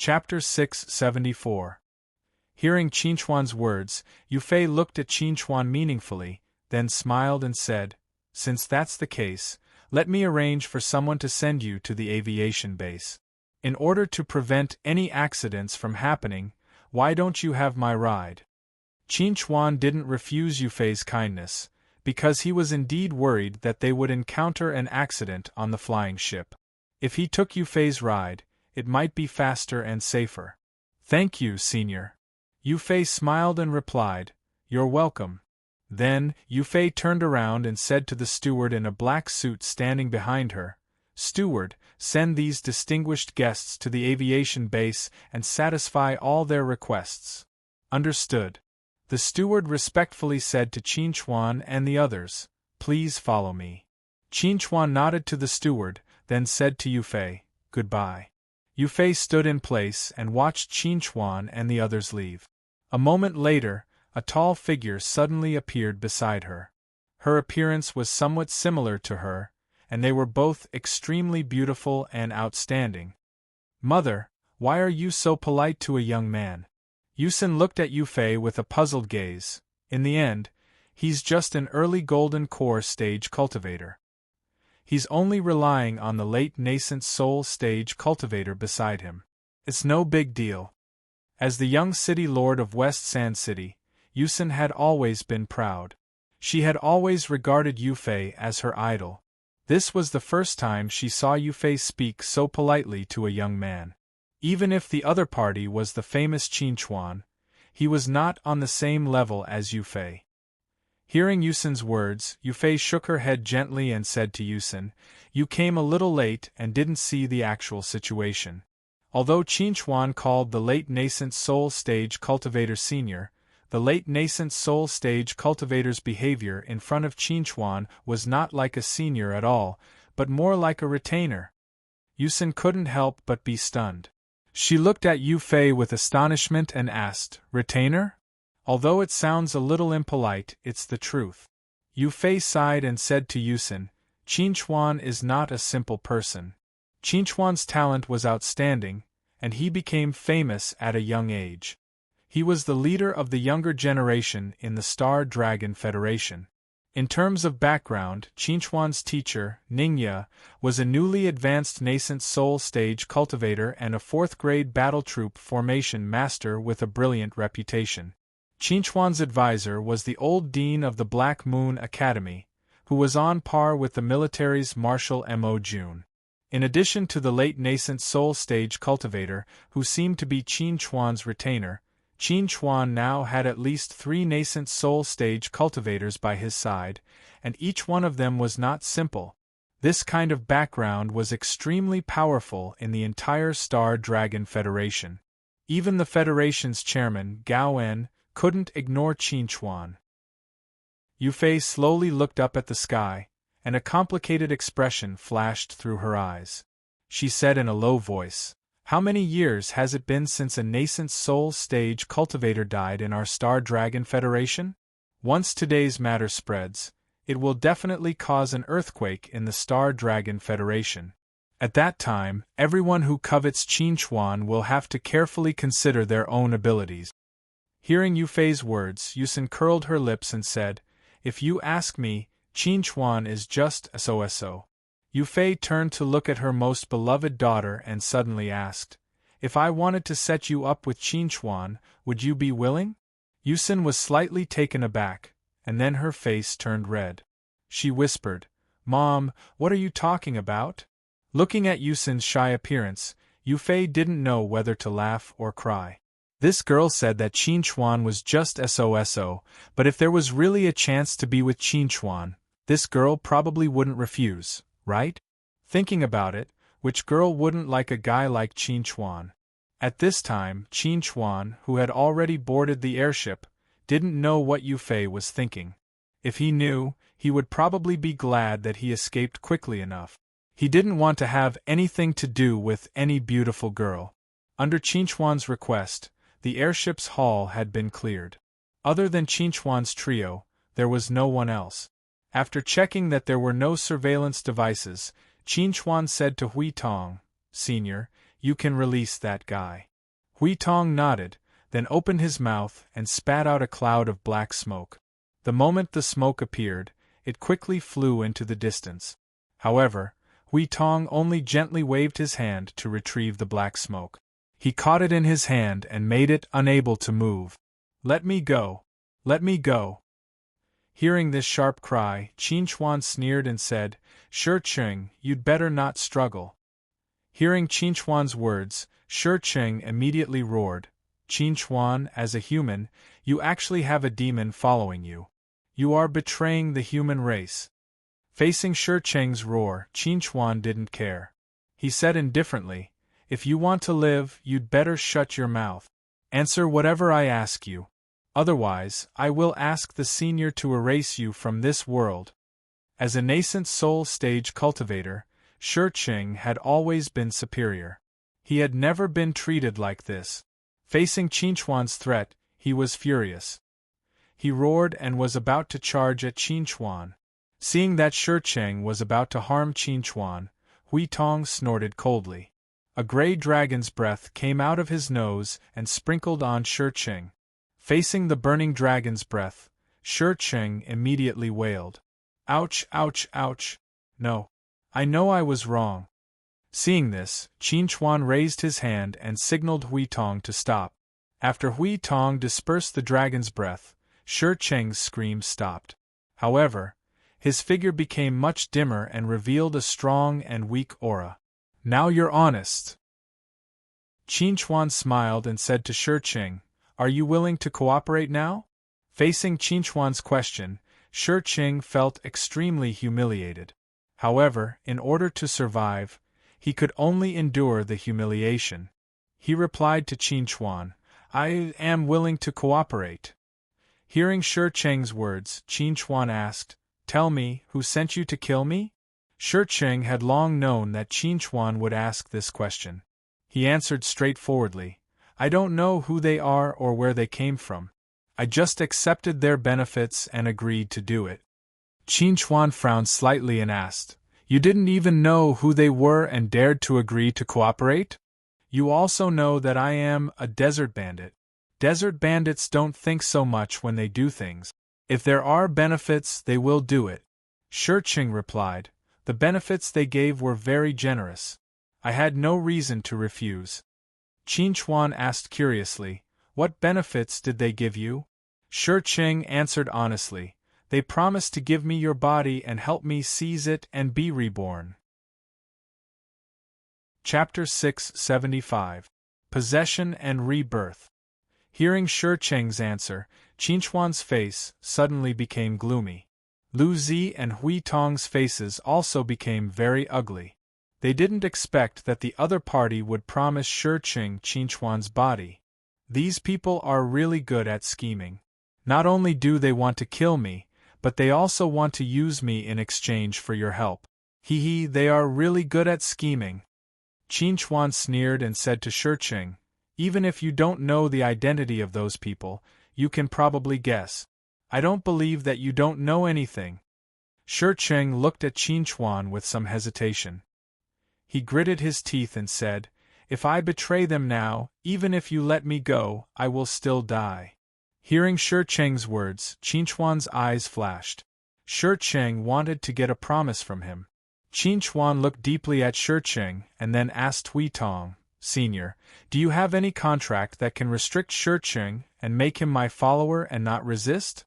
Chapter 674. Hearing Qinchuan's words, Yufei looked at Qinchuan meaningfully, then smiled and said, "Since that's the case, let me arrange for someone to send you to the aviation base. In order to prevent any accidents from happening, why don't you have my ride?" Qinchuan didn't refuse Yufei's kindness, because he was indeed worried that they would encounter an accident on the flying ship. If he took Yufei's ride, it might be faster and safer. "Thank you, Senior." Yufei smiled and replied, "You're welcome." Then, Yufei turned around and said to the steward in a black suit standing behind her, "Steward, send these distinguished guests to the aviation base and satisfy all their requests." "Understood." The steward respectfully said to Qinchuan and the others, "Please follow me." Qinchuan nodded to the steward, then said to Yufei, "Goodbye." Yufei stood in place and watched Qinchuan and the others leave. A moment later, a tall figure suddenly appeared beside her. Her appearance was somewhat similar to her, and they were both extremely beautiful and outstanding. "Mother, why are you so polite to a young man?" Yusin looked at Yufei with a puzzled gaze. In the end, he's just an early golden core stage cultivator. He's only relying on the late nascent soul stage cultivator beside him. It's no big deal. As the young city lord of West Sand City, Yusin had always been proud. She had always regarded Yufei as her idol. This was the first time she saw Yufei speak so politely to a young man. Even if the other party was the famous Qinchuan, he was not on the same level as Yufei. Hearing Yusin's words, Yufei shook her head gently and said to Yusin, "You came a little late and didn't see the actual situation." Although Qinchuan called the late nascent soul stage cultivator senior, the late nascent soul stage cultivator's behavior in front of Qinchuan was not like a senior at all, but more like a retainer. Yusin couldn't help but be stunned. She looked at Yufei with astonishment and asked, "Retainer?" Although it sounds a little impolite, it's the truth. Yufei sighed and said to Yusin, "Qinchuan is not a simple person. Qinchuan's talent was outstanding, and he became famous at a young age. He was the leader of the younger generation in the Star Dragon Federation. In terms of background, Qinchuan's teacher, Ningya, was a newly advanced nascent soul stage cultivator and a 4th grade battle troop formation master with a brilliant reputation. Qinchuan's advisor was the old dean of the Black Moon Academy, who was on par with the military's Marshal Mo Jun. In addition to the late nascent soul stage cultivator, who seemed to be Qinchuan's retainer, Qinchuan now had at least 3 nascent soul stage cultivators by his side, and each one of them was not simple. This kind of background was extremely powerful in the entire Star Dragon Federation. Even the Federation's chairman, Gao En, couldn't ignore Qinchuan. Yufei slowly looked up at the sky, and a complicated expression flashed through her eyes. She said in a low voice, "How many years has it been since a nascent soul stage cultivator died in our Star Dragon Federation? Once today's matter spreads, it will definitely cause an earthquake in the Star Dragon Federation. At that time, everyone who covets Qinchuan will have to carefully consider their own abilities." Hearing Yufei's words, Yusin curled her lips and said, "If you ask me, Qinchuan is just so. Yufei turned to look at her most beloved daughter and suddenly asked, "If I wanted to set you up with Qinchuan, would you be willing?" Yusin was slightly taken aback, and then her face turned red. She whispered, "Mom, what are you talking about?" Looking at Yusin's shy appearance, Yufei didn't know whether to laugh or cry. This girl said that Qinchuan was just so, but if there was really a chance to be with Qinchuan, this girl probably wouldn't refuse, right? Thinking about it, which girl wouldn't like a guy like Qinchuan? At this time, Qinchuan, who had already boarded the airship, didn't know what Yufei was thinking. If he knew, he would probably be glad that he escaped quickly enough. He didn't want to have anything to do with any beautiful girl. Under Qinchuan's request, the airship's hull had been cleared. Other than Qinchuan's trio, there was no one else. After checking that there were no surveillance devices, Qinchuan said to Hui Tong, "Senior, you can release that guy." Hui Tong nodded, then opened his mouth and spat out a cloud of black smoke. The moment the smoke appeared, it quickly flew into the distance. However, Hui Tong only gently waved his hand to retrieve the black smoke. He caught it in his hand and made it unable to move. "Let me go! Let me go!" Hearing this sharp cry, Qin Chuan sneered and said, "Shi Qing, you'd better not struggle." Hearing Qin Chuan's words, Shi Qing immediately roared, "Qin Chuan, as a human, you actually have a demon following you. You are betraying the human race." Facing Shi Qing's roar, Qin Chuan didn't care. He said indifferently, "If you want to live, you'd better shut your mouth. Answer whatever I ask you. Otherwise, I will ask the senior to erase you from this world." As a nascent soul stage cultivator, Shi Qing had always been superior. He had never been treated like this. Facing Qin Chuan's threat, he was furious. He roared and was about to charge at Qin Chuan. Seeing that Shi Qing was about to harm Qin Chuan, Hui Tong snorted coldly. A gray dragon's breath came out of his nose and sprinkled on Shi Qing. Facing the burning dragon's breath, Shi Qing immediately wailed, "Ouch, ouch, ouch! No. I know I was wrong." Seeing this, Qin Chuan raised his hand and signaled Hui Tong to stop. After Hui Tong dispersed the dragon's breath, Shi Qing's scream stopped. However, his figure became much dimmer and revealed a strong and weak aura. "Now you're honest." Qin Chuan smiled and said to Shi Qing, "Are you willing to cooperate now?" Facing Qin Chuan's question, Shi Qing felt extremely humiliated. However, in order to survive, he could only endure the humiliation. He replied to Qin Chuan, "I am willing to cooperate." Hearing Shi Qing's words, Qin Chuan asked, "Tell me, who sent you to kill me?" Shi Qing had long known that Qin Chuan would ask this question. He answered straightforwardly, "I don't know who they are or where they came from. I just accepted their benefits and agreed to do it." Qin Chuan frowned slightly and asked, "You didn't even know who they were and dared to agree to cooperate? You also know that I am a desert bandit. Desert bandits don't think so much when they do things. If there are benefits, they will do it." Shi Qing replied, "The benefits they gave were very generous. I had no reason to refuse." Qin Chuan asked curiously, "What benefits did they give you?" Shi Qing answered honestly, "They promised to give me your body and help me seize it and be reborn." Chapter 675. Possession and Rebirth. Hearing Shi Qing's answer, Qin Chuan's face suddenly became gloomy. Lu Zi and Hui Tong's faces also became very ugly. They didn't expect that the other party would promise Shi Qing Qin Chuan's body. These people are really good at scheming. Not only do they want to kill me, but they also want to use me in exchange for your help. Hee, they are really good at scheming. Qin Chuan sneered and said to Shi Qing, "Even if you don't know the identity of those people, you can probably guess. I don't believe that you don't know anything." Shi Qing looked at Qin Chuan with some hesitation. He gritted his teeth and said, "If I betray them now, even if you let me go, I will still die." Hearing Shi Qing's words, Qin Chuan's eyes flashed. Shi Qing wanted to get a promise from him. Qin Chuan looked deeply at Shi Qing and then asked Hui Tong, "Senior, do you have any contract that can restrict Shi Qing and make him my follower and not resist?"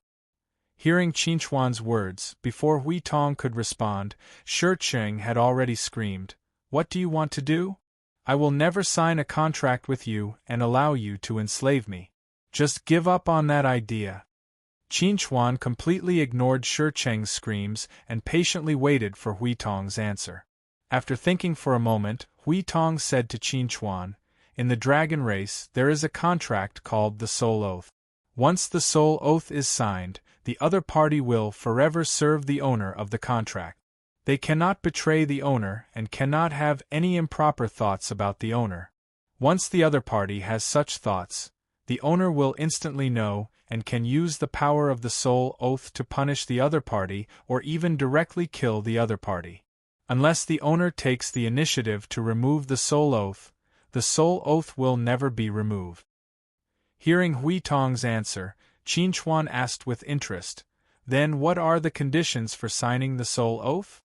Hearing Qin Chuan's words, before Hui Tong could respond, Shi Qing had already screamed, "What do you want to do? I will never sign a contract with you and allow you to enslave me. Just give up on that idea." Qin Chuan completely ignored Shi Qing's screams and patiently waited for Hui Tong's answer. After thinking for a moment, Hui Tong said to Qin Chuan, "In the dragon race, there is a contract called the Soul Oath. Once the Soul Oath is signed, the other party will forever serve the owner of the contract. They cannot betray the owner and cannot have any improper thoughts about the owner. Once the other party has such thoughts, the owner will instantly know and can use the power of the Soul Oath to punish the other party or even directly kill the other party. Unless the owner takes the initiative to remove the Soul Oath, The soul oath will never be removed. Hearing Hui Tong's answer, Qin Chuan asked with interest, "Then what are the conditions for signing the soul oath?"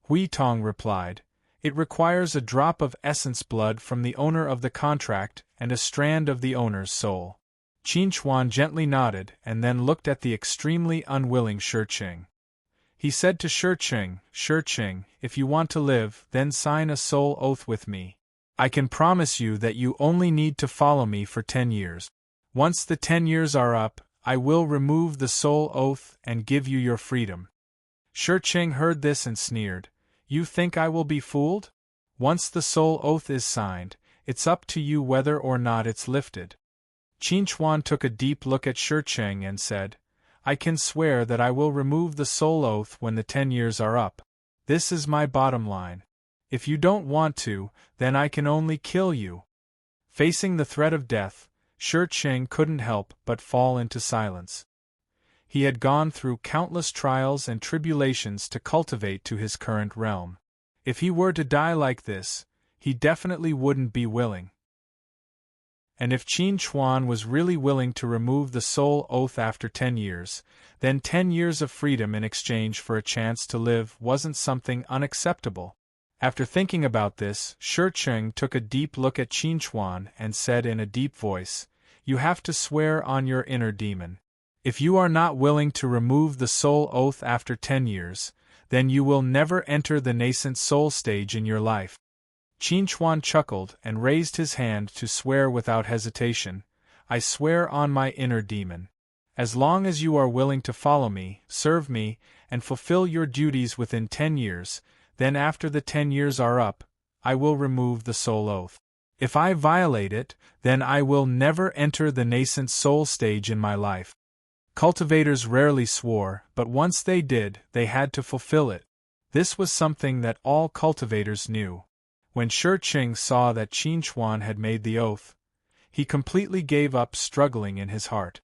Hui Tong replied, "It requires a drop of essence blood from the owner of the contract and a strand of the owner's soul." Qin Chuan gently nodded and then looked at the extremely unwilling Shurqing. He said to Shurqing, "Shurqing, if you want to live, then sign a soul oath with me. I can promise you that you only need to follow me for 10 years. Once the 10 years are up, I will remove the soul oath and give you your freedom." Shurqing heard this and sneered, "You think I will be fooled? Once the soul oath is signed, it's up to you whether or not it's lifted." Qin Chuan took a deep look at Shurqing and said, "I can swear that I will remove the soul oath when the 10 years are up. This is my bottom line. If you don't want to, then I can only kill you." Facing the threat of death, Shurqing couldn't help but fall into silence. He had gone through countless trials and tribulations to cultivate to his current realm. If he were to die like this, he definitely wouldn't be willing. And if Qin Chuan was really willing to remove the soul oath after 10 years, then 10 years of freedom in exchange for a chance to live wasn't something unacceptable. After thinking about this, Shurqing took a deep look at Qin Chuan and said in a deep voice, "You have to swear on your inner demon. If you are not willing to remove the soul oath after 10 years, then you will never enter the nascent soul stage in your life." Qin Chuan chuckled and raised his hand to swear without hesitation, "I swear on my inner demon. As long as you are willing to follow me, serve me, and fulfill your duties within 10 years, then after the 10 years are up, I will remove the soul oath. If I violate it, then I will never enter the nascent soul stage in my life." Cultivators rarely swore, but once they did, they had to fulfill it. This was something that all cultivators knew. When Shurqing saw that Qin Chuan had made the oath, he completely gave up struggling in his heart.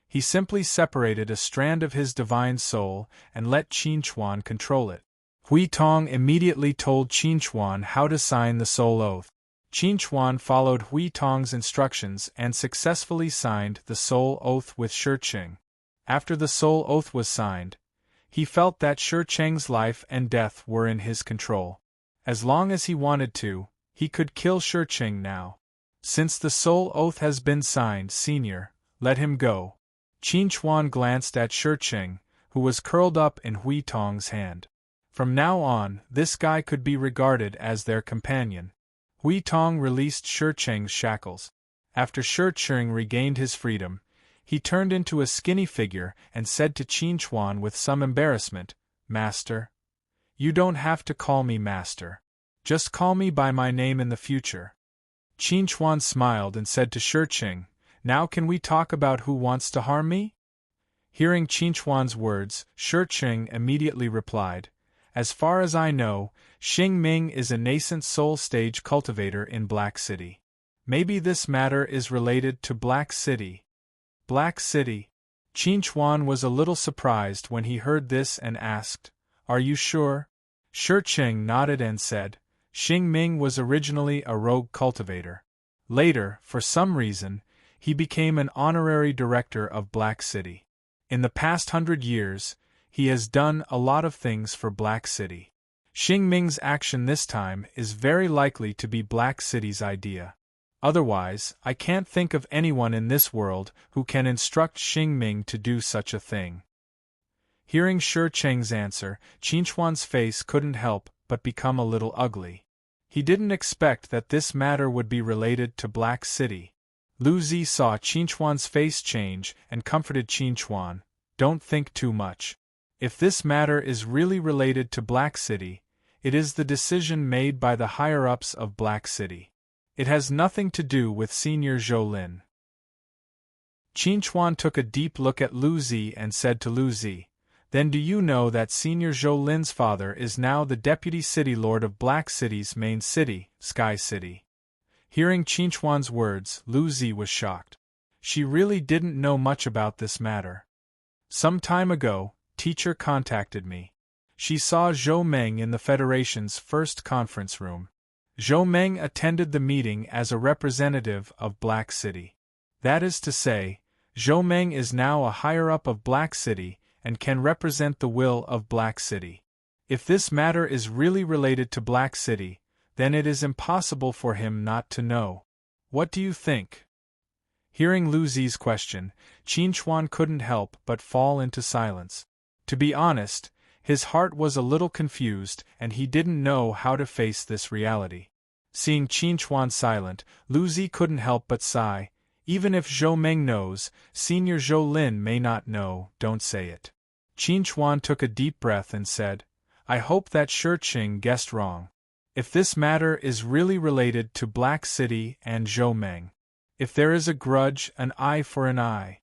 He simply separated a strand of his divine soul and let Qin Chuan control it. Hui Tong immediately told Qin Chuan how to sign the soul oath. Qin Chuan followed Hui Tong's instructions and successfully signed the soul oath with Shurqing. After the soul oath was signed, he felt that Shurqing's life and death were in his control. As long as he wanted to, he could kill Shurqing now. "Since the soul oath has been signed, Senior, let him go." Qin Chuan glanced at Shurqing, who was curled up in Hui Tong's hand. From now on, this guy could be regarded as their companion. Hui Tong released Shurqing's shackles. After Shurqing regained his freedom, he turned into a skinny figure and said to Qin Chuan with some embarrassment, "Master? You don't have to call me Master. Just call me by my name in the future." Qin Chuan smiled and said to Shurqing, "Now can we talk about who wants to harm me?" Hearing Qin Chuan's words, Shurqing immediately replied, "As far as I know, Xing Ming is a nascent soul stage cultivator in Black City. Maybe this matter is related to Black City." Black City? Qin Chuan was a little surprised when he heard this and asked, "Are you sure?" Shurqing nodded and said, "Xing Ming was originally a rogue cultivator. Later, for some reason, he became an honorary director of Black City. In the past 100 years, he has done a lot of things for Black City. Xing Ming's action this time is very likely to be Black City's idea. Otherwise, I can't think of anyone in this world who can instruct Xing Ming to do such a thing." Hearing Shurqing's answer, Qin Chuan's face couldn't help but become a little ugly. He didn't expect that this matter would be related to Black City. Lu Zi saw Qin Chuan's face change and comforted Qin Chuan, "Don't think too much. If this matter is really related to Black City, it is the decision made by the higher-ups of Black City. It has nothing to do with Senior Zhou Lin." Qin Chuan took a deep look at Lu Zi and said to Lu Zi, "Then do you know that Senior Zhou Lin's father is now the Deputy City Lord of Black City's main city, Sky City?" Hearing Qin Chuan's words, Lu Zi was shocked. She really didn't know much about this matter. "Some time ago, teacher contacted me. She saw Zhou Meng in the Federation's first conference room. Zhou Meng attended the meeting as a representative of Black City. That is to say, Zhou Meng is now a higher-up of Black City and can represent the will of Black City. If this matter is really related to Black City, then it is impossible for him not to know. What do you think? Hearing Lu Zi's question, Qin Chuan couldn't help but fall into silence. To be honest, his heart was a little confused and he didn't know how to face this reality. Seeing Qin Chuan silent, Lu Zi couldn't help but sigh. Even if Zhou Meng knows, Senior Zhou Lin may not know, don't say it. Qin Chuan took a deep breath and said, I hope that Shi Qing guessed wrong. If this matter is really related to Black City and Zhou Meng. If there is a grudge, an eye for an eye.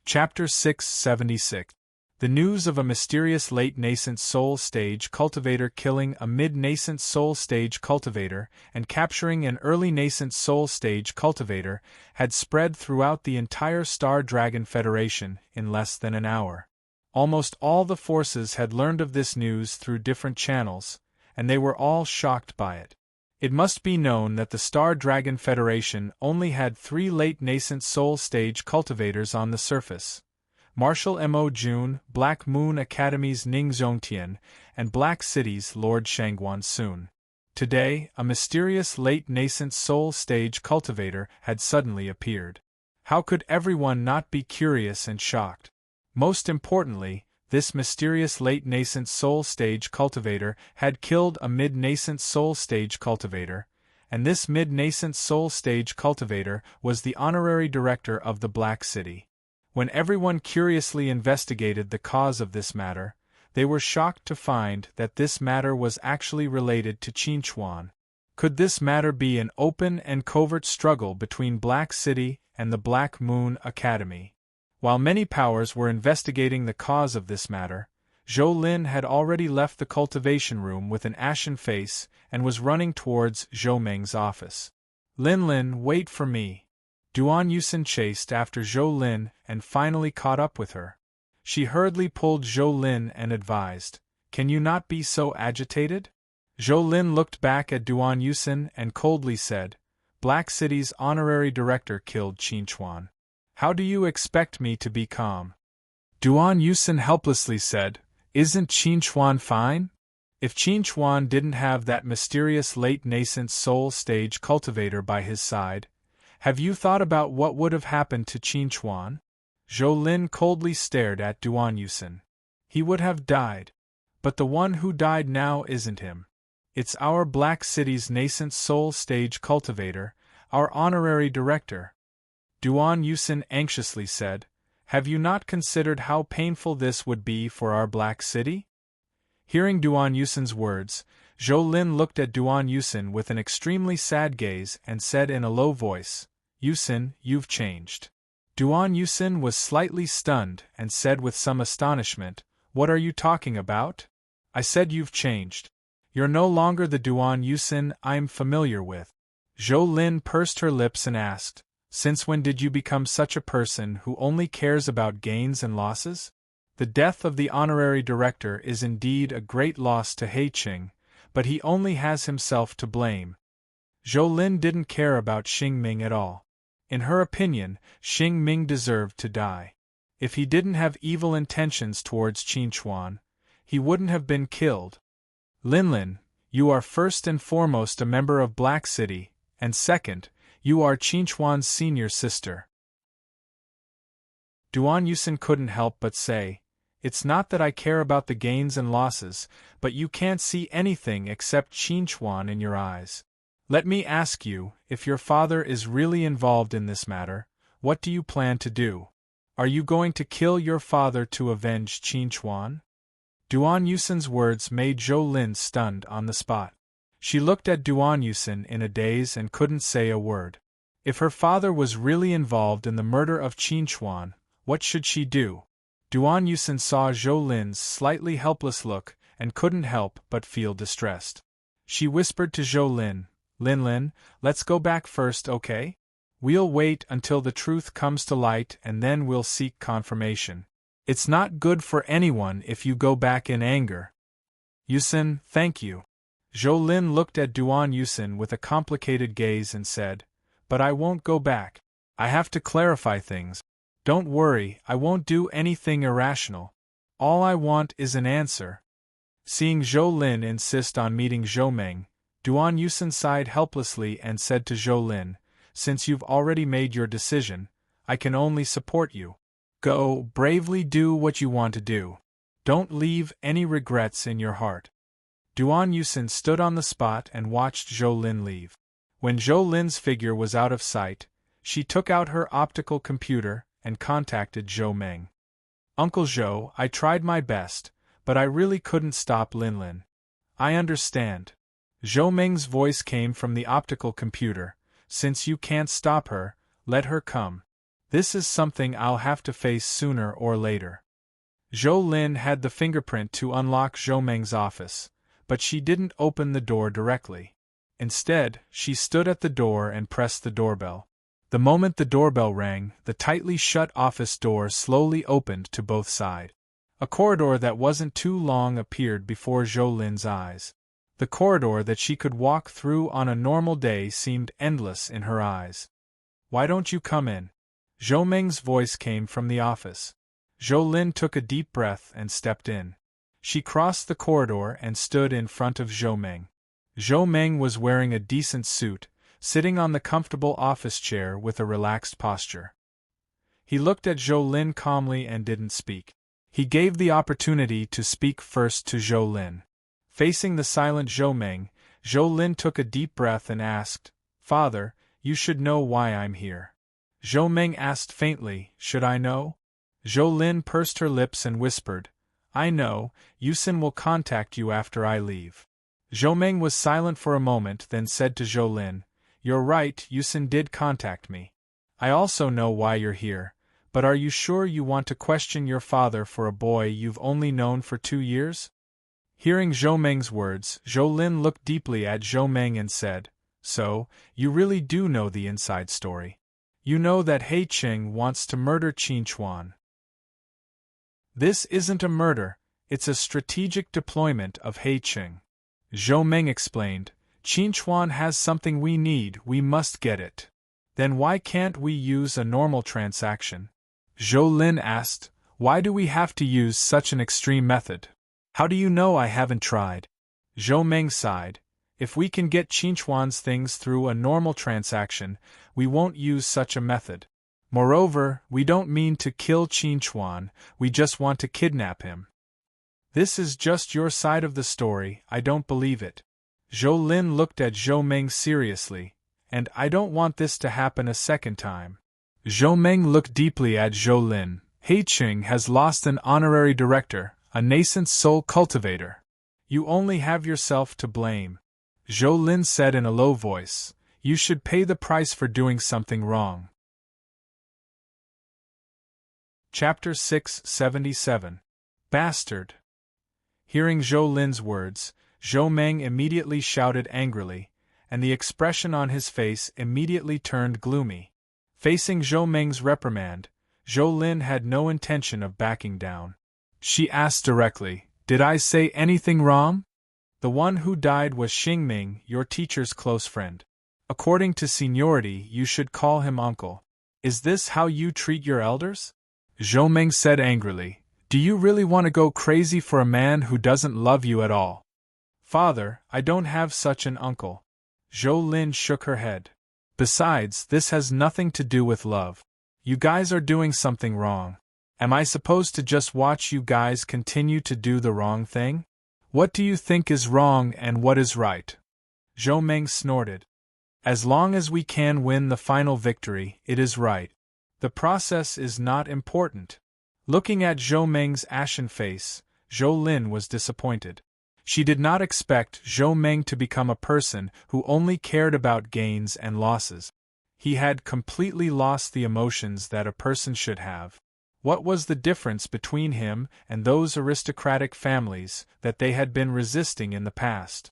Chapter 676. The news of a mysterious late-nascent soul stage cultivator killing a mid-nascent soul stage cultivator and capturing an early-nascent soul stage cultivator had spread throughout the entire Star Dragon Federation in less than an hour. Almost all the forces had learned of this news through different channels, and they were all shocked by it. It must be known that the Star Dragon Federation only had 3 late-nascent soul stage cultivators on the surface. Marshal Mo Jun, Black Moon Academy's Ning Zhongtian, and Black City's Lord Shangguan Sun. Today, a mysterious late-nascent soul stage cultivator had suddenly appeared. How could everyone not be curious and shocked? Most importantly, this mysterious late-nascent soul stage cultivator had killed a mid-nascent soul stage cultivator, and this mid-nascent soul stage cultivator was the honorary director of the Black City. When everyone curiously investigated the cause of this matter, they were shocked to find that this matter was actually related to Qin Chuan. Could this matter be an open and covert struggle between Black City and the Black Moon Academy? While many powers were investigating the cause of this matter, Zhou Lin had already left the cultivation room with an ashen face and was running towards Zhou Meng's office. Lin, wait for me. Duan Yusin chased after Zhou Lin and finally caught up with her. She hurriedly pulled Zhou Lin and advised, Can you not be so agitated? Zhou Lin looked back at Duan Yusin and coldly said, Black City's honorary director killed Qin Chuan. How do you expect me to be calm? Duan Yusin helplessly said, Isn't Qin Chuan fine? If Qin Chuan didn't have that mysterious late-nascent soul stage cultivator by his side, have you thought about what would have happened to Qin Chuan? Zhou Lin coldly stared at Duan Yusin. He would have died. But the one who died now isn't him. It's our Black City's nascent soul stage cultivator, our honorary director. Duan Yusin anxiously said, Have you not considered how painful this would be for our Black City? Hearing Duan Yusin's words, Zhou Lin looked at Duan Yusin with an extremely sad gaze and said in a low voice, Yusin, you've changed. Duan Yusin was slightly stunned and said with some astonishment, What are you talking about? I said you've changed. You're no longer the Duan Yusin I'm familiar with. Zhou Lin pursed her lips and asked, Since when did you become such a person who only cares about gains and losses? The death of the honorary director is indeed a great loss to Heiqing, but he only has himself to blame. Zhou Lin didn't care about Xing Ming at all. In her opinion, Xing Ming deserved to die. If he didn't have evil intentions towards Qin Chuan, he wouldn't have been killed. Lin, you are first and foremost a member of Black City, and second, you are Qin Chuan's senior sister. Duan Yusin couldn't help but say, It's not that I care about the gains and losses, but you can't see anything except Qin Chuan in your eyes. Let me ask you, if your father is really involved in this matter, what do you plan to do? Are you going to kill your father to avenge Qin Chuan? Duan Yusin's words made Zhou Lin stunned on the spot. She looked at Duan Yusin in a daze and couldn't say a word. If her father was really involved in the murder of Qin Chuan, what should she do? Duan Yusin saw Zhou Lin's slightly helpless look and couldn't help but feel distressed. She whispered to Zhou Lin, Lin, let's go back first, okay? We'll wait until the truth comes to light and then we'll seek confirmation. It's not good for anyone if you go back in anger. Yusin, thank you. Zhou Lin looked at Duan Yusin with a complicated gaze and said, but I won't go back. I have to clarify things. Don't worry, I won't do anything irrational. All I want is an answer. Seeing Zhou Lin insist on meeting Zhou Meng, Duan Yusin sighed helplessly and said to Zhou Lin, since you've already made your decision, I can only support you. Go, bravely do what you want to do. Don't leave any regrets in your heart. Duan Yusin stood on the spot and watched Zhou Lin leave. When Zhou Lin's figure was out of sight, she took out her optical computer and contacted Zhou Meng. Uncle Zhou, I tried my best, but I really couldn't stop Linlin. I understand. Zhou Meng's voice came from the optical computer. Since you can't stop her, let her come. This is something I'll have to face sooner or later. Zhou Lin had the fingerprint to unlock Zhou Meng's office, but she didn't open the door directly. Instead, she stood at the door and pressed the doorbell. The moment the doorbell rang, the tightly shut office door slowly opened to both sides. A corridor that wasn't too long appeared before Zhou Lin's eyes. The corridor that she could walk through on a normal day seemed endless in her eyes. Why don't you come in? Zhou Meng's voice came from the office. Zhou Lin took a deep breath and stepped in. She crossed the corridor and stood in front of Zhou Meng. Zhou Meng was wearing a decent suit, sitting on the comfortable office chair with a relaxed posture. He looked at Zhou Lin calmly and didn't speak. He gave the opportunity to speak first to Zhou Lin. Facing the silent Zhou Meng, Zhou Lin took a deep breath and asked, Father, you should know why I'm here. Zhou Meng asked faintly, should I know? Zhou Lin pursed her lips and whispered, I know, Yusin will contact you after I leave. Zhou Meng was silent for a moment, then said to Zhou Lin, You're right, Yusin did contact me. I also know why you're here, but are you sure you want to question your father for a boy you've only known for 2 years? Hearing Zhou Meng's words, Zhou Lin looked deeply at Zhou Meng and said, So, you really do know the inside story. You know that He Qing wants to murder Qin Chuan. This isn't a murder, it's a strategic deployment of He Qing. Zhou Meng explained, Qin Chuan has something we need, we must get it. Then why can't we use a normal transaction? Zhou Lin asked, Why do we have to use such an extreme method? How do you know I haven't tried? Zhou Meng sighed, If we can get Qin Chuan's things through a normal transaction, we won't use such a method. Moreover, we don't mean to kill Qin Chuan, we just want to kidnap him. This is just your side of the story, I don't believe it. Zhou Lin looked at Zhou Meng seriously, and I don't want this to happen a second time. Zhou Meng looked deeply at Zhou Lin. He Qing has lost an honorary director, a nascent soul cultivator. You only have yourself to blame. Zhou Lin said in a low voice, You should pay the price for doing something wrong. Chapter 677. Bastard. Hearing Zhou Lin's words, Zhou Meng immediately shouted angrily, and the expression on his face immediately turned gloomy. Facing Zhou Meng's reprimand, Zhou Lin had no intention of backing down. She asked directly, Did I say anything wrong? The one who died was Xingming, your teacher's close friend. According to seniority, you should call him uncle. Is this how you treat your elders? Zhou Meng said angrily, Do you really want to go crazy for a man who doesn't love you at all? Father, I don't have such an uncle. Zhou Lin shook her head. Besides, this has nothing to do with love. You guys are doing something wrong. Am I supposed to just watch you guys continue to do the wrong thing? What do you think is wrong and what is right? Zhou Meng snorted. As long as we can win the final victory, it is right. The process is not important. Looking at Zhou Meng's ashen face, Zhou Lin was disappointed. She did not expect Zhou Meng to become a person who only cared about gains and losses. He had completely lost the emotions that a person should have. What was the difference between him and those aristocratic families that they had been resisting in the past?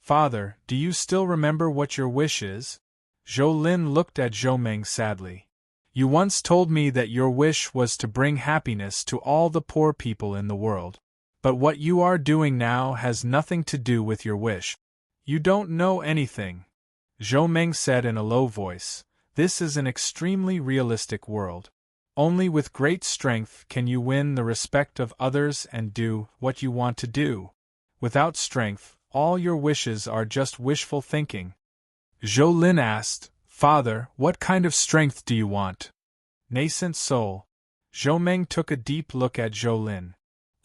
Father, do you still remember what your wish is? Zhou Lin looked at Zhou Meng sadly. You once told me that your wish was to bring happiness to all the poor people in the world. But what you are doing now has nothing to do with your wish. You don't know anything, Zhou Meng said in a low voice. This is an extremely realistic world. Only with great strength can you win the respect of others and do what you want to do. Without strength, all your wishes are just wishful thinking. Zhou Lin asked, Father, what kind of strength do you want? Nascent soul. Zhou Meng took a deep look at Zhou Lin.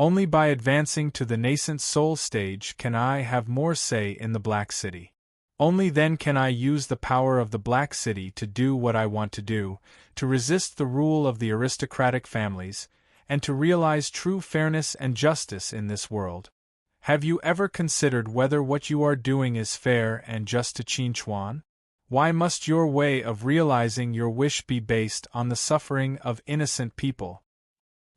Only by advancing to the nascent soul stage can I have more say in the Black City. Only then can I use the power of the Black City to do what I want to do, to resist the rule of the aristocratic families, and to realize true fairness and justice in this world. Have you ever considered whether what you are doing is fair and just to Qin Chuan? Why must your way of realizing your wish be based on the suffering of innocent people?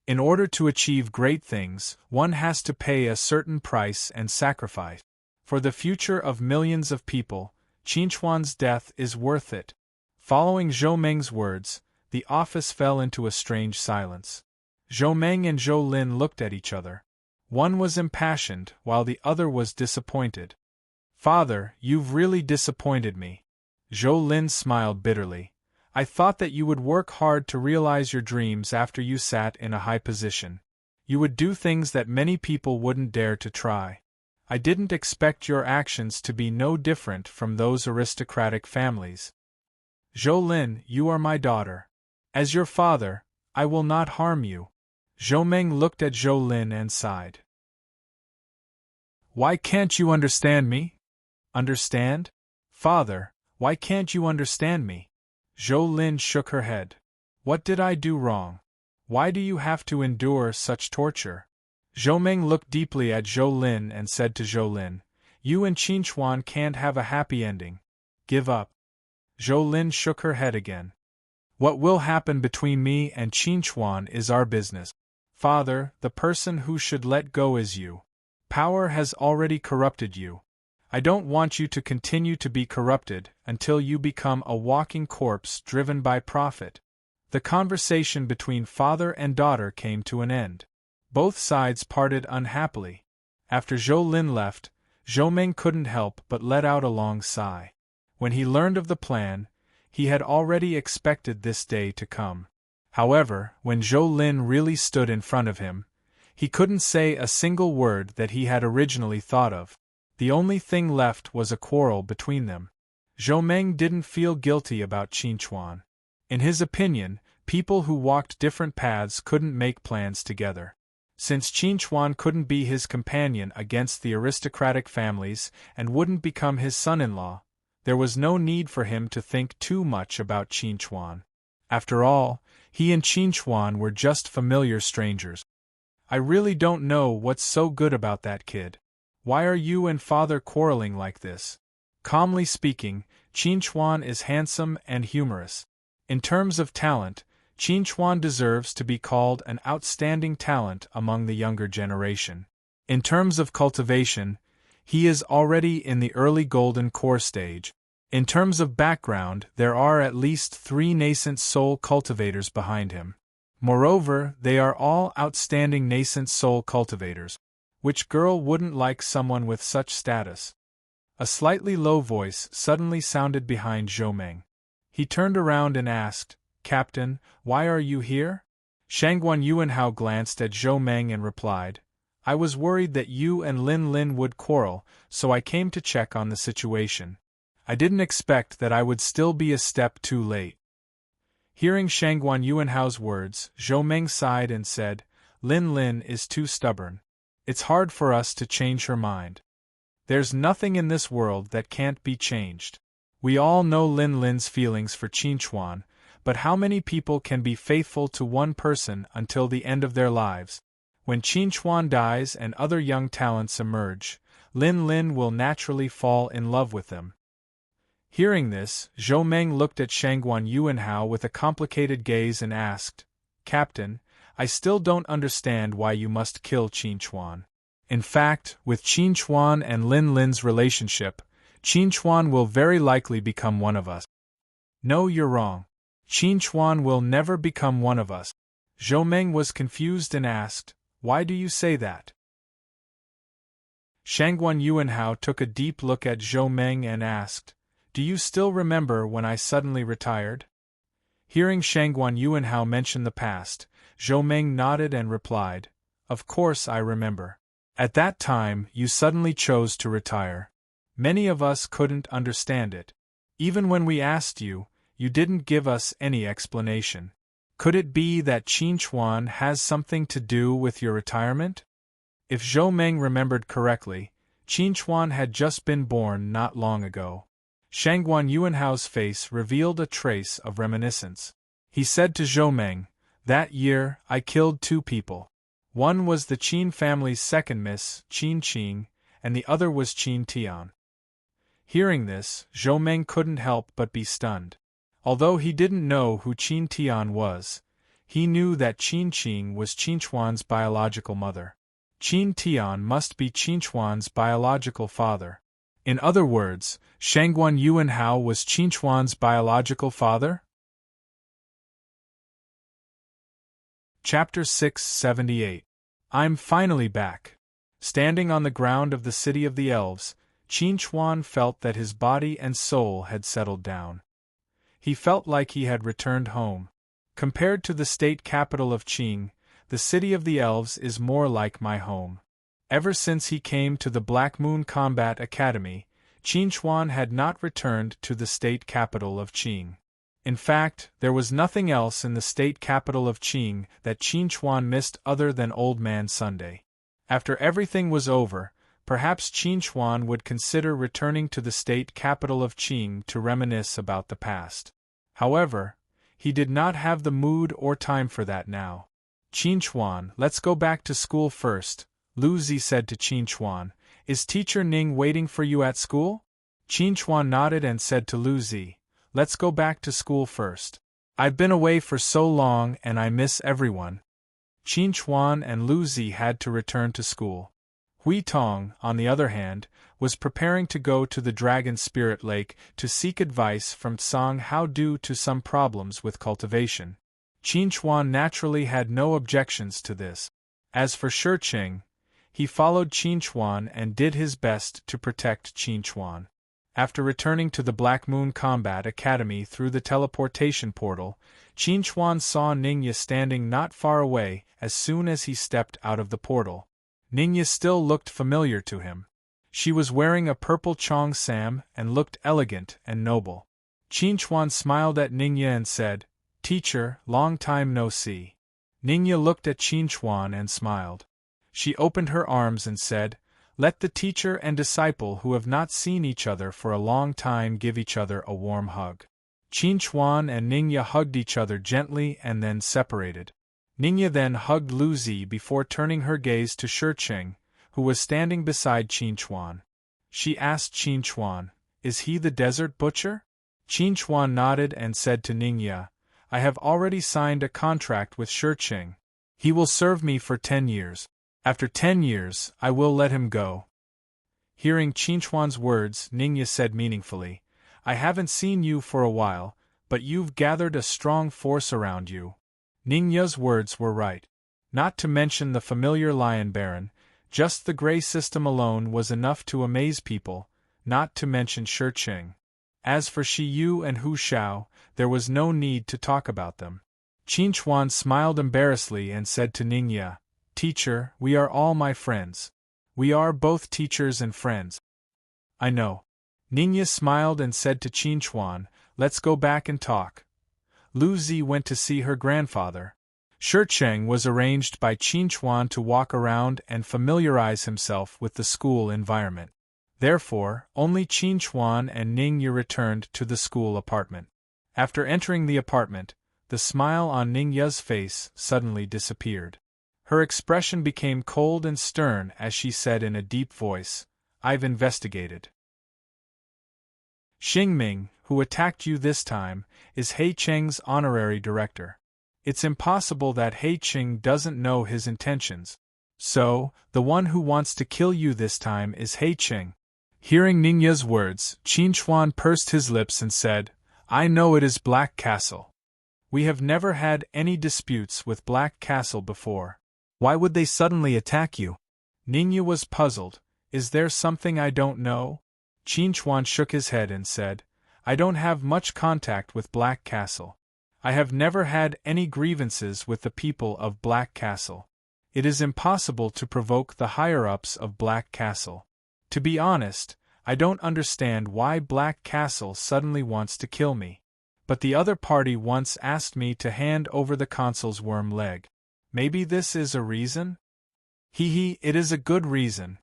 In order to achieve great things, one has to pay a certain price and sacrifice. For the future of millions of people, Qin Chuan's death is worth it. Following Zhou Meng's words, the office fell into a strange silence. Zhou Meng and Zhou Lin looked at each other. One was impassioned, while the other was disappointed. Father, you've really disappointed me. Zhou Lin smiled bitterly. I thought that you would work hard to realize your dreams after you sat in a high position. You would do things that many people wouldn't dare to try. I didn't expect your actions to be no different from those aristocratic families. Zhou Lin, you are my daughter. As your father, I will not harm you. Zhou Meng looked at Zhou Lin and sighed. Why can't you understand me? Understand? Father, why can't you understand me? Zhou Lin shook her head. What did I do wrong? Why do you have to endure such torture? Zhou Meng looked deeply at Zhou Lin and said to Zhou Lin, You and Qin Chuan can't have a happy ending. Give up. Zhou Lin shook her head again. What will happen between me and Qin Chuan is our business. Father, the person who should let go is you. Power has already corrupted you. I don't want you to continue to be corrupted until you become a walking corpse driven by profit. The conversation between father and daughter came to an end. Both sides parted unhappily. After Zhou Lin left, Zhou Meng couldn't help but let out a long sigh. When he learned of the plan, he had already expected this day to come. However, when Zhou Lin really stood in front of him, he couldn't say a single word that he had originally thought of. The only thing left was a quarrel between them. Zhou Meng didn't feel guilty about Qin Chuan. In his opinion, people who walked different paths couldn't make plans together. Since Qin Chuan couldn't be his companion against the aristocratic families and wouldn't become his son-in-law, there was no need for him to think too much about Qin Chuan. After all, he and Qin Chuan were just familiar strangers. I really don't know what's so good about that kid. Why are you and father quarreling like this? Calmly speaking, Qin Chuan is handsome and humorous. In terms of talent, Qin Chuan deserves to be called an outstanding talent among the younger generation. In terms of cultivation, he is already in the early golden core stage. In terms of background, there are at least 3 nascent soul cultivators behind him. Moreover, they are all outstanding nascent soul cultivators. Which girl wouldn't like someone with such status? A slightly low voice suddenly sounded behind Zhou Meng. He turned around and asked, Captain, why are you here? Shangguan Yuanhao glanced at Zhou Meng and replied, I was worried that you and Lin Lin would quarrel, so I came to check on the situation. I didn't expect that I would still be a step too late. Hearing Shangguan Yuanhao's words, Zhou Meng sighed and said, Lin Lin is too stubborn. It's hard for us to change her mind. There's nothing in this world that can't be changed. We all know Lin Lin's feelings for Qin Chuan, but how many people can be faithful to one person until the end of their lives? When Qin Chuan dies and other young talents emerge, Lin Lin will naturally fall in love with them. Hearing this, Zhou Meng looked at Shangguan Yuanhao with a complicated gaze and asked, Captain, I still don't understand why you must kill Qin Chuan. In fact, with Qin Chuan and Lin Lin's relationship, Qin Chuan will very likely become one of us. No, you're wrong. Qin Chuan will never become one of us. Zhou Meng was confused and asked, Why do you say that? Shangguan Yuanhao took a deep look at Zhou Meng and asked, "Do you still remember when I suddenly retired?" Hearing Shangguan Yuanhao mention the past, Zhou Meng nodded and replied, "Of course I remember. At that time, you suddenly chose to retire. Many of us couldn't understand it. Even when we asked you, you didn't give us any explanation. Could it be that Qin Chuan has something to do with your retirement?" If Zhou Meng remembered correctly, Qin Chuan had just been born not long ago. Shangguan Yuanhao's face revealed a trace of reminiscence. He said to Zhou Meng, "That year, I killed 2 people. One was the Qin family's second miss, Qin Qing, and the other was Qin Tian." Hearing this, Zhou Meng couldn't help but be stunned. Although he didn't know who Qin Tian was, he knew that Qin Qing was Qin Chuan's biological mother. Qin Tian must be Qin Chuan's biological father. In other words, Shangguan Yuanhao was Qin Chuan's biological father? Chapter 678. I'm finally back. Standing on the ground of the city of the elves, Qin Chuan felt that his body and soul had settled down. He felt like he had returned home. Compared to the state capital of Qing, the city of the elves is more like my home. Ever since he came to the Black Moon Combat Academy, Qin Chuan had not returned to the state capital of Qing. In fact, there was nothing else in the state capital of Qing that Qin Chuan missed other than Old Man Sunday. After everything was over, perhaps Qin Chuan would consider returning to the state capital of Qing to reminisce about the past. However, he did not have the mood or time for that now. "Qin Chuan, let's go back to school first," Lu Zi said to Qin Chuan. "Is Teacher Ning waiting for you at school?" Qin Chuan nodded and said to Lu Zi, "Let's go back to school first. I've been away for so long and I miss everyone." Qin Chuan and Lu Zi had to return to school. Hui Tong, on the other hand, was preparing to go to the Dragon Spirit Lake to seek advice from Tsang Hao due to some problems with cultivation. Qin Chuan naturally had no objections to this. As for Shi Qing, he followed Qin Chuan and did his best to protect Qin Chuan. After returning to the Black Moon Combat Academy through the teleportation portal, Qin Chuan saw Ningya standing not far away as soon as he stepped out of the portal. Ningya still looked familiar to him. She was wearing a purple Chong Sam and looked elegant and noble. Qin Chuan smiled at Ningya and said, "Teacher, long time no see." Ningya looked at Qin Chuan and smiled. She opened her arms and said, "Let the teacher and disciple who have not seen each other for a long time give each other a warm hug." Qin Chuan and Ningya hugged each other gently and then separated. Ningya then hugged Lu Zi before turning her gaze to Shi Qing, who was standing beside Qin Chuan. She asked Qin Chuan, "Is he the desert butcher?" Qin Chuan nodded and said to Ningya, "I have already signed a contract with Shi Qing. He will serve me for 10 years. After 10 years, I will let him go." Hearing Qin Chuan's words, Ningya said meaningfully, "I haven't seen you for a while, but you've gathered a strong force around you." Ningya's words were right. Not to mention the familiar Lion Baron, just the Grey system alone was enough to amaze people, not to mention Shi Qing. As for Shi Yu and Hu Xiao, there was no need to talk about them. Qin Chuan smiled embarrassedly and said to Ningya, "Teacher, we are all my friends. We are both teachers and friends." "I know." Ningya smiled and said to Qin Chuan, "Let's go back and talk." Lu Zi went to see her grandfather. Shi Qing was arranged by Qin Chuan to walk around and familiarize himself with the school environment. Therefore, only Qin Chuan and Ningya returned to the school apartment. After entering the apartment, the smile on Ningya's face suddenly disappeared. Her expression became cold and stern as she said in a deep voice, "I've investigated. Xingming, who attacked you this time, is He Cheng's honorary director. It's impossible that He Cheng doesn't know his intentions. So, the one who wants to kill you this time is He Cheng." Hearing Ningya's words, Qin Chuan pursed his lips and said, "I know it is Black Castle. We have never had any disputes with Black Castle before. Why would they suddenly attack you?" Ningya was puzzled. Is there something I don't know? Qin Chuan shook his head and said, I don't have much contact with Black Castle. I have never had any grievances with the people of Black Castle. It is impossible to provoke the higher-ups of Black Castle. To be honest, I don't understand why Black Castle suddenly wants to kill me. But the other party once asked me to hand over the consul's worm leg. Maybe this is a reason? It is a good reason.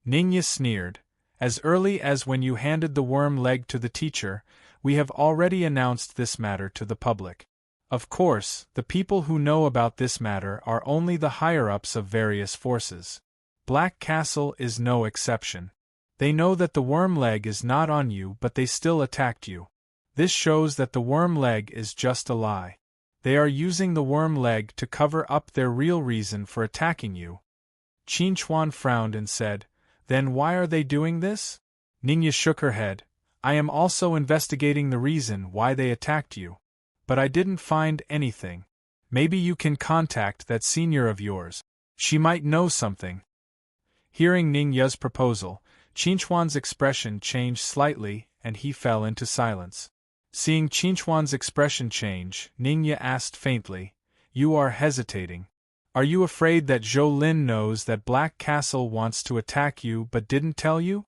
Ningya sneered. As early as when you handed the worm leg to the teacher, we have already announced this matter to the public. Of course, the people who know about this matter are only the higher-ups of various forces. Black Castle is no exception. They know that the worm leg is not on you, but they still attacked you. This shows that the worm leg is just a lie. They are using the worm leg to cover up their real reason for attacking you. Qin Chuan frowned and said, Then why are they doing this? Ningya shook her head. I am also investigating the reason why they attacked you. But I didn't find anything. Maybe you can contact that senior of yours. She might know something. Hearing Ningya's proposal, Qin Chuan's expression changed slightly, and he fell into silence. Seeing Qin Chuan's expression change, Ningya asked faintly, You are hesitating. Are you afraid that Zhou Lin knows that Black Castle wants to attack you but didn't tell you?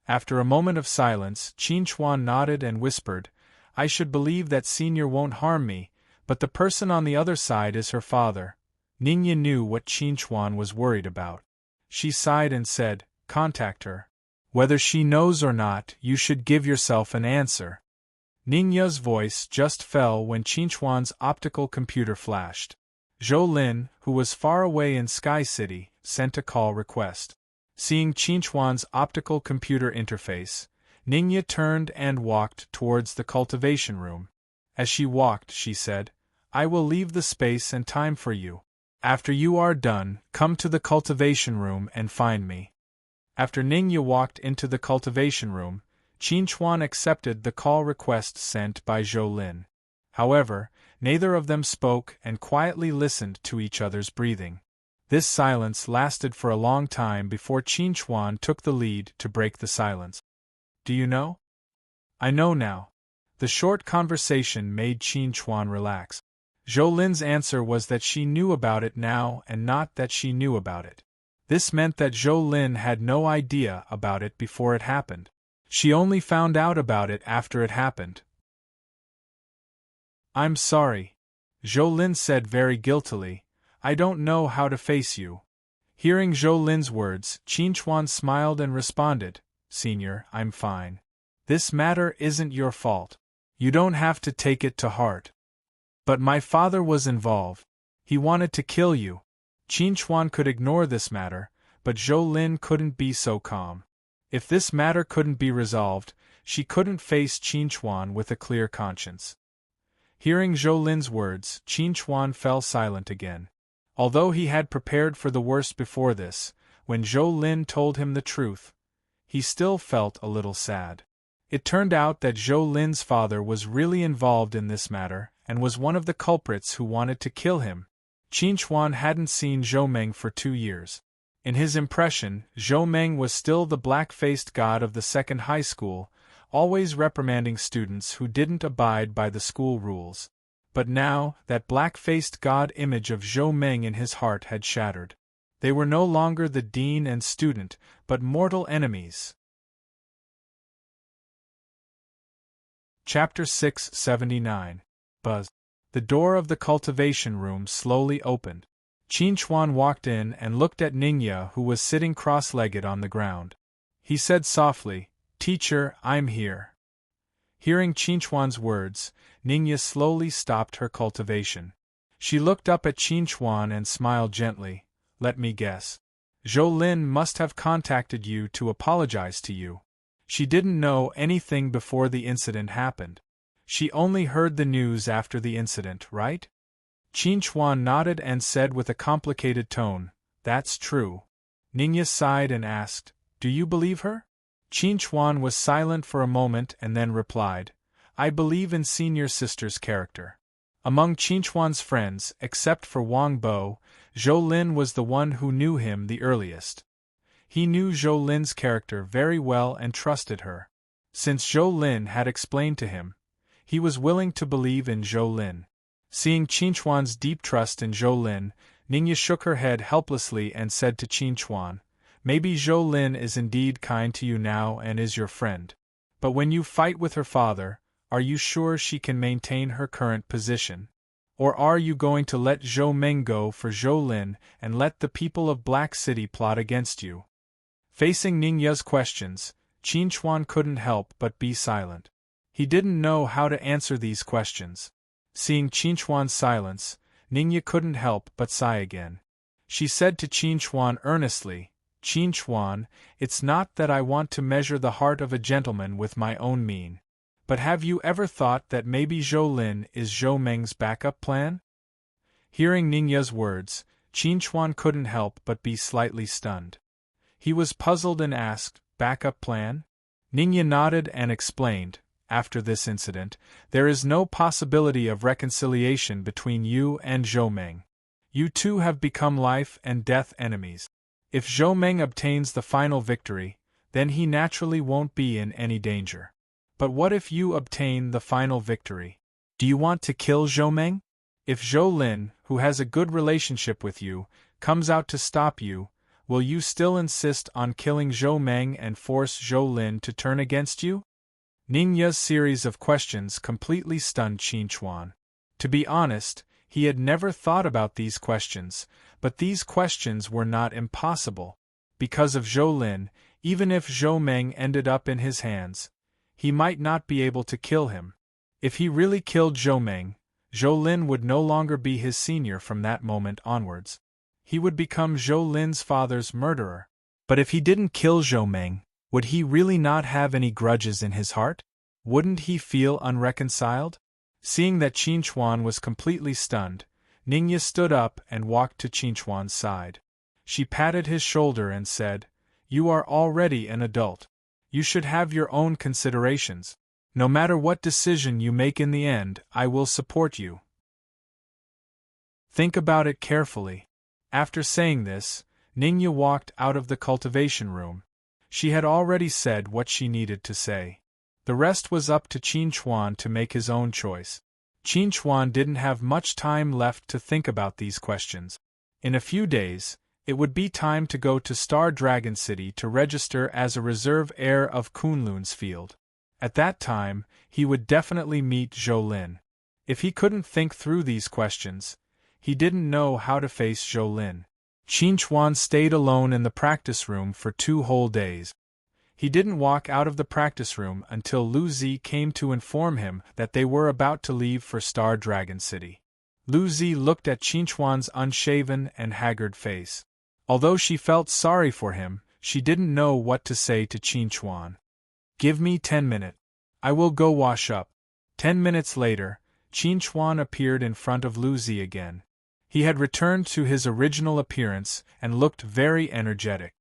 After a moment of silence, Qin Chuan nodded and whispered, I should believe that senior won't harm me, but the person on the other side is her father. Ningya knew what Qin Chuan was worried about. She sighed and said, Contact her. Whether she knows or not, you should give yourself an answer. Ningya's voice just fell when Qin Chuan's optical computer flashed. Zhou Lin, who was far away in Sky City, sent a call request. Seeing Qin Chuan's optical computer interface, Ningya turned and walked towards the cultivation room. As she walked, she said, I will leave the space and time for you. After you are done, come to the cultivation room and find me. After Ningya walked into the cultivation room, Qin Chuan accepted the call request sent by Zhou Lin. However, neither of them spoke and quietly listened to each other's breathing. This silence lasted for a long time before Qin Chuan took the lead to break the silence. Do you know? I know now. The short conversation made Qin Chuan relax. Zhou Lin's answer was that she knew about it now and not that she knew about it. This meant that Zhou Lin had no idea about it before it happened. She only found out about it after it happened. I'm sorry. Zhou Lin said very guiltily, I don't know how to face you. Hearing Zhou Lin's words, Qin Chuan smiled and responded, Senior, I'm fine. This matter isn't your fault. You don't have to take it to heart. But my father was involved. He wanted to kill you. Qin Chuan could ignore this matter, but Zhou Lin couldn't be so calm. If this matter couldn't be resolved, she couldn't face Qin Chuan with a clear conscience. Hearing Zhou Lin's words, Qin Chuan fell silent again. Although he had prepared for the worst before this, when Zhou Lin told him the truth, he still felt a little sad. It turned out that Zhou Lin's father was really involved in this matter and was one of the culprits who wanted to kill him. Qin Chuan hadn't seen Zhou Meng for 2 years. In his impression, Zhou Meng was still the black-faced god of the second high school, always reprimanding students who didn't abide by the school rules. But now, that black-faced god image of Zhou Meng in his heart had shattered. They were no longer the dean and student, but mortal enemies. Chapter 679. Buzz. The door of the cultivation room slowly opened. Qin Chuan walked in and looked at Ningya, who was sitting cross-legged on the ground. He said softly, Teacher, I'm here. Hearing Qin Chuan's words, Ningya slowly stopped her cultivation. She looked up at Qin Chuan and smiled gently. Let me guess. Zhou Lin must have contacted you to apologize to you. She didn't know anything before the incident happened. She only heard the news after the incident, right? Qin Chuan nodded and said with a complicated tone, That's true. Ningya sighed and asked, Do you believe her? Qin Chuan was silent for a moment and then replied, I believe in senior sister's character. Among Qin Chuan's friends, except for Wang Bo, Zhou Lin was the one who knew him the earliest. He knew Zhou Lin's character very well and trusted her. Since Zhou Lin had explained to him, he was willing to believe in Zhou Lin. Seeing Qinchuan's deep trust in Zhou Lin, Ningya shook her head helplessly and said to Qinchuan, "Maybe Zhou Lin is indeed kind to you now and is your friend. But when you fight with her father, are you sure she can maintain her current position? Or are you going to let Zhou Meng go for Zhou Lin and let the people of Black City plot against you?" Facing Ningya's questions, Qinchuan couldn't help but be silent. He didn't know how to answer these questions. Seeing Qinchuan's silence, Ningya couldn't help but sigh again. She said to Qinchuan earnestly, "Qinchuan, it's not that I want to measure the heart of a gentleman with my own mean. But have you ever thought that maybe Zhou Lin is Zhou Meng's backup plan?" Hearing Ningya's words, Qinchuan couldn't help but be slightly stunned. He was puzzled and asked, "Backup plan?" Ningya nodded and explained, "After this incident, there is no possibility of reconciliation between you and Zhou Meng. You two have become life and death enemies. If Zhou Meng obtains the final victory, then he naturally won't be in any danger. But what if you obtain the final victory? Do you want to kill Zhou Meng? If Zhou Lin, who has a good relationship with you, comes out to stop you, will you still insist on killing Zhou Meng and force Zhou Lin to turn against you?" Ningya's series of questions completely stunned Qinchuan. To be honest, he had never thought about these questions, but these questions were not impossible. Because of Zhou Lin, even if Zhou Meng ended up in his hands, he might not be able to kill him. If he really killed Zhou Meng, Zhou Lin would no longer be his senior from that moment onwards. He would become Zhou Lin's father's murderer. But if he didn't kill Zhou Meng, would he really not have any grudges in his heart? Wouldn't he feel unreconciled? Seeing that Qinchuan was completely stunned, Ningya stood up and walked to Qinchuan's side. She patted his shoulder and said, "You are already an adult. You should have your own considerations. No matter what decision you make in the end, I will support you. Think about it carefully." After saying this, Ningya walked out of the cultivation room. She had already said what she needed to say. The rest was up to Qinchuan to make his own choice. Qinchuan didn't have much time left to think about these questions. In a few days, it would be time to go to Star Dragon City to register as a reserve heir of Kunlun's field. At that time, he would definitely meet Zhou Lin. If he couldn't think through these questions, he didn't know how to face Zhou Lin. Qinchuan stayed alone in the practice room for 2 whole days. He didn't walk out of the practice room until Lu Zi came to inform him that they were about to leave for Star Dragon City. Lu Zi looked at Qinchuan's unshaven and haggard face. Although she felt sorry for him, she didn't know what to say to Qinchuan. "Give me 10 minutes. I will go wash up." 10 minutes later, Qinchuan appeared in front of Lu Zi again. He had returned to his original appearance and looked very energetic.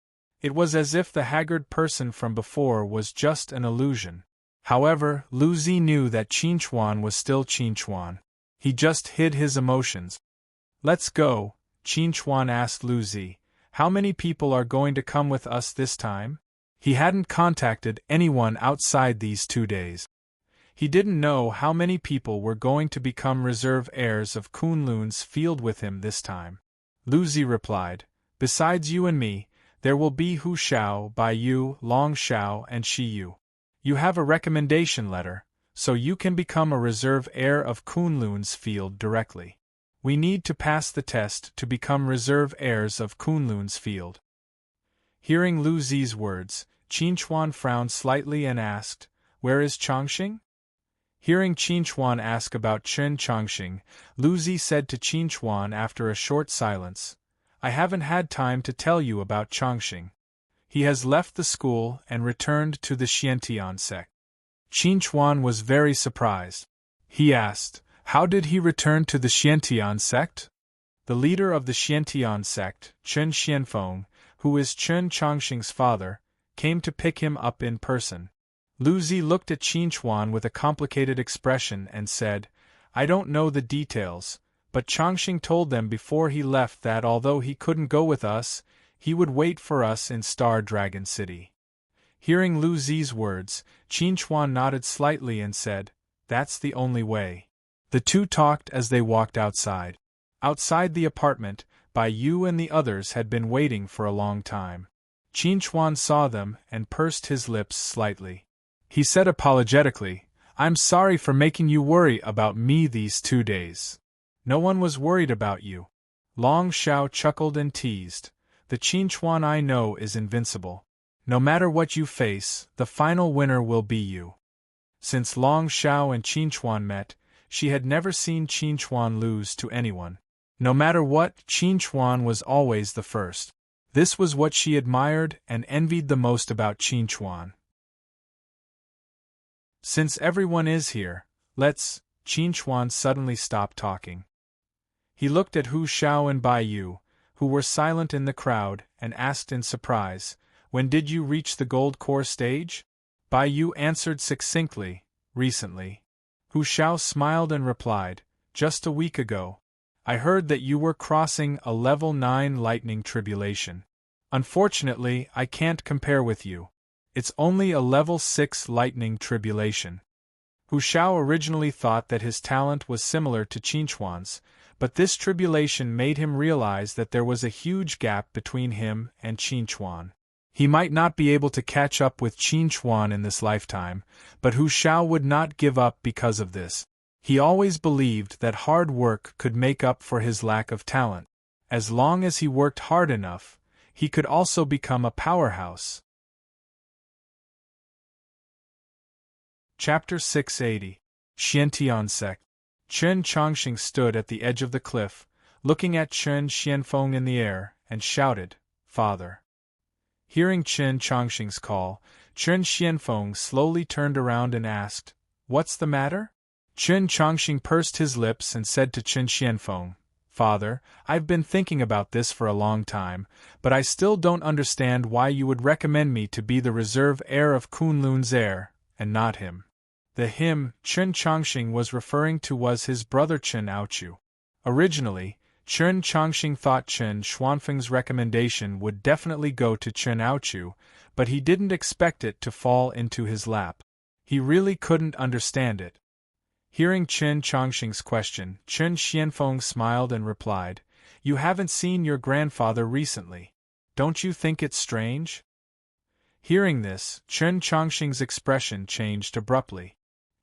It was as if the haggard person from before was just an illusion. However, Lu Zi knew that Qinchuan was still Qinchuan. He just hid his emotions. "Let's go," Qinchuan asked Lu Zi. "How many people are going to come with us this time?" He hadn't contacted anyone outside these 2 days. He didn't know how many people were going to become reserve heirs of Kunlun's field with him this time. Lu Zi replied, "Besides you and me, there will be Hu Xiao, Bai Yu, Long Xiao, and Shi Yu. You have a recommendation letter, so you can become a reserve heir of Kunlun's field directly. We need to pass the test to become reserve heirs of Kunlun's field." Hearing Lu Zi's words, Qinchuan frowned slightly and asked, "Where is Chongqing?" Hearing Qinchuan ask about Chen Chongqing, Lu Zi said to Qinchuan after a short silence, "I haven't had time to tell you about Chongqing. He has left the school and returned to the Xiantian sect." Qinchuan was very surprised. He asked, "How did he return to the Xiantian sect?" The leader of the Xiantian sect, Chen Xianfeng, who is Chen Chongqing's father, came to pick him up in person. Lu Zi looked at Qinchuan with a complicated expression and said, "I don't know the details, but Chongqing told them before he left that although he couldn't go with us, He would wait for us in Star Dragon City. Hearing Lu Zi's words, Qin Chuan nodded slightly and said, "That's the only way." The two talked as they walked outside. Outside the apartment, Bai Yu and the others had been waiting for a long time. Qin Chuan saw them and pursed his lips slightly. He said apologetically, "I'm sorry for making you worry about me these 2 days. No one was worried about you." Long Xiao chuckled and teased, "The Qin Chuan I know is invincible. No matter what you face, the final winner will be you." Since Long Xiao and Qin Chuan met, she had never seen Qin Chuan lose to anyone. No matter what, Qin Chuan was always the first. This was what she admired and envied the most about Qin Chuan. "Since everyone is here, let's..." Qin Chuan suddenly stopped talking. He looked at Hu Xiao and Bai Yu, who were silent in the crowd, and asked in surprise, "When did you reach the Gold Core stage?" Bai Yu answered succinctly, "Recently." Hu Xiao smiled and replied, "Just a week ago. I heard that you were crossing a level 9 lightning tribulation. Unfortunately, I can't compare with you. It's only a level 6 lightning tribulation." Hu Xiao originally thought that his talent was similar to Qin Chuan's, but this tribulation made him realize that there was a huge gap between him and Qin Chuan. He might not be able to catch up with Qin Chuan in this lifetime, but Hu Xiao would not give up because of this. He always believed that hard work could make up for his lack of talent. As long as he worked hard enough, he could also become a powerhouse. Chapter 680. Xiantian Sect. Chen Chongqing stood at the edge of the cliff, looking at Chen Xianfeng in the air, and shouted, "Father." Hearing Chen Chongqing's call, Chen Xianfeng slowly turned around and asked, "What's the matter?" Chen Chongqing pursed his lips and said to Chen Xianfeng, "Father, I've been thinking about this for a long time, but I still don't understand why you would recommend me to be the reserve heir of Kunlun's heir, and not him." The him Chen Chongqing was referring to was his brother Chen Aochu. Originally, Chen Chongqing thought Chen Xuanfeng's recommendation would definitely go to Chen Aochu, but he didn't expect it to fall into his lap. He really couldn't understand it. Hearing Chen Chongqing's question, Chen Xianfeng smiled and replied, "You haven't seen your grandfather recently. Don't you think it's strange?" Hearing this, Chen Chongqing's expression changed abruptly.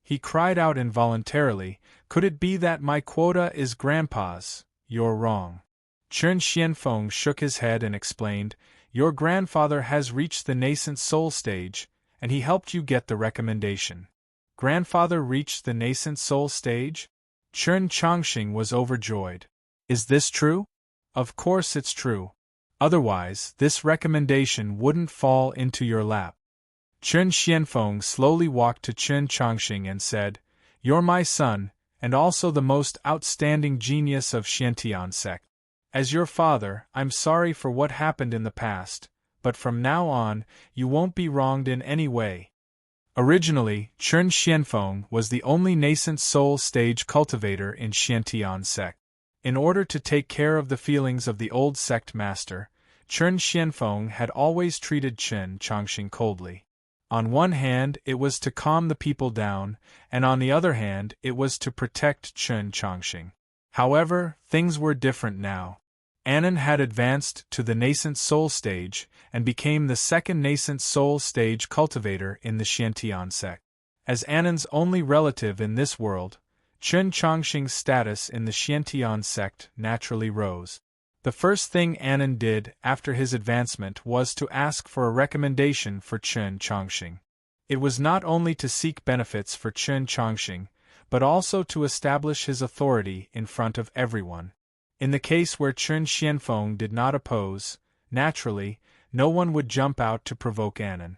He cried out involuntarily, "Could it be that my quota is Grandpa's?" "You're wrong." Chen Xianfeng shook his head and explained, "Your grandfather has reached the nascent soul stage, and he helped you get the recommendation." Grandfather reached the nascent soul stage? Chen Chongqing was overjoyed. "Is this true?" "Of course it's true. Otherwise, this recommendation wouldn't fall into your lap." Chen Xianfeng slowly walked to Chen Chongqing and said, "You're my son, and also the most outstanding genius of Xiantian Sect. As your father, I'm sorry for what happened in the past, but from now on, you won't be wronged in any way." Originally, Chen Xianfeng was the only nascent soul stage cultivator in Xiantian Sect. In order to take care of the feelings of the old sect master, Chen Xianfeng had always treated Chen Chongqing coldly. On one hand, it was to calm the people down, and on the other hand, it was to protect Chen Chongqing. However, things were different now. Anan had advanced to the nascent soul stage and became the second nascent soul stage cultivator in the Xiantian sect. As Anan's only relative in this world, Chen Chongqing's status in the Xiantian sect naturally rose. The first thing Anan did after his advancement was to ask for a recommendation for Chen Chongqing. It was not only to seek benefits for Chen Chongqing, but also to establish his authority in front of everyone. In the case where Chen Xianfeng did not oppose, naturally, no one would jump out to provoke Anan.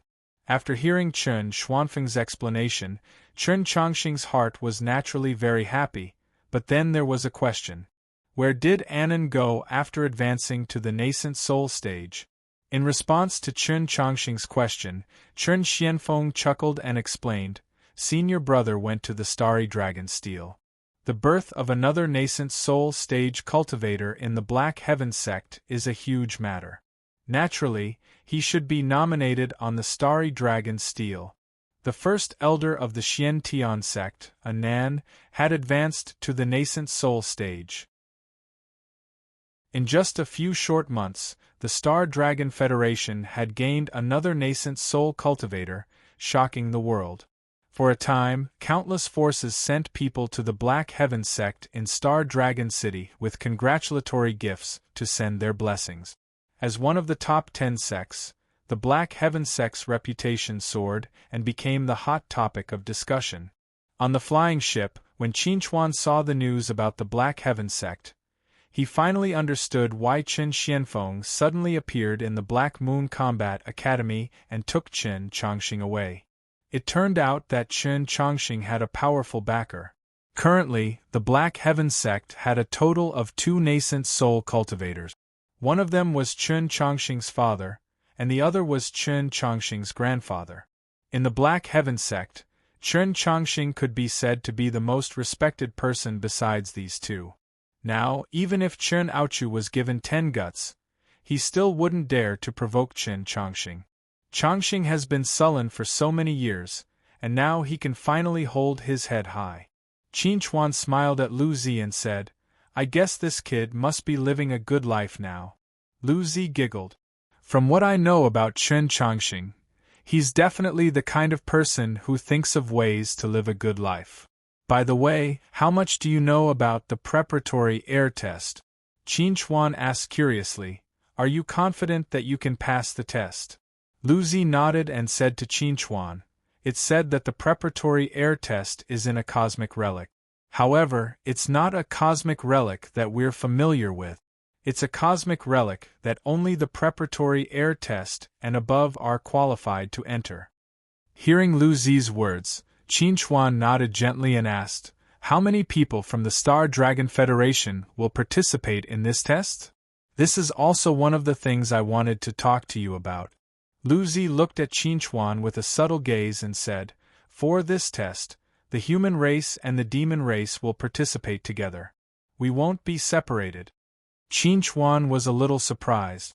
After hearing Chen Xuanfeng's explanation, Chen Chongqing's heart was naturally very happy, but then there was a question. Where did Anan go after advancing to the nascent soul stage? In response to Chen Chongqing's question, Chen Xianfeng chuckled and explained, "Senior brother went to the Starry Dragon Steel." The birth of another nascent soul stage cultivator in the Black Heaven sect is a huge matter. Naturally, he should be nominated on the Starry Dragon stele. The first elder of the Xian Tian sect, a Nan, had advanced to the nascent soul stage. In just a few short months, the Star Dragon Federation had gained another nascent soul cultivator, shocking the world. For a time, countless forces sent people to the Black Heaven sect in Star Dragon City with congratulatory gifts to send their blessings. As one of the top 10 sects, the Black Heaven sect's reputation soared and became the hot topic of discussion. On the flying ship, when Qinchuan saw the news about the Black Heaven sect, he finally understood why Chen Xianfeng suddenly appeared in the Black Moon Combat Academy and took Chen Chongqing away. It turned out that Chen Chongqing had a powerful backer. Currently, the Black Heaven sect had a total of 2 nascent soul cultivators. One of them was Chen Chongqing's father, and the other was Chen Chongqing's grandfather. In the Black Heaven sect, Chen Chongqing could be said to be the most respected person besides these two. Now, even if Chen Aochu was given 10 guts, he still wouldn't dare to provoke Chen Chongqing. Chongqing has been sullen for so many years, and now he can finally hold his head high. Qinchuan smiled at Lu Zi and said, "I guess this kid must be living a good life now." Lu Zi giggled. "From what I know about Chen Chongqing, he's definitely the kind of person who thinks of ways to live a good life. By the way, how much do you know about the preparatory air test?" Qinchuan asked curiously, "Are you confident that you can pass the test?" Lu Zi nodded and said to Qinchuan, "It's said that the preparatory air test is in a cosmic relic. However, it's not a cosmic relic that we're familiar with. It's a cosmic relic that only the preparatory air test and above are qualified to enter." Hearing Lu Zi's words, Qinchuan nodded gently and asked, "How many people from the Star Dragon Federation will participate in this test? This is also one of the things I wanted to talk to you about." Lu Zi looked at Qinchuan with a subtle gaze and said, "For this test, the human race and the demon race will participate together. We won't be separated." Qinchuan was a little surprised.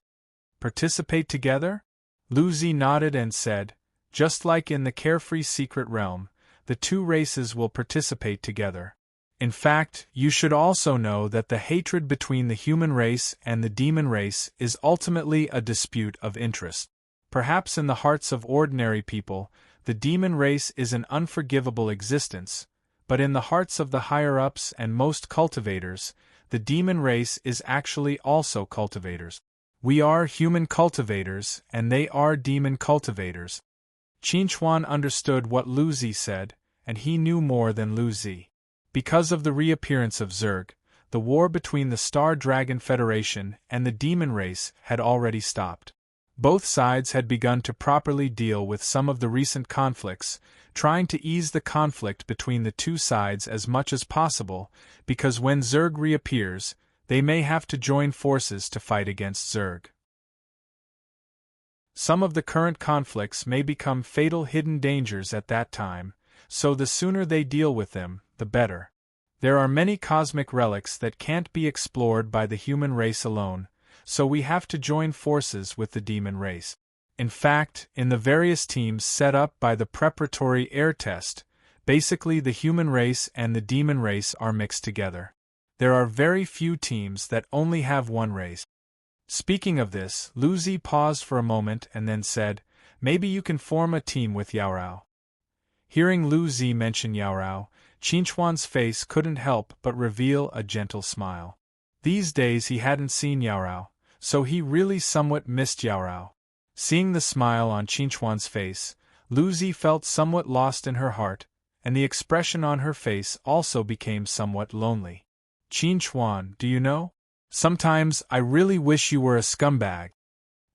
"Participate together?" Lu Zi nodded and said, "Just like in the Carefree Secret Realm, the 2 races will participate together. In fact, you should also know that the hatred between the human race and the demon race is ultimately a dispute of interest. Perhaps in the hearts of ordinary people, the demon race is an unforgivable existence, but in the hearts of the higher-ups and most cultivators, the demon race is actually also cultivators. We are human cultivators, and they are demon cultivators." Qinchuan understood what Lu Zi said, and he knew more than Lu Zi. Because of the reappearance of Zerg, the war between the Star Dragon Federation and the demon race had already stopped. Both sides had begun to properly deal with some of the recent conflicts, trying to ease the conflict between the 2 sides as much as possible, because when Zerg reappears, they may have to join forces to fight against Zerg. Some of the current conflicts may become fatal hidden dangers at that time, so the sooner they deal with them, the better. There are many cosmic relics that can't be explored by the human race alone, so we have to join forces with the demon race. In fact, in the various teams set up by the preparatory air test, basically the human race and the demon race are mixed together. There are very few teams that only have one race. Speaking of this, Lu Zi paused for a moment and then said, "Maybe you can form a team with Yaorao." Hearing Lu Zi mention Yaorao, Qinchuan's face couldn't help but reveal a gentle smile. These days he hadn't seen Yaorao, so he really somewhat missed Yaorao. Seeing the smile on Qinchuan's face, Lu Zi felt somewhat lost in her heart, and the expression on her face also became somewhat lonely. "Qinchuan, do you know? Sometimes I really wish you were a scumbag."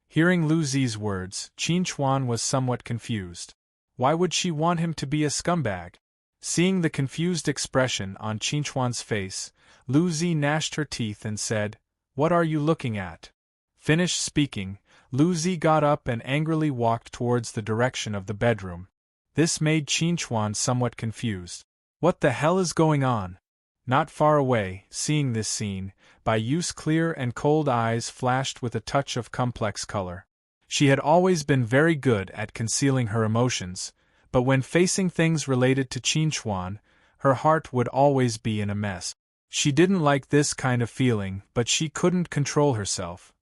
Hearing Lu Zi's words, Qinchuan was somewhat confused. Why would she want him to be a scumbag? Seeing the confused expression on Qinchuan's face, Lu Zi gnashed her teeth and said, "What are you looking at?" Finished speaking, Lu Zi got up and angrily walked towards the direction of the bedroom. This made Qinchuan somewhat confused. What the hell is going on? Not far away, seeing this scene, Bai Yu's clear and cold eyes flashed with a touch of complex color. She had always been very good at concealing her emotions, but when facing things related to Qinchuan, her heart would always be in a mess. She didn't like this kind of feeling, but she couldn't control herself.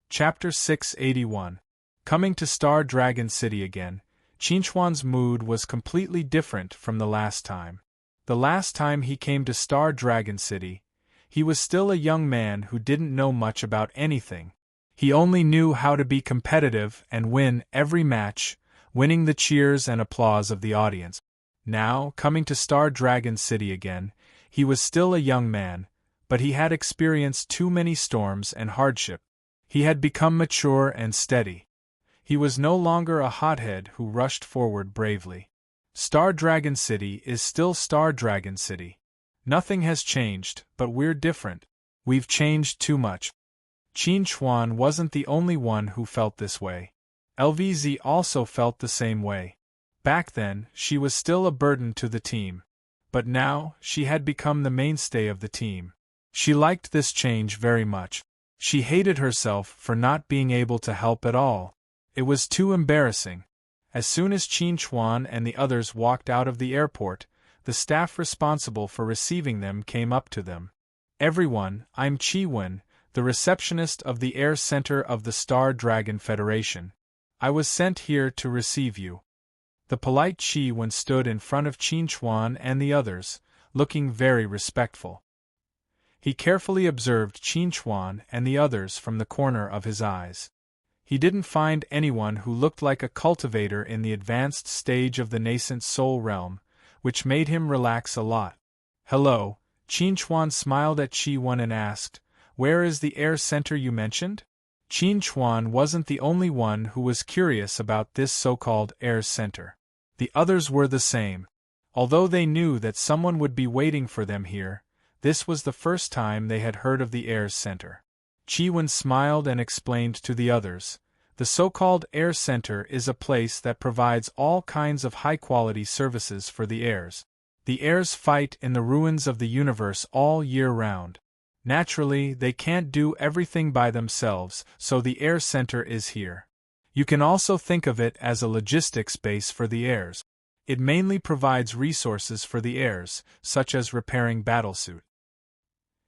Chapter 681. Coming to Star Dragon City again, Qinchuan's mood was completely different from the last time. The last time he came to Star Dragon City, he was still a young man who didn't know much about anything. He only knew how to be competitive and win every match, winning the cheers and applause of the audience. Now, coming to Star Dragon City again, he was still a young man, but he had experienced too many storms and hardship. He had become mature and steady. He was no longer a hothead who rushed forward bravely. Star Dragon City is still Star Dragon City. Nothing has changed, but we're different. We've changed too much. Qinchuan wasn't the only one who felt this way. LVZ also felt the same way. Back then, she was still a burden to the team. But now, she had become the mainstay of the team. She liked this change very much. She hated herself for not being able to help at all. It was too embarrassing. As soon as Qinchuan and the others walked out of the airport, the staff responsible for receiving them came up to them. "Everyone, I'm Qi-wen, the receptionist of the Air Center of the Star Dragon Federation. I was sent here to receive you." The polite Qi-wen stood in front of Qinchuan and the others, looking very respectful. He carefully observed Qinchuan and the others from the corner of his eyes. He didn't find anyone who looked like a cultivator in the advanced stage of the nascent soul realm, which made him relax a lot. "Hello," Qinchuan smiled at Qi-wen and asked, "Where is the air center you mentioned?" Qinchuan wasn't the only one who was curious about this so-called air center. The others were the same. Although they knew that someone would be waiting for them here, this was the first time they had heard of the air center. Qi-wen smiled and explained to the others, "The so-called air center is a place that provides all kinds of high-quality services for the heirs. The heirs fight in the ruins of the universe all year round. Naturally, they can't do everything by themselves, so the air center is here. You can also think of it as a logistics base for the heirs. It mainly provides resources for the heirs, such as repairing battlesuit."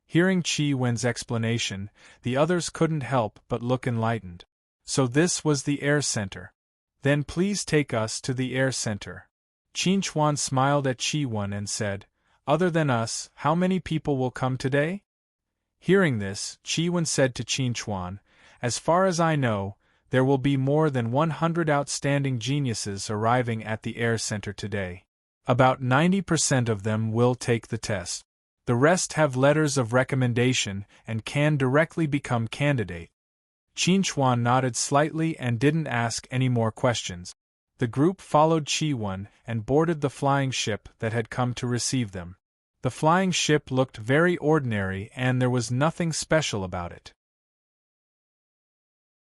Hearing Qi-wen's explanation, the others couldn't help but look enlightened. So this was the air center. "Then please take us to the air center." Qinchuan smiled at Qi-wen and said, "Other than us, how many people will come today?" Hearing this, Qi-wen said to Qinchuan, "As far as I know, there will be more than 100 outstanding geniuses arriving at the air center today. About 90% of them will take the test. The rest have letters of recommendation and can directly become candidate." Qinchuan nodded slightly and didn't ask any more questions. The group followed Qi-wen and boarded the flying ship that had come to receive them. The flying ship looked very ordinary and there was nothing special about it.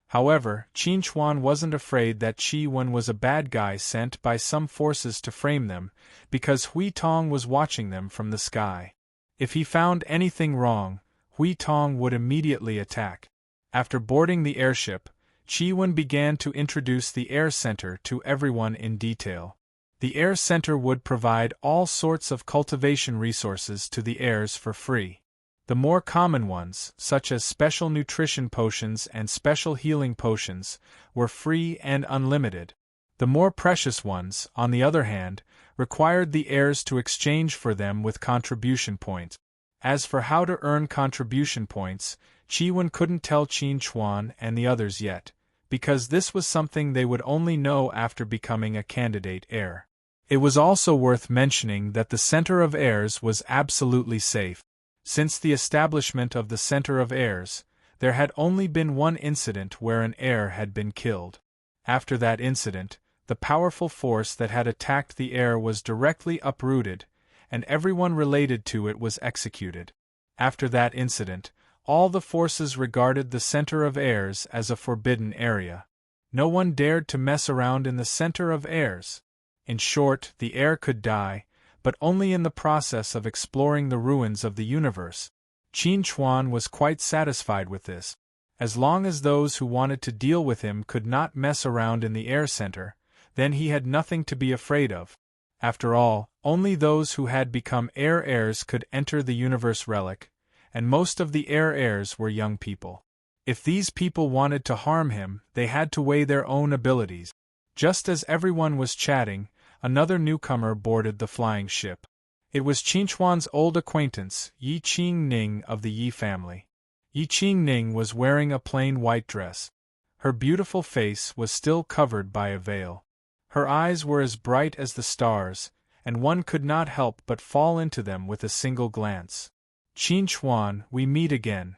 However, Qinchuan wasn't afraid that Qi-wen was a bad guy sent by some forces to frame them, because Hui Tong was watching them from the sky. If he found anything wrong, Hui Tong would immediately attack. After boarding the airship, Qi-wen began to introduce the air center to everyone in detail. The air center would provide all sorts of cultivation resources to the heirs for free. The more common ones, such as special nutrition potions and special healing potions, were free and unlimited. The more precious ones, on the other hand, required the heirs to exchange for them with contribution points. As for how to earn contribution points, Qi-wen couldn't tell Qinchuan and the others yet, because this was something they would only know after becoming a candidate heir. It was also worth mentioning that the Center of Heirs was absolutely safe. Since the establishment of the Center of Heirs, there had only been one incident where an heir had been killed. After that incident, the powerful force that had attacked the heir was directly uprooted, and everyone related to it was executed. After that incident, all the forces regarded the Center of Heirs as a forbidden area. No one dared to mess around in the Center of Heirs. In short, the heir could die, but only in the process of exploring the ruins of the universe. Qin Chuan was quite satisfied with this. As long as those who wanted to deal with him could not mess around in the air center, then he had nothing to be afraid of. After all, only those who had become heirs could enter the universe relic, and most of the heirs were young people. If these people wanted to harm him, they had to weigh their own abilities. Just as everyone was chatting, another newcomer boarded the flying ship. It was Qin Chuan's old acquaintance, Yi Qingning of the Yi family. Yi Qingning was wearing a plain white dress. Her beautiful face was still covered by a veil. Her eyes were as bright as the stars, and one could not help but fall into them with a single glance. Qin Chuan, we meet again.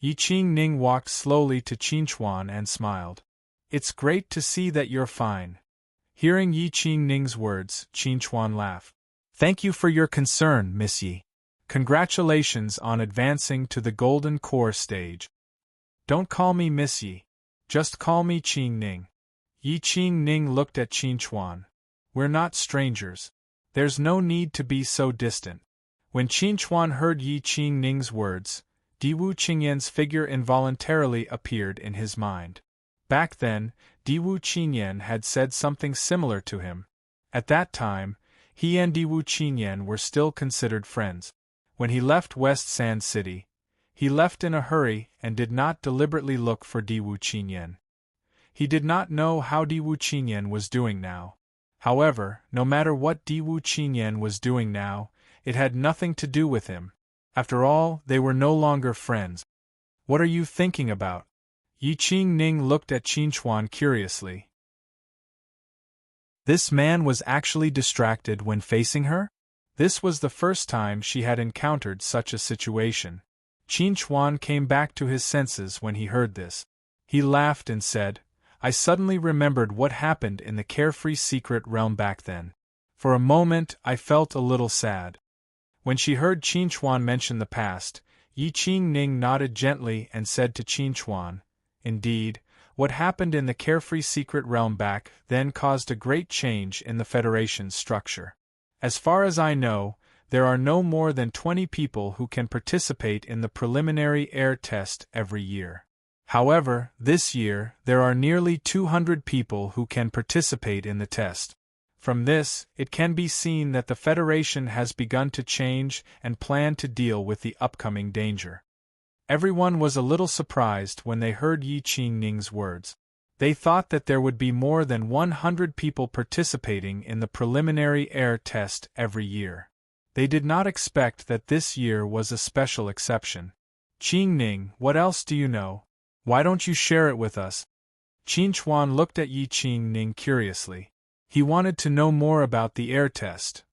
Yi Qingning walked slowly to Qin Chuan and smiled. It's great to see that you're fine. Hearing Yi Qingning's words, Qin Chuan laughed. Thank you for your concern, Miss Yi. Congratulations on advancing to the Golden Core stage. Don't call me Miss Yi. Just call me Qingning. Yi Qingning looked at Qin Chuan. We're not strangers. There's no need to be so distant. When Qin Chuan heard Yi Qingning's words, Diwu Qingyan's figure involuntarily appeared in his mind. Back then, Diwu Qingyan had said something similar to him. At that time, he and Diwu Qingyan were still considered friends. When he left West Sand City, he left in a hurry and did not deliberately look for Diwu Qingyan. He did not know how Diwu Qingyan was doing now. However, no matter what Diwu Qingyan was doing now, it had nothing to do with him. After all, they were no longer friends. What are you thinking about? Yi Qingning looked at Qin Chuan curiously. This man was actually distracted when facing her? This was the first time she had encountered such a situation. Qin Chuan came back to his senses when he heard this. He laughed and said, I suddenly remembered what happened in the carefree secret realm back then. For a moment, I felt a little sad. When she heard Qin Chuan mention the past, Yi Qingning nodded gently and said to Qin Chuan, Indeed, what happened in the carefree secret realm back then caused a great change in the Federation's structure. As far as I know, there are no more than 20 people who can participate in the preliminary air test every year. However, this year, there are nearly 200 people who can participate in the test. From this, it can be seen that the Federation has begun to change and plan to deal with the upcoming danger. Everyone was a little surprised when they heard Yi Qingning's words. They thought that there would be more than 100 people participating in the preliminary air test every year. They did not expect that this year was a special exception. Qingning, what else do you know? Why don't you share it with us? Qin Chuan looked at Yi Qingning curiously. He wanted to know more about the air test.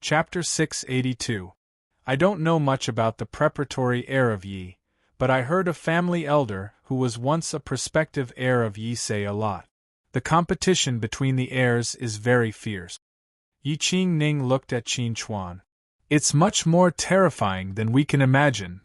Chapter 682. I don't know much about the preparatory heir of Yi, but I heard a family elder who was once a prospective heir of Yi say a lot. The competition between the heirs is very fierce. Yi Qingning looked at Qin Chuan. It's much more terrifying than we can imagine.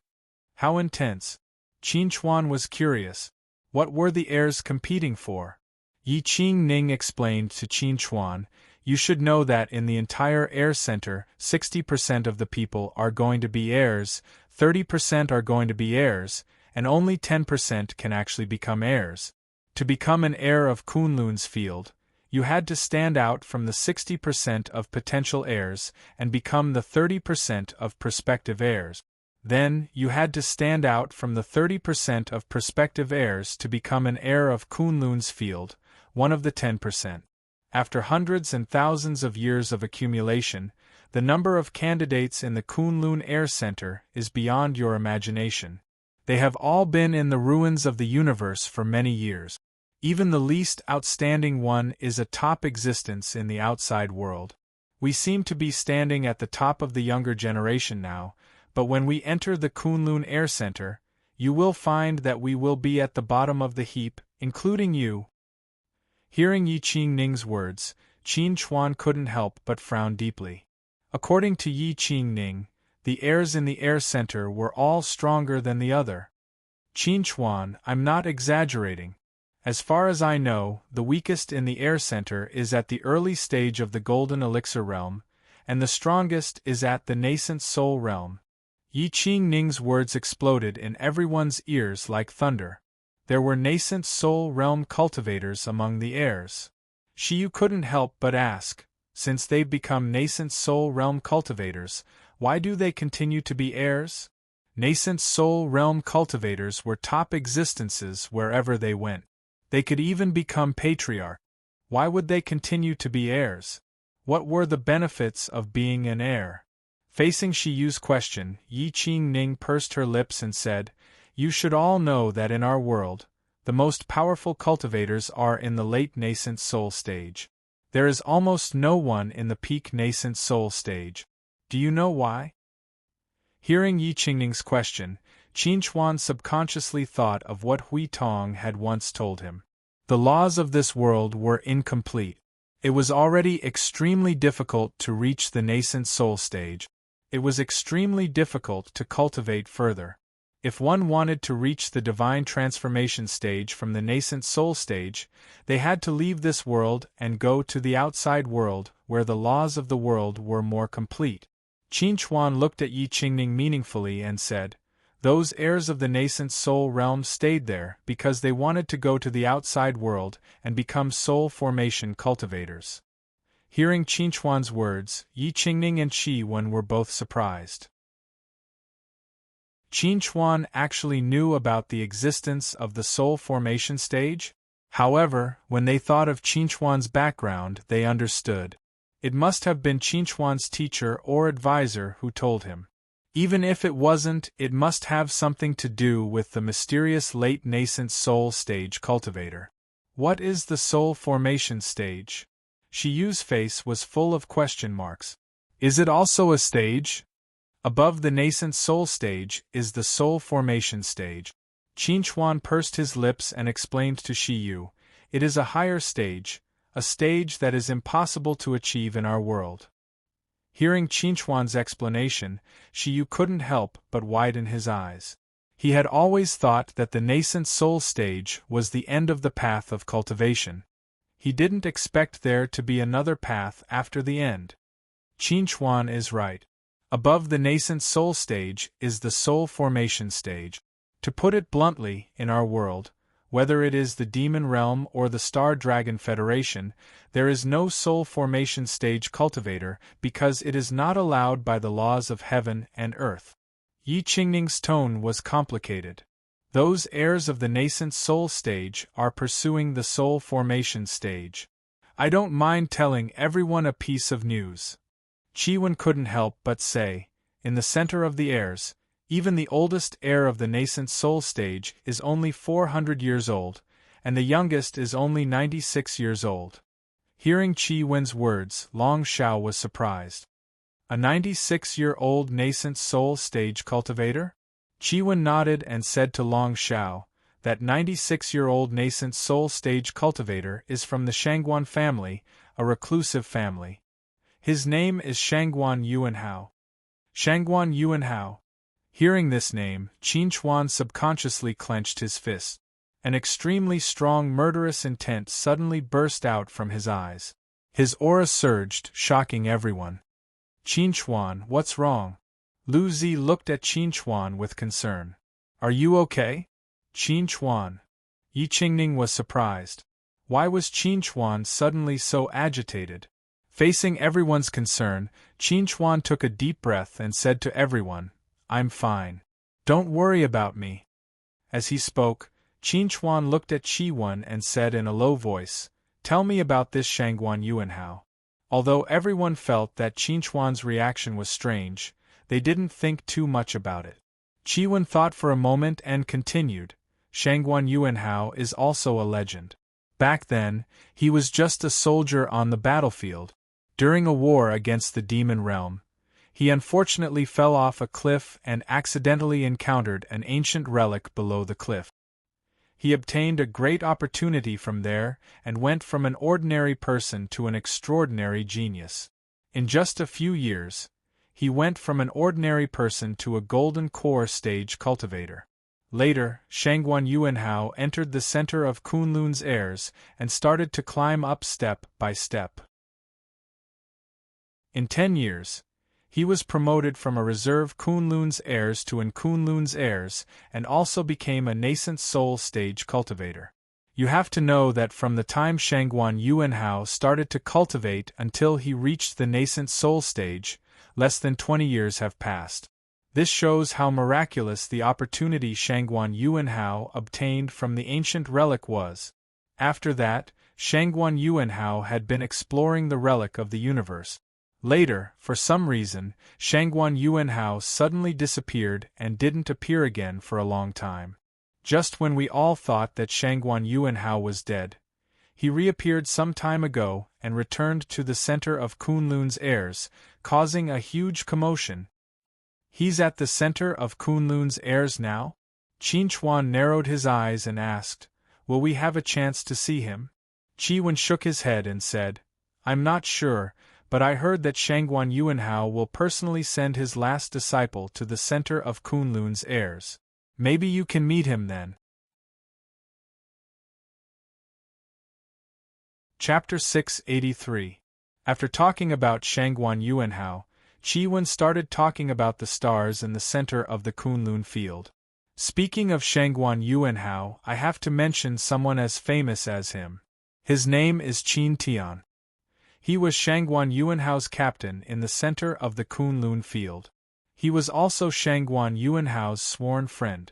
How intense? Qin Chuan was curious. What were the heirs competing for? Yi Qingning explained to Qin Chuan, You should know that in the entire air center, 60% of the people are going to be heirs, 30% are going to be heirs, and only 10% can actually become heirs. To become an heir of Kunlun's field, you had to stand out from the 60% of potential heirs and become the 30% of prospective heirs. Then, you had to stand out from the 30% of prospective heirs to become an heir of Kunlun's field, one of the 10%. After hundreds and thousands of years of accumulation, the number of candidates in the Kunlun Air Center is beyond your imagination. They have all been in the ruins of the universe for many years. Even the least outstanding one is a top existence in the outside world. We seem to be standing at the top of the younger generation now, but when we enter the Kunlun Air Center, you will find that we will be at the bottom of the heap, including you. Hearing Yi Qingning's words, Qin Chuan couldn't help but frown deeply. According to Yi Qingning, the heirs in the Air Center were all stronger than the other. Qin Chuan, I'm not exaggerating. As far as I know, the weakest in the air center is at the early stage of the golden elixir realm, and the strongest is at the nascent soul realm. Yi Qingning's words exploded in everyone's ears like thunder. There were nascent soul realm cultivators among the heirs. Shiyu couldn't help but ask, since they've become nascent soul realm cultivators, why do they continue to be heirs? Nascent soul realm cultivators were top existences wherever they went. They could even become patriarch. Why would they continue to be heirs? What were the benefits of being an heir? Facing Shiyu's question, Yi Qingning pursed her lips and said, "You should all know that in our world, the most powerful cultivators are in the late nascent soul stage. There is almost no one in the peak nascent soul stage. Do you know why?" Hearing Yi Qingning's question, Qin Chuan subconsciously thought of what Hui Tong had once told him. The laws of this world were incomplete. It was already extremely difficult to reach the nascent soul stage. It was extremely difficult to cultivate further. If one wanted to reach the divine transformation stage from the nascent soul stage, they had to leave this world and go to the outside world, where the laws of the world were more complete. Qin Chuan looked at Yi Qingning meaningfully and said, "Those heirs of the nascent soul realm stayed there because they wanted to go to the outside world and become soul formation cultivators." Hearing Qin Chuan's words, Yi Qingning and Qi Wen were both surprised. Qin Chuan actually knew about the existence of the soul formation stage? However, when they thought of Qin Chuan's background, they understood. It must have been Qin Chuan's teacher or advisor who told him. Even if it wasn't, it must have something to do with the mysterious late nascent soul stage cultivator. What is the soul formation stage? Shiyu's face was full of question marks. Is it also a stage? Above the nascent soul stage is the soul formation stage. Qin Chuan pursed his lips and explained to Shiyu, "It is a higher stage, a stage that is impossible to achieve in our world." Hearing Qin Chuan's explanation, Shiyu couldn't help but widen his eyes. He had always thought that the nascent soul stage was the end of the path of cultivation. He didn't expect there to be another path after the end. Qin Chuan is right. Above the nascent soul stage is the soul formation stage. To put it bluntly, in our world, whether it is the Demon Realm or the Star Dragon Federation, there is no soul formation stage cultivator because it is not allowed by the laws of heaven and earth. Yi Qingning's tone was complicated. Those heirs of the nascent soul stage are pursuing the soul formation stage. I don't mind telling everyone a piece of news. Qi Wen couldn't help but say, in the center of the heirs, even the oldest heir of the nascent soul stage is only 400 years old, and the youngest is only 96 years old. Hearing Qi Wen's words, Long Xiao was surprised. A 96-year-old nascent soul stage cultivator? Qi Wen nodded and said to Long Xiao, that 96-year-old nascent soul stage cultivator is from the Shangguan family, a reclusive family. His name is Shangguan Yuanhao. Shangguan Yuanhao. Hearing this name, Qin Chuan subconsciously clenched his fist. An extremely strong murderous intent suddenly burst out from his eyes. His aura surged, shocking everyone. Qin Chuan, what's wrong? Lu Zi looked at Qin Chuan with concern. Are you okay? Qin Chuan. Yi Qingning was surprised. Why was Qin Chuan suddenly so agitated? Facing everyone's concern, Qin Chuan took a deep breath and said to everyone, I'm fine. Don't worry about me. As he spoke, Qin Chuan looked at Qi Wen and said in a low voice, Tell me about this Shangguan Yuanhao. Although everyone felt that Qin Chuan's reaction was strange, they didn't think too much about it. Qi Wen thought for a moment and continued, Shangguan Yuanhao is also a legend. Back then, he was just a soldier on the battlefield. During a war against the demon realm, he unfortunately fell off a cliff and accidentally encountered an ancient relic below the cliff. He obtained a great opportunity from there and went from an ordinary person to an extraordinary genius. In just a few years, he went from an ordinary person to a golden core stage cultivator. Later, Shangguan Yuanhao entered the center of Kunlun's heirs and started to climb up step by step. In 10 years, he was promoted from a reserve Kunlun's heirs to an Kunlun's heirs and also became a nascent soul stage cultivator. You have to know that from the time Shangguan Yuanhao started to cultivate until he reached the nascent soul stage, less than 20 years have passed. This shows how miraculous the opportunity Shangguan Yuanhao obtained from the ancient relic was. After that, Shangguan Yuanhao had been exploring the relic of the universe. Later, for some reason, Shangguan Yuanhao suddenly disappeared and didn't appear again for a long time. Just when we all thought that Shangguan Yuanhao was dead, he reappeared some time ago and returned to the center of Kunlun's heirs, causing a huge commotion. He's at the center of Kunlun's heirs now? Qin Chuan narrowed his eyes and asked, "Will we have a chance to see him?" Qi Wen shook his head and said, "I'm not sure, but I heard that Shangguan Yuanhao will personally send his last disciple to the center of Kunlun's heirs. Maybe you can meet him then." Chapter 683. After talking about Shangguan Yuanhao, Qi Wen started talking about the stars in the center of the Kunlun field. Speaking of Shangguan Yuanhao, I have to mention someone as famous as him. His name is Qin Tian. He was Shangguan Yuanhao's captain in the center of the Kunlun field. He was also Shangguan Yuanhao's sworn friend.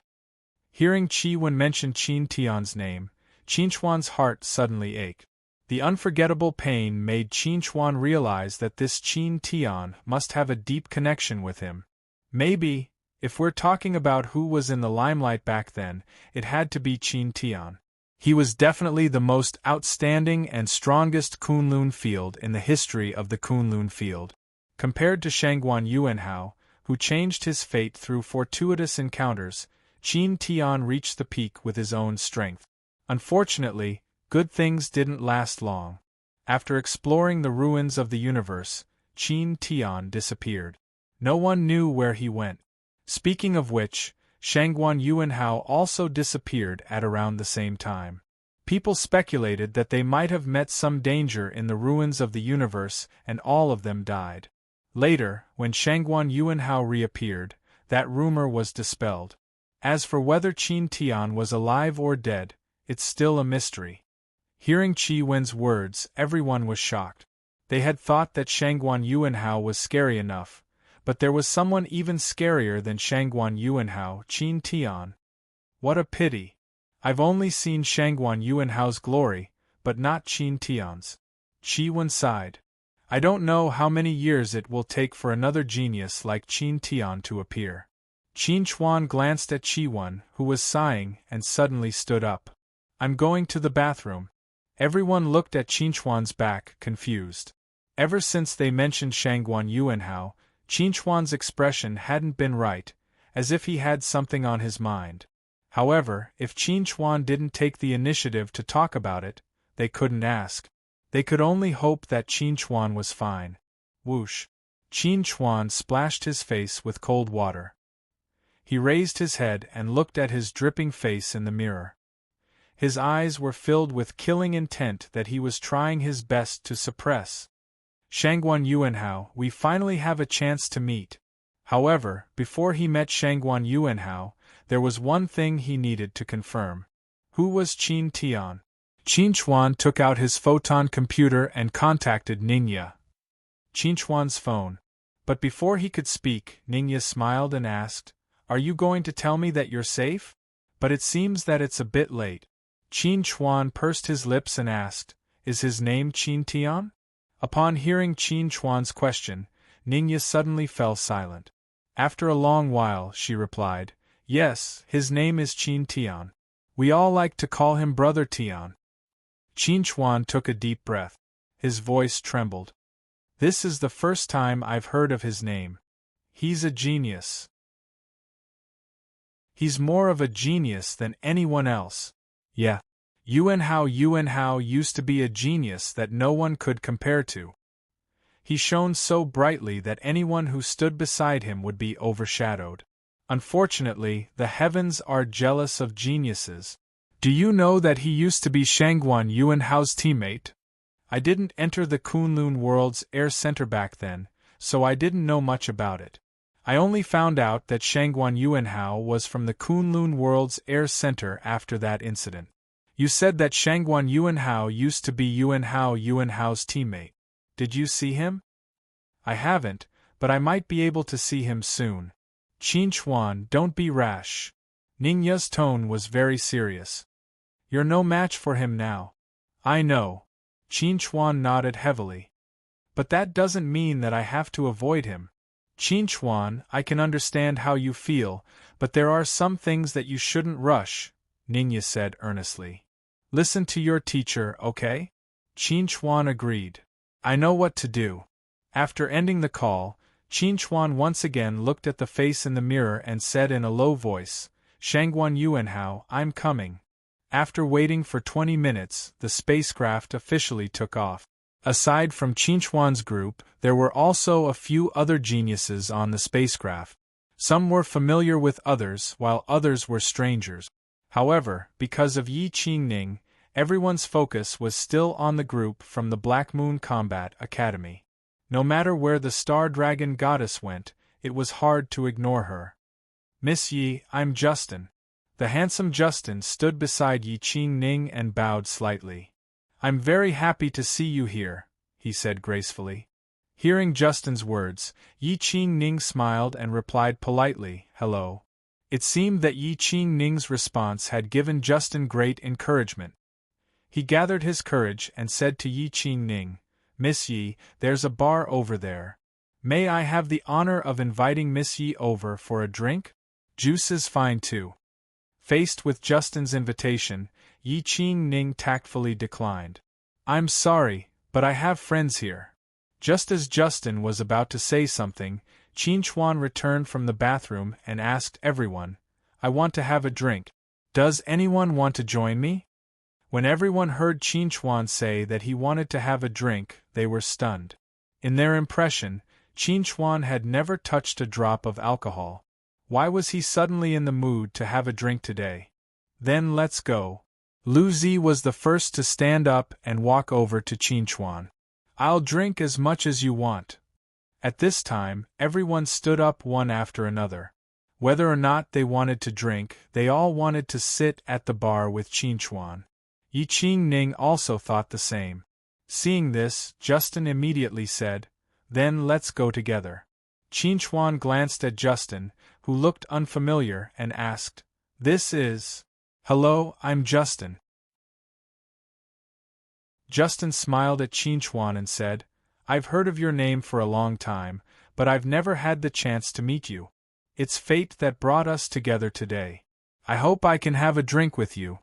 Hearing Qi Wen mention Qin Tian's name, Qin Chuan's heart suddenly ached. The unforgettable pain made Qin Chuan realize that this Qin Tian must have a deep connection with him. Maybe, if we're talking about who was in the limelight back then, it had to be Qin Tian. He was definitely the most outstanding and strongest Kunlun field in the history of the Kunlun field. Compared to Shangguan Yuanhao, who changed his fate through fortuitous encounters, Qin Tian reached the peak with his own strength. Unfortunately, good things didn't last long. After exploring the ruins of the universe, Qin Tian disappeared. No one knew where he went. Speaking of which, Shangguan Yuanhao also disappeared at around the same time. People speculated that they might have met some danger in the ruins of the universe and all of them died. Later, when Shangguan Yuanhao reappeared, that rumor was dispelled. As for whether Qin Tian was alive or dead, it's still a mystery. Hearing Qi Wen's words, everyone was shocked. They had thought that Shangguan Yuanhao was scary enough, but there was someone even scarier than Shangguan Yuanhao, Qin Tian. What a pity. I've only seen Shangguan Yuanhao's glory, but not Qin Tian's. Qi Wen sighed. I don't know how many years it will take for another genius like Qin Tian to appear. Qin Chuan glanced at Qi Wen, who was sighing, and suddenly stood up. I'm going to the bathroom. Everyone looked at Qin Chuan's back, confused. Ever since they mentioned Shangguan Yuanhao, Qin Chuan's expression hadn't been right, as if he had something on his mind. However, if Qin Chuan didn't take the initiative to talk about it, they couldn't ask. They could only hope that Qin Chuan was fine. Whoosh! Qin Chuan splashed his face with cold water. He raised his head and looked at his dripping face in the mirror. His eyes were filled with killing intent that he was trying his best to suppress. Shangguan Yuanhao, we finally have a chance to meet. However, before he met Shangguan Yuanhao, there was one thing he needed to confirm. Who was Qin Tian? Qin Chuan took out his photon computer and contacted Ningya. Qin Chuan's phone. But before he could speak, Ningya smiled and asked, "Are you going to tell me that you're safe? But it seems that it's a bit late." Qin Chuan pursed his lips and asked, "Is his name Qin Tian?" Upon hearing Qin Chuan's question, Ningya suddenly fell silent. After a long while, she replied, "Yes, his name is Qin Tian. We all like to call him Brother Tian." Qin Chuan took a deep breath. His voice trembled. "This is the first time I've heard of his name. He's a genius. He's more of a genius than anyone else. Yeah. Yuanhao used to be a genius that no one could compare to. He shone so brightly that anyone who stood beside him would be overshadowed. Unfortunately, the heavens are jealous of geniuses. Do you know that he used to be Shangguan Yuanhao's teammate? I didn't enter the Kunlun World's Air Center back then, so I didn't know much about it. I only found out that Shangguan Yuanhao was from the Kunlun World's Air Center after that incident. You said that Shangguan Yuanhao used to be Yuanhao's teammate. Did you see him? I haven't, but I might be able to see him soon. Qin Chuan, don't be rash. Ningya's tone was very serious. You're no match for him now. I know. Qin Chuan nodded heavily. But that doesn't mean that I have to avoid him. Qin Chuan, I can understand how you feel, but there are some things that you shouldn't rush, Ningya said earnestly. Listen to your teacher, okay? Qin Chuan agreed. I know what to do. After ending the call, Qin Chuan once again looked at the face in the mirror and said in a low voice, Shangguan Yuanhao, I'm coming. After waiting for 20 minutes, the spacecraft officially took off. Aside from Qin Chuan's group, there were also a few other geniuses on the spacecraft. Some were familiar with others, while others were strangers. However, because of Yi Qingning, everyone's focus was still on the group from the Black Moon Combat Academy. No matter where the Star Dragon Goddess went, it was hard to ignore her. Miss Yi, I'm Justin. The handsome Justin stood beside Yi Qingning and bowed slightly. I'm very happy to see you here, he said gracefully. Hearing Justin's words, Yi Qingning smiled and replied politely, hello. It seemed that Yi Qingning's response had given Justin great encouragement. He gathered his courage and said to Yi Qingning, Miss Yi, there's a bar over there. May I have the honor of inviting Miss Yi over for a drink? Juice is fine too. Faced with Justin's invitation, Yi Qingning tactfully declined. I'm sorry, but I have friends here. Just as Justin was about to say something, Qin Chuan returned from the bathroom and asked everyone, I want to have a drink. Does anyone want to join me? When everyone heard Qin Chuan say that he wanted to have a drink, they were stunned. In their impression, Qin Chuan had never touched a drop of alcohol. Why was he suddenly in the mood to have a drink today? Then let's go. Lu Zi was the first to stand up and walk over to Qin Chuan. I'll drink as much as you want. At this time, everyone stood up one after another. Whether or not they wanted to drink, they all wanted to sit at the bar with Qin Chuan. Yi Qingning also thought the same. Seeing this, Justin immediately said, Then let's go together. Qin Chuan glanced at Justin, who looked unfamiliar, and asked, This is... Hello, I'm Justin. Justin smiled at Qin Chuan and said, I've heard of your name for a long time, but I've never had the chance to meet you. It's fate that brought us together today. I hope I can have a drink with you.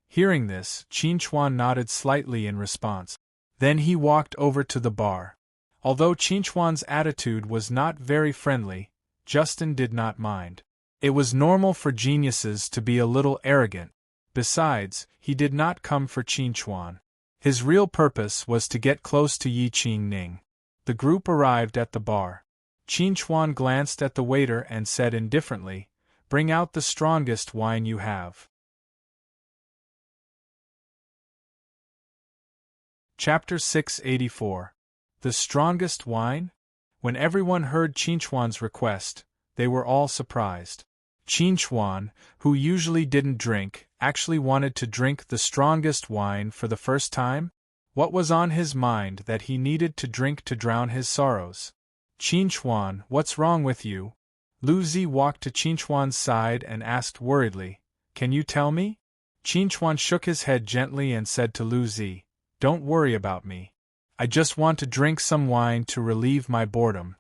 Hearing this, Qin Chuan nodded slightly in response. Then he walked over to the bar. Although Qin Chuan's attitude was not very friendly, Justin did not mind. It was normal for geniuses to be a little arrogant. Besides, he did not come for Qin Chuan. His real purpose was to get close to Yi Qingning. The group arrived at the bar. Qin Chuan glanced at the waiter and said indifferently, Bring out the strongest wine you have. Chapter 684. The strongest wine? When everyone heard Qin Chuan's request, they were all surprised. Qin Chuan, who usually didn't drink, actually wanted to drink the strongest wine for the first time? What was on his mind that he needed to drink to drown his sorrows? Qin Chuan, what's wrong with you? Lu Zi walked to Qin Chuan's side and asked worriedly, Can you tell me? Qin Chuan shook his head gently and said to Lu Zi, Don't worry about me. I just want to drink some wine to relieve my boredom.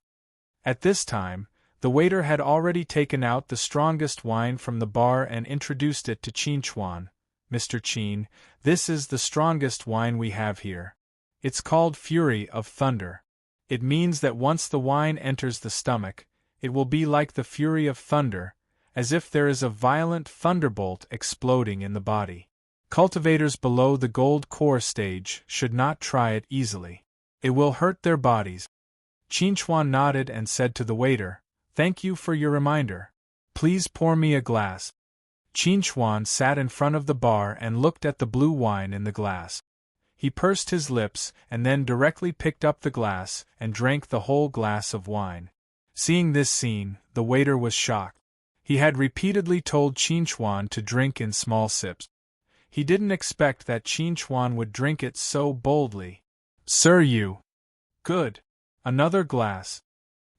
At this time, the waiter had already taken out the strongest wine from the bar and introduced it to Qin Chuan. Mr. Qin, this is the strongest wine we have here. It's called Fury of Thunder. It means that once the wine enters the stomach, it will be like the fury of thunder, as if there is a violent thunderbolt exploding in the body. Cultivators below the gold core stage should not try it easily. It will hurt their bodies. Qin Chuan nodded and said to the waiter, Thank you for your reminder. Please pour me a glass. Qinchuan sat in front of the bar and looked at the blue wine in the glass. He pursed his lips and then directly picked up the glass and drank the whole glass of wine. Seeing this scene, the waiter was shocked. He had repeatedly told Qinchuan to drink in small sips. He didn't expect that Qinchuan would drink it so boldly. Sir, you. Good. Another glass.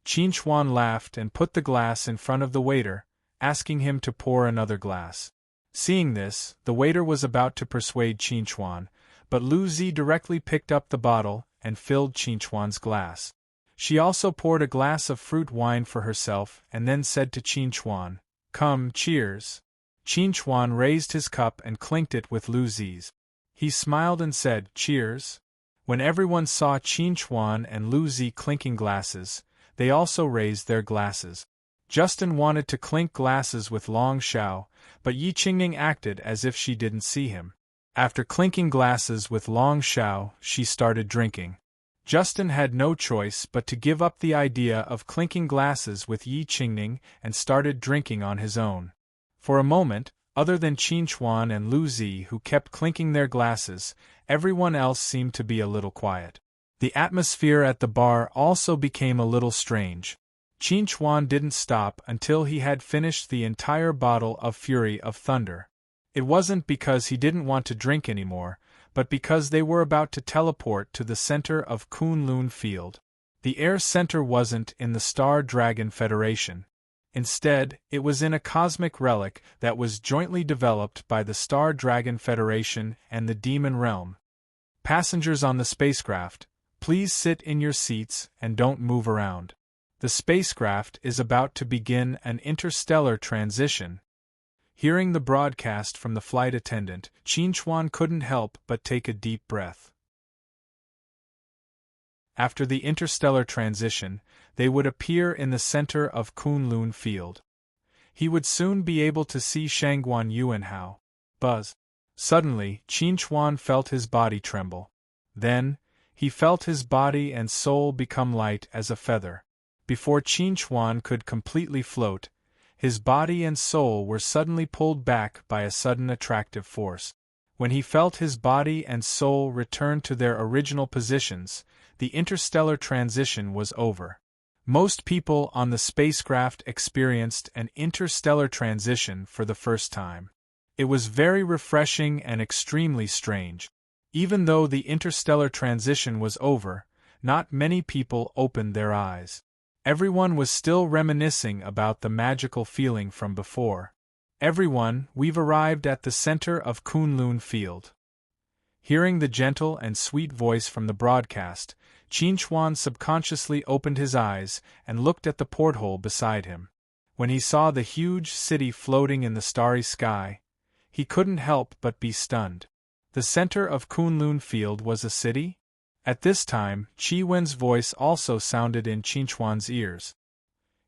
Qinchuan laughed and put the glass in front of the waiter, asking him to pour another glass. Seeing this, the waiter was about to persuade Qinchuan, but Lu Zi directly picked up the bottle and filled Qinchuan's glass. She also poured a glass of fruit wine for herself and then said to Qinchuan, "Come, cheers." Qinchuan raised his cup and clinked it with Lu Zi's. He smiled and said, "Cheers." When everyone saw Qinchuan and Lu Zi clinking glasses, they also raised their glasses. Justin wanted to clink glasses with Long Xiao, but Yi Qingning acted as if she didn't see him. After clinking glasses with Long Xiao, she started drinking. Justin had no choice but to give up the idea of clinking glasses with Yi Qingning and started drinking on his own. For a moment, other than Qinchuan and Lu Zi who kept clinking their glasses, everyone else seemed to be a little quiet. The atmosphere at the bar also became a little strange. Qinchuan didn't stop until he had finished the entire bottle of Fury of Thunder. It wasn't because he didn't want to drink anymore, but because they were about to teleport to the center of Kunlun Field. The air center wasn't in the Star Dragon Federation. Instead, it was in a cosmic relic that was jointly developed by the Star Dragon Federation and the Demon Realm. Passengers on the spacecraft, please sit in your seats and don't move around. The spacecraft is about to begin an interstellar transition. Hearing the broadcast from the flight attendant, Qinchuan couldn't help but take a deep breath. After the interstellar transition, they would appear in the center of Kunlun Field. He would soon be able to see Shangguan Yuanhao. Buzz. Suddenly, Qinchuan felt his body tremble. Then, he felt his body and soul become light as a feather. Before Qinchuan could completely float, his body and soul were suddenly pulled back by a sudden attractive force. When he felt his body and soul return to their original positions, the interstellar transition was over. Most people on the spacecraft experienced an interstellar transition for the first time. It was very refreshing and extremely strange. Even though the interstellar transition was over, not many people opened their eyes. Everyone was still reminiscing about the magical feeling from before. Everyone, we've arrived at the center of Kunlun Field. Hearing the gentle and sweet voice from the broadcast, Qinchuan subconsciously opened his eyes and looked at the porthole beside him. When he saw the huge city floating in the starry sky, he couldn't help but be stunned. The center of Kunlun Field was a city? At this time, Qi Wen's voice also sounded in Qinchuan's ears.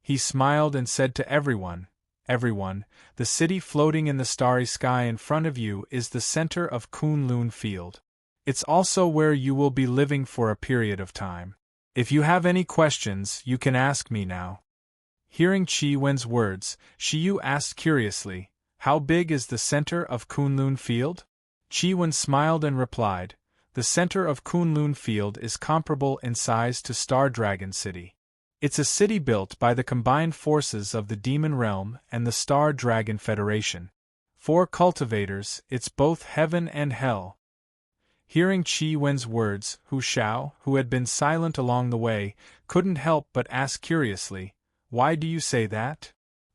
He smiled and said to everyone, "Everyone, the city floating in the starry sky in front of you is the center of Kunlun Field. It's also where you will be living for a period of time. If you have any questions, you can ask me now." Hearing Qi Wen's words, Shiyu asked curiously, "How big is the center of Kunlun Field?" Qi Wen smiled and replied, "The center of Kunlun Field is comparable in size to Star Dragon City. It's a city built by the combined forces of the Demon Realm and the Star Dragon Federation. For cultivators, it's both heaven and hell." Hearing Qi Wen's words, Hu Xiao, who had been silent along the way, couldn't help but ask curiously, "Why do you say that?"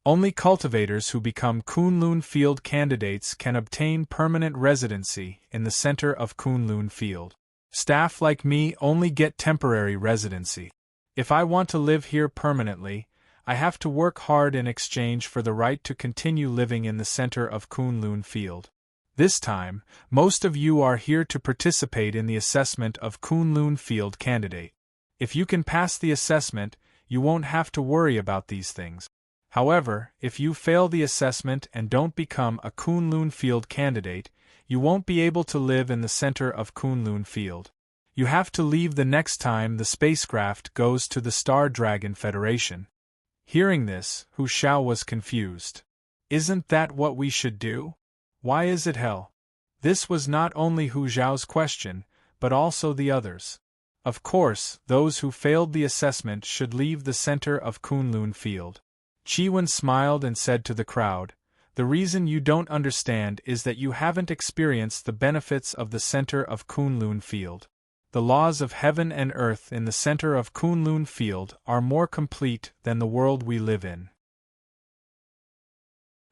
Only cultivators who become Kunlun Field candidates can obtain permanent residency in the center of Kunlun Field. Staff like me only get temporary residency. If I want to live here permanently, I have to work hard in exchange for the right to continue living in the center of Kunlun Field. This time, most of you are here to participate in the assessment of Kunlun Field candidate. If you can pass the assessment, you won't have to worry about these things. However, if you fail the assessment and don't become a Kunlun Field candidate, you won't be able to live in the center of Kunlun Field. You have to leave the next time the spacecraft goes to the Star Dragon Federation. Hearing this, Hu Xiao was confused. Isn't that what we should do? Why is it hell? This was not only Hu Xiao's question, but also the others. Of course, those who failed the assessment should leave the center of Kunlun Field. Qi Wen smiled and said to the crowd, "The reason you don't understand is that you haven't experienced the benefits of the center of Kunlun Field. The laws of heaven and earth in the center of Kunlun Field are more complete than the world we live in.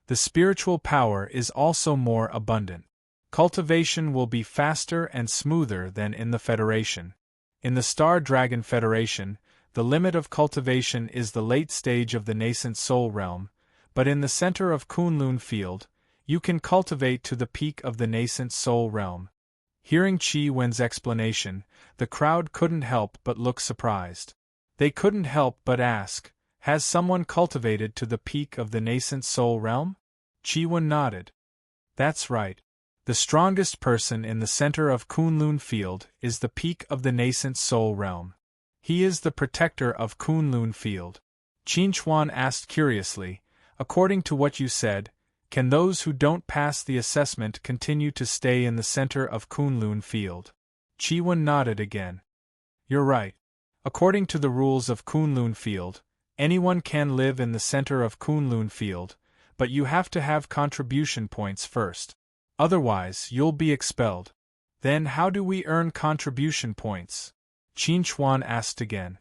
The spiritual power is also more abundant. Cultivation will be faster and smoother than in the Federation. In the Star Dragon Federation, the limit of cultivation is the late stage of the nascent soul realm, but in the center of Kunlun Field, you can cultivate to the peak of the nascent soul realm." Hearing Qi Wen's explanation, the crowd couldn't help but look surprised. They couldn't help but ask, "Has someone cultivated to the peak of the nascent soul realm?" Qi Wen nodded. "That's right. The strongest person in the center of Kunlun Field is the peak of the nascent soul realm. He is the protector of Kunlun Field." Qin Chuan asked curiously, "According to what you said, can those who don't pass the assessment continue to stay in the center of Kunlun Field?" Qi Wen nodded again. "You're right. According to the rules of Kunlun Field, anyone can live in the center of Kunlun Field, but you have to have contribution points first. Otherwise, you'll be expelled." "Then how do we earn contribution points?" Qin Chuan asked again.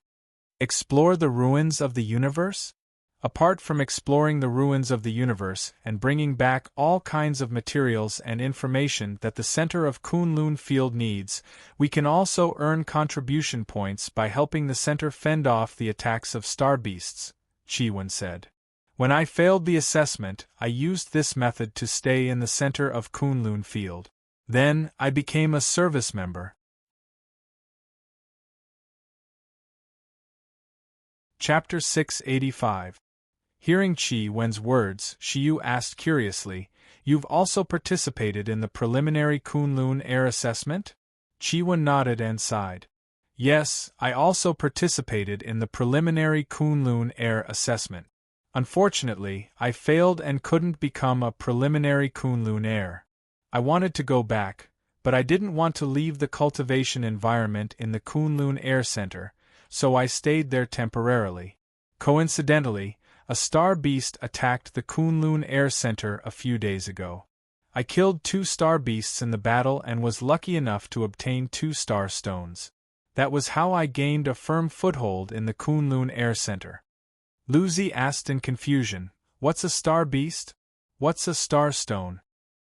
"Explore the ruins of the universe? Apart from exploring the ruins of the universe and bringing back all kinds of materials and information that the center of Kunlun Field needs, we can also earn contribution points by helping the center fend off the attacks of star beasts," Qi Wen said. "When I failed the assessment, I used this method to stay in the center of Kunlun Field. Then, I became a service member." Chapter 685. Hearing Qi Wen's words, Shiyu asked curiously, "You've also participated in the preliminary Kunlun Air assessment?" Qi Wen nodded and sighed. "Yes, I also participated in the preliminary Kunlun Air assessment. Unfortunately, I failed and couldn't become a preliminary Kunlun Air. I wanted to go back, but I didn't want to leave the cultivation environment in the Kunlun Air Center, so I stayed there temporarily. Coincidentally, a star beast attacked the Kunlun Air Center a few days ago. I killed 2 star beasts in the battle and was lucky enough to obtain 2 star stones. That was how I gained a firm foothold in the Kunlun Air Center." Luzi asked in confusion, "What's a star beast? What's a star stone?"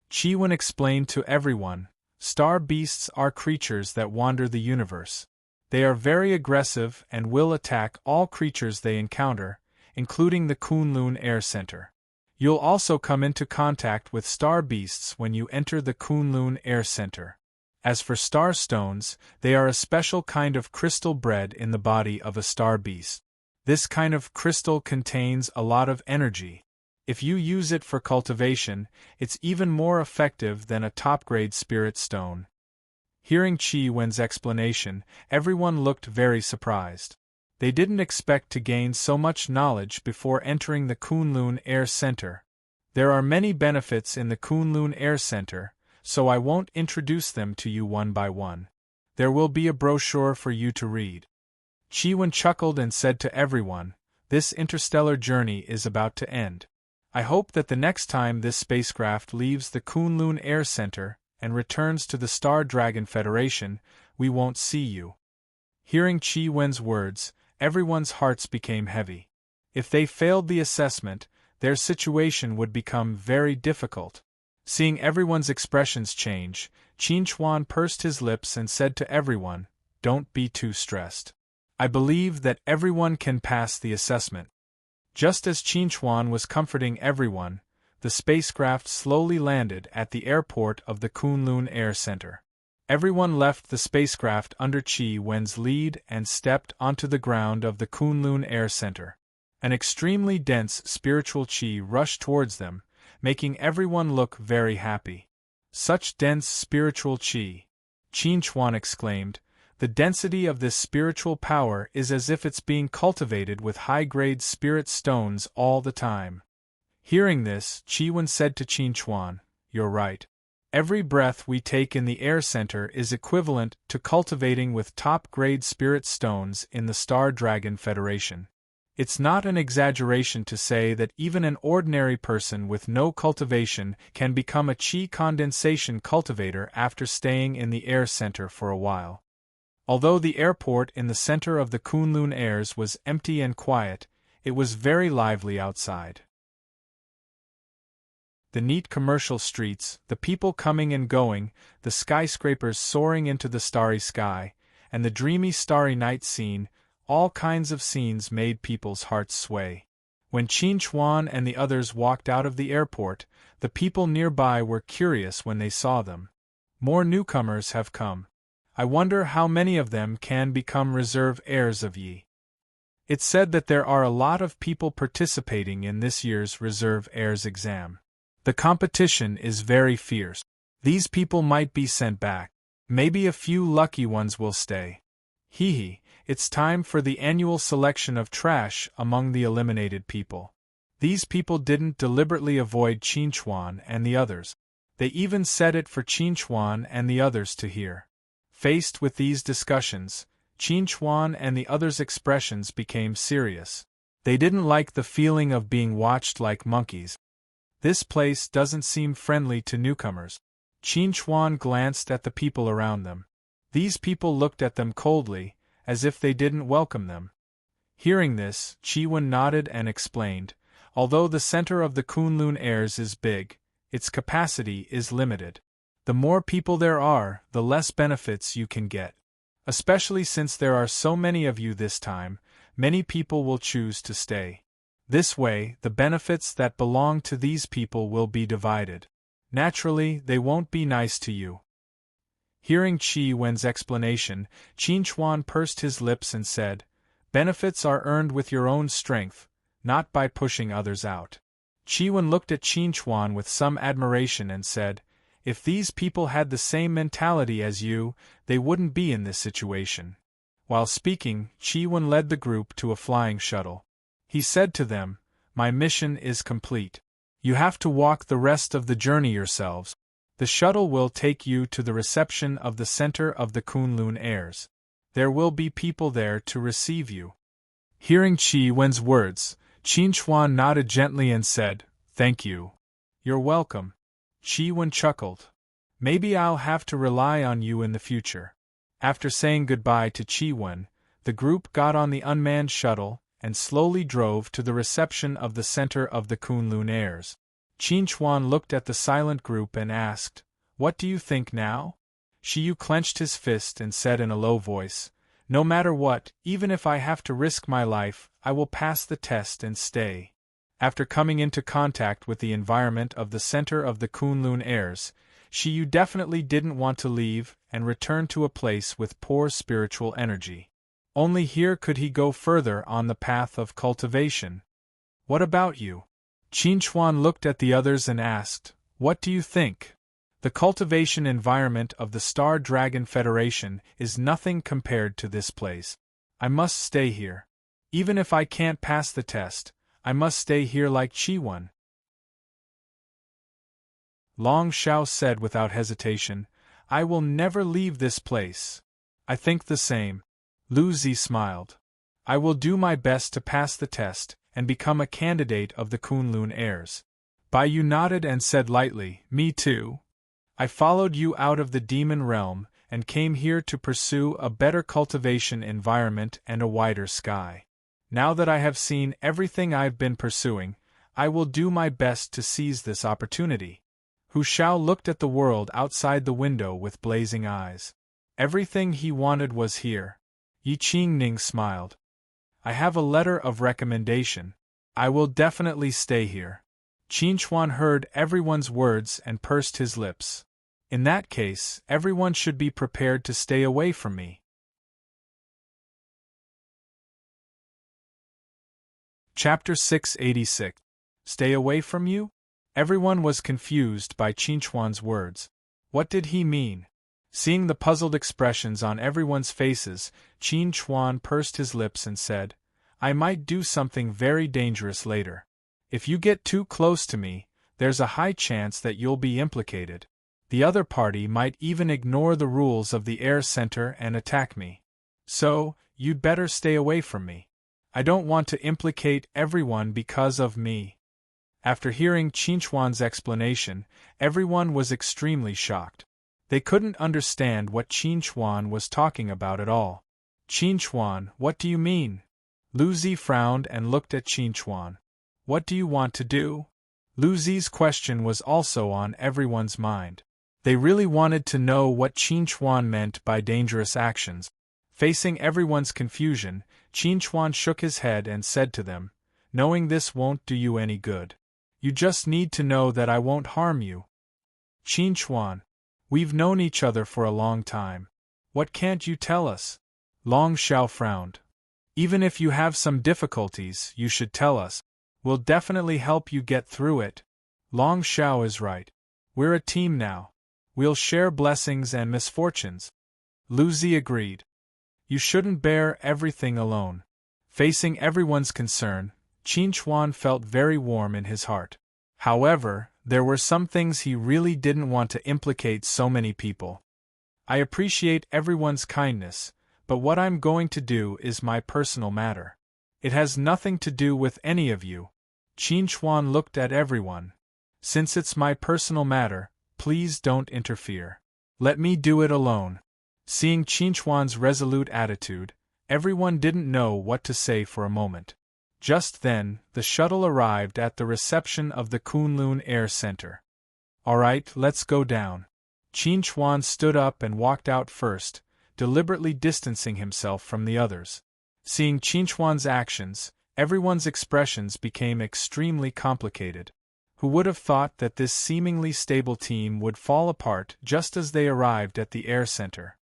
Qi Wen explained to everyone, "Star beasts are creatures that wander the universe. They are very aggressive and will attack all creatures they encounter, including the Kunlun Air Center. You'll also come into contact with star beasts when you enter the Kunlun Air Center. As for star stones, they are a special kind of crystal bred in the body of a star beast. This kind of crystal contains a lot of energy. If you use it for cultivation, it's even more effective than a top-grade spirit stone." Hearing Qi Wen's explanation, everyone looked very surprised. They didn't expect to gain so much knowledge before entering the Kunlun Air Center. There are many benefits in the Kunlun Air Center, so I won't introduce them to you one by one. There will be a brochure for you to read. Qi Wen chuckled and said to everyone, "This interstellar journey is about to end. I hope that the next time this spacecraft leaves the Kunlun Air Center and returns to the Star Dragon Federation, we won't see you." Hearing Qi Wen's words, everyone's hearts became heavy. If they failed the assessment, their situation would become very difficult. Seeing everyone's expressions change, Qin Chuan pursed his lips and said to everyone, "Don't be too stressed. I believe that everyone can pass the assessment." Just as Qin Chuan was comforting everyone, the spacecraft slowly landed at the airport of the Kunlun Air Center. Everyone left the spacecraft under Qi Wen's lead and stepped onto the ground of the Kunlun Air Center. An extremely dense spiritual qi rushed towards them, making everyone look very happy. "Such dense spiritual qi!" Qin Chuan exclaimed, The density of this spiritual power is as if it's being cultivated with high-grade spirit stones all the time. Hearing this, Chiwen said to Qinchuan, "You're right. Every breath we take in the air center is equivalent to cultivating with top-grade spirit stones in the Star Dragon Federation. It's not an exaggeration to say that even an ordinary person with no cultivation can become a qi condensation cultivator after staying in the air center for a while." Although the airport in the center of the Kunlun Airs was empty and quiet, it was very lively outside. The neat commercial streets, the people coming and going, the skyscrapers soaring into the starry sky, and the dreamy starry night scene, all kinds of scenes made people's hearts sway. When Qinchuan and the others walked out of the airport, the people nearby were curious when they saw them. More newcomers have come. I wonder how many of them can become reserve heirs of Yi. It's said that there are a lot of people participating in this year's reserve heirs exam. The competition is very fierce. These people might be sent back. Maybe a few lucky ones will stay. Hee, it's time for the annual selection of trash among the eliminated people. These people didn't deliberately avoid Qinchuan and the others. They even said it for Qinchuan and the others to hear. Faced with these discussions, Qinchuan and the others' expressions became serious. They didn't like the feeling of being watched like monkeys. This place doesn't seem friendly to newcomers. Qinchuan glanced at the people around them. These people looked at them coldly, as if they didn't welcome them. Hearing this, Chiwen nodded and explained, although the center of the Kunlun Airs is big, its capacity is limited. The more people there are, the less benefits you can get. Especially since there are so many of you this time, many people will choose to stay. This way, the benefits that belong to these people will be divided. Naturally, they won't be nice to you. Hearing Qi Wen's explanation, Qinchuan pursed his lips and said, "Benefits are earned with your own strength, not by pushing others out." Qi Wen looked at Qinchuan with some admiration and said, "If these people had the same mentality as you, they wouldn't be in this situation." While speaking, Qi Wen led the group to a flying shuttle. He said to them, "My mission is complete. You have to walk the rest of the journey yourselves. The shuttle will take you to the reception of the center of the Kunlun Airs. There will be people there to receive you." Hearing Qi Wen's words, Qinchuan nodded gently and said, "Thank you. You're welcome." Qi Wen chuckled. "Maybe I'll have to rely on you in the future." After saying goodbye to Qi Wen, the group got on the unmanned shuttle and slowly drove to the reception of the center of the Kunlun Airs. Qinchuan looked at the silent group and asked, "What do you think now?" Shiyu clenched his fist and said in a low voice, "No matter what, even if I have to risk my life, I will pass the test and stay." After coming into contact with the environment of the center of the Kunlun Airs, Shiyu definitely didn't want to leave and return to a place with poor spiritual energy. Only here could he go further on the path of cultivation. "What about you?" Qinchuan looked at the others and asked, "What do you think?" The cultivation environment of the Star Dragon Federation is nothing compared to this place. I must stay here. Even if I can't pass the test, I must stay here like Qi Wen. Long Xiao said without hesitation, "I will never leave this place." "I think the same." Lu Zi smiled. "I will do my best to pass the test and become a candidate of the Kunlun Airs." Bai Yu nodded and said lightly, "Me too. I followed you out of the demon realm and came here to pursue a better cultivation environment and a wider sky. Now that I have seen everything I've been pursuing, I will do my best to seize this opportunity." Hu Shao looked at the world outside the window with blazing eyes. Everything he wanted was here. Yi Qingning smiled. "I have a letter of recommendation. I will definitely stay here." Qinchuan heard everyone's words and pursed his lips. "In that case, everyone should be prepared to stay away from me." Chapter 686. Stay away from you? Everyone was confused by Qinchuan's words. What did he mean? Seeing the puzzled expressions on everyone's faces, Qin Chuan pursed his lips and said, I might do something very dangerous later. If you get too close to me, there's a high chance that you'll be implicated. The other party might even ignore the rules of the air center and attack me. So, you'd better stay away from me. I don't want to implicate everyone because of me. After hearing Qin Chuan's explanation, everyone was extremely shocked. They couldn't understand what Qin Chuan was talking about at all. Qin Chuan, what do you mean? Lu Zi frowned and looked at Qin Chuan. What do you want to do? Lu Zi's question was also on everyone's mind. They really wanted to know what Qin Chuan meant by dangerous actions. Facing everyone's confusion, Qin Chuan shook his head and said to them, knowing this won't do you any good. You just need to know that I won't harm you. Qin Chuan, we've known each other for a long time. What can't you tell us? Long Xiao frowned. Even if you have some difficulties, you should tell us. We'll definitely help you get through it. Long Xiao is right. We're a team now. We'll share blessings and misfortunes. Lu Zi agreed. You shouldn't bear everything alone. Facing everyone's concern, Qin Chuan felt very warm in his heart. However, there were some things he really didn't want to implicate so many people. I appreciate everyone's kindness, but what I'm going to do is my personal matter. It has nothing to do with any of you. Qin Chuan looked at everyone. Since it's my personal matter, please don't interfere. Let me do it alone. Seeing Qin Chuan's resolute attitude, everyone didn't know what to say for a moment. Just then, the shuttle arrived at the reception of the Kunlun Air Center. All right, let's go down. Qin Chuan stood up and walked out first, deliberately distancing himself from the others. Seeing Qin Chuan's actions, everyone's expressions became extremely complicated. Who would have thought that this seemingly stable team would fall apart just as they arrived at the air center?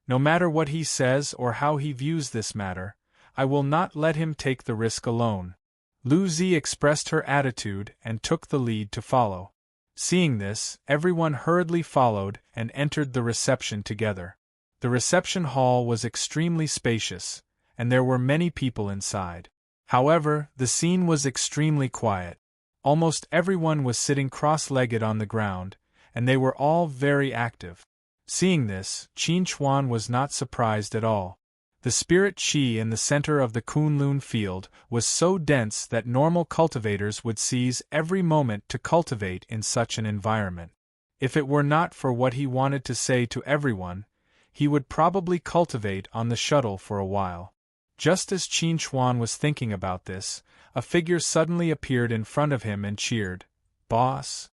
No matter what he says or how he views this matter, I will not let him take the risk alone. Lu Zi expressed her attitude and took the lead to follow. Seeing this, everyone hurriedly followed and entered the reception together. The reception hall was extremely spacious, and there were many people inside. However, the scene was extremely quiet. Almost everyone was sitting cross-legged on the ground, and they were all very active. Seeing this, Qin Chuan was not surprised at all. The spirit qi in the center of the Kunlun field was so dense that normal cultivators would seize every moment to cultivate in such an environment. If it were not for what he wanted to say to everyone, he would probably cultivate on the shuttle for a while. Just as Qin Chuan was thinking about this, a figure suddenly appeared in front of him and cheered, "Boss!"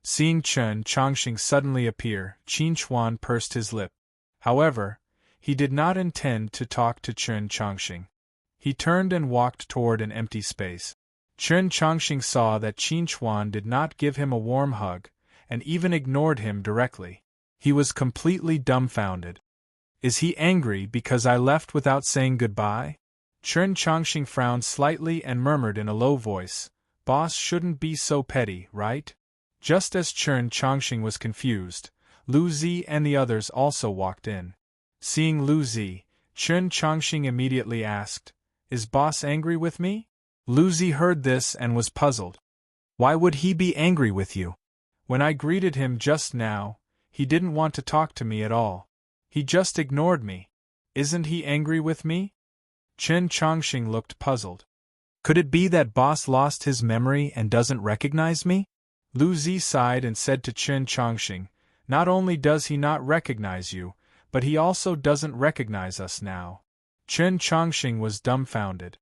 Seeing Chen Chongqing suddenly appear, Qin Chuan pursed his lip. However, he did not intend to talk to Chen Chongqing. He turned and walked toward an empty space. Chen Chongqing saw that Qin Chuan did not give him a warm hug, and even ignored him directly. He was completely dumbfounded. Is he angry because I left without saying goodbye? Chen Chongqing frowned slightly and murmured in a low voice, "Boss shouldn't be so petty, right?" Just as Chen Chongqing was confused, Lu Zi and the others also walked in. Seeing Lu Zi, Chen Chongqing immediately asked, "Is boss angry with me?" Lu Zi heard this and was puzzled. Why would he be angry with you? When I greeted him just now, he didn't want to talk to me at all. He just ignored me. Isn't he angry with me? Chen Chongqing looked puzzled. Could it be that boss lost his memory and doesn't recognize me? Lu Zi sighed and said to Chen Chongqing, "Not only does he not recognize you, but he also doesn't recognize us now." Chen Chongqing was dumbfounded.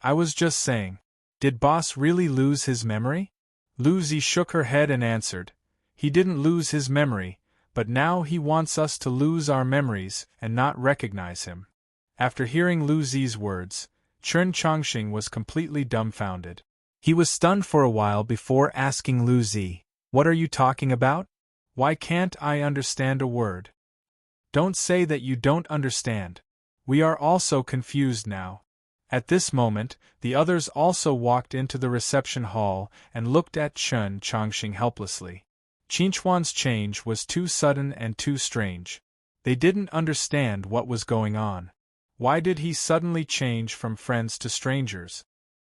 I was just saying, did boss really lose his memory? Lu Zi shook her head and answered, he didn't lose his memory, but now he wants us to lose our memories and not recognize him. After hearing Lu Zi's words, Chen Chongqing was completely dumbfounded. He was stunned for a while before asking Lu Zi, "What are you talking about? Why can't I understand a word?" Don't say that you don't understand. We are also confused now. At this moment, the others also walked into the reception hall and looked at Chen Chongqing helplessly. Qinchuan's change was too sudden and too strange. They didn't understand what was going on. Why did he suddenly change from friends to strangers?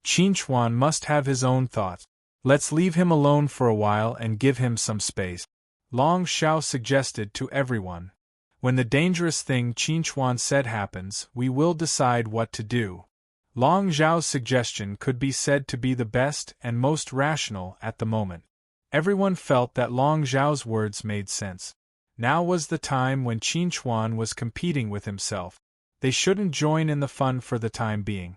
Qinchuan must have his own thoughts. Let's leave him alone for a while and give him some space, Long Xiao suggested to everyone. When the dangerous thing Qinchuan said happens, we will decide what to do. Long Xiao's suggestion could be said to be the best and most rational at the moment. Everyone felt that Long Xiao's words made sense. Now was the time when Qinchuan was competing with himself. They shouldn't join in the fun for the time being.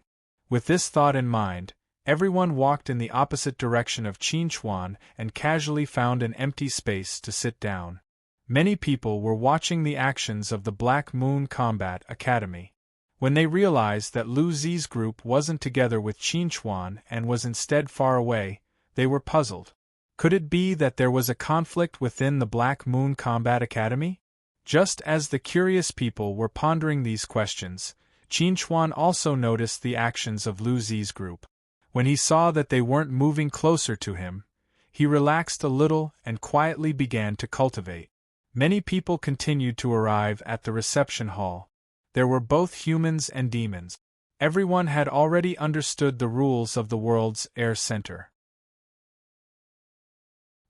With this thought in mind, everyone walked in the opposite direction of Qinchuan and casually found an empty space to sit down. Many people were watching the actions of the Black Moon Combat Academy. When they realized that Lu Zi's group wasn't together with Qinchuan and was instead far away, they were puzzled. Could it be that there was a conflict within the Black Moon Combat Academy? Just as the curious people were pondering these questions, Qinchuan also noticed the actions of Lu Zi's group. When he saw that they weren't moving closer to him, he relaxed a little and quietly began to cultivate. Many people continued to arrive at the reception hall. There were both humans and demons. Everyone had already understood the rules of the world's air center.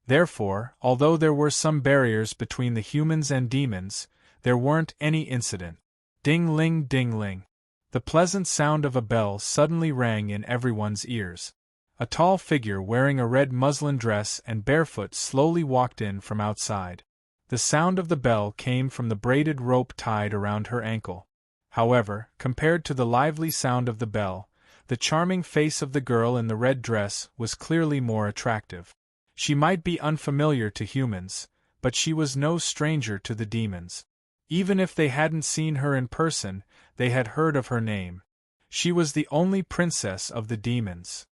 Therefore, although there were some barriers between the humans and demons, there weren't any incident. Ding-ling, ding-ling. The pleasant sound of a bell suddenly rang in everyone's ears. A tall figure wearing a red muslin dress and barefoot slowly walked in from outside. The sound of the bell came from the braided rope tied around her ankle. However, compared to the lively sound of the bell, the charming face of the girl in the red dress was clearly more attractive. She might be unfamiliar to humans, but she was no stranger to the demons. Even if they hadn't seen her in person, they had heard of her name. She was the only princess of the demons.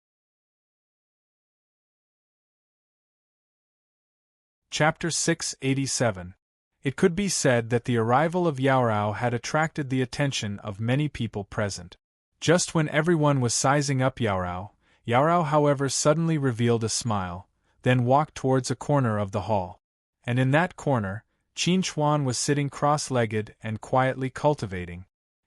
Chapter 687. It could be said that the arrival of Yaorao had attracted the attention of many people present. Just when everyone was sizing up Yaorao, however suddenly revealed a smile, then walked towards a corner of the hall. And in that corner, Qinchuan was sitting cross-legged and quietly cultivating.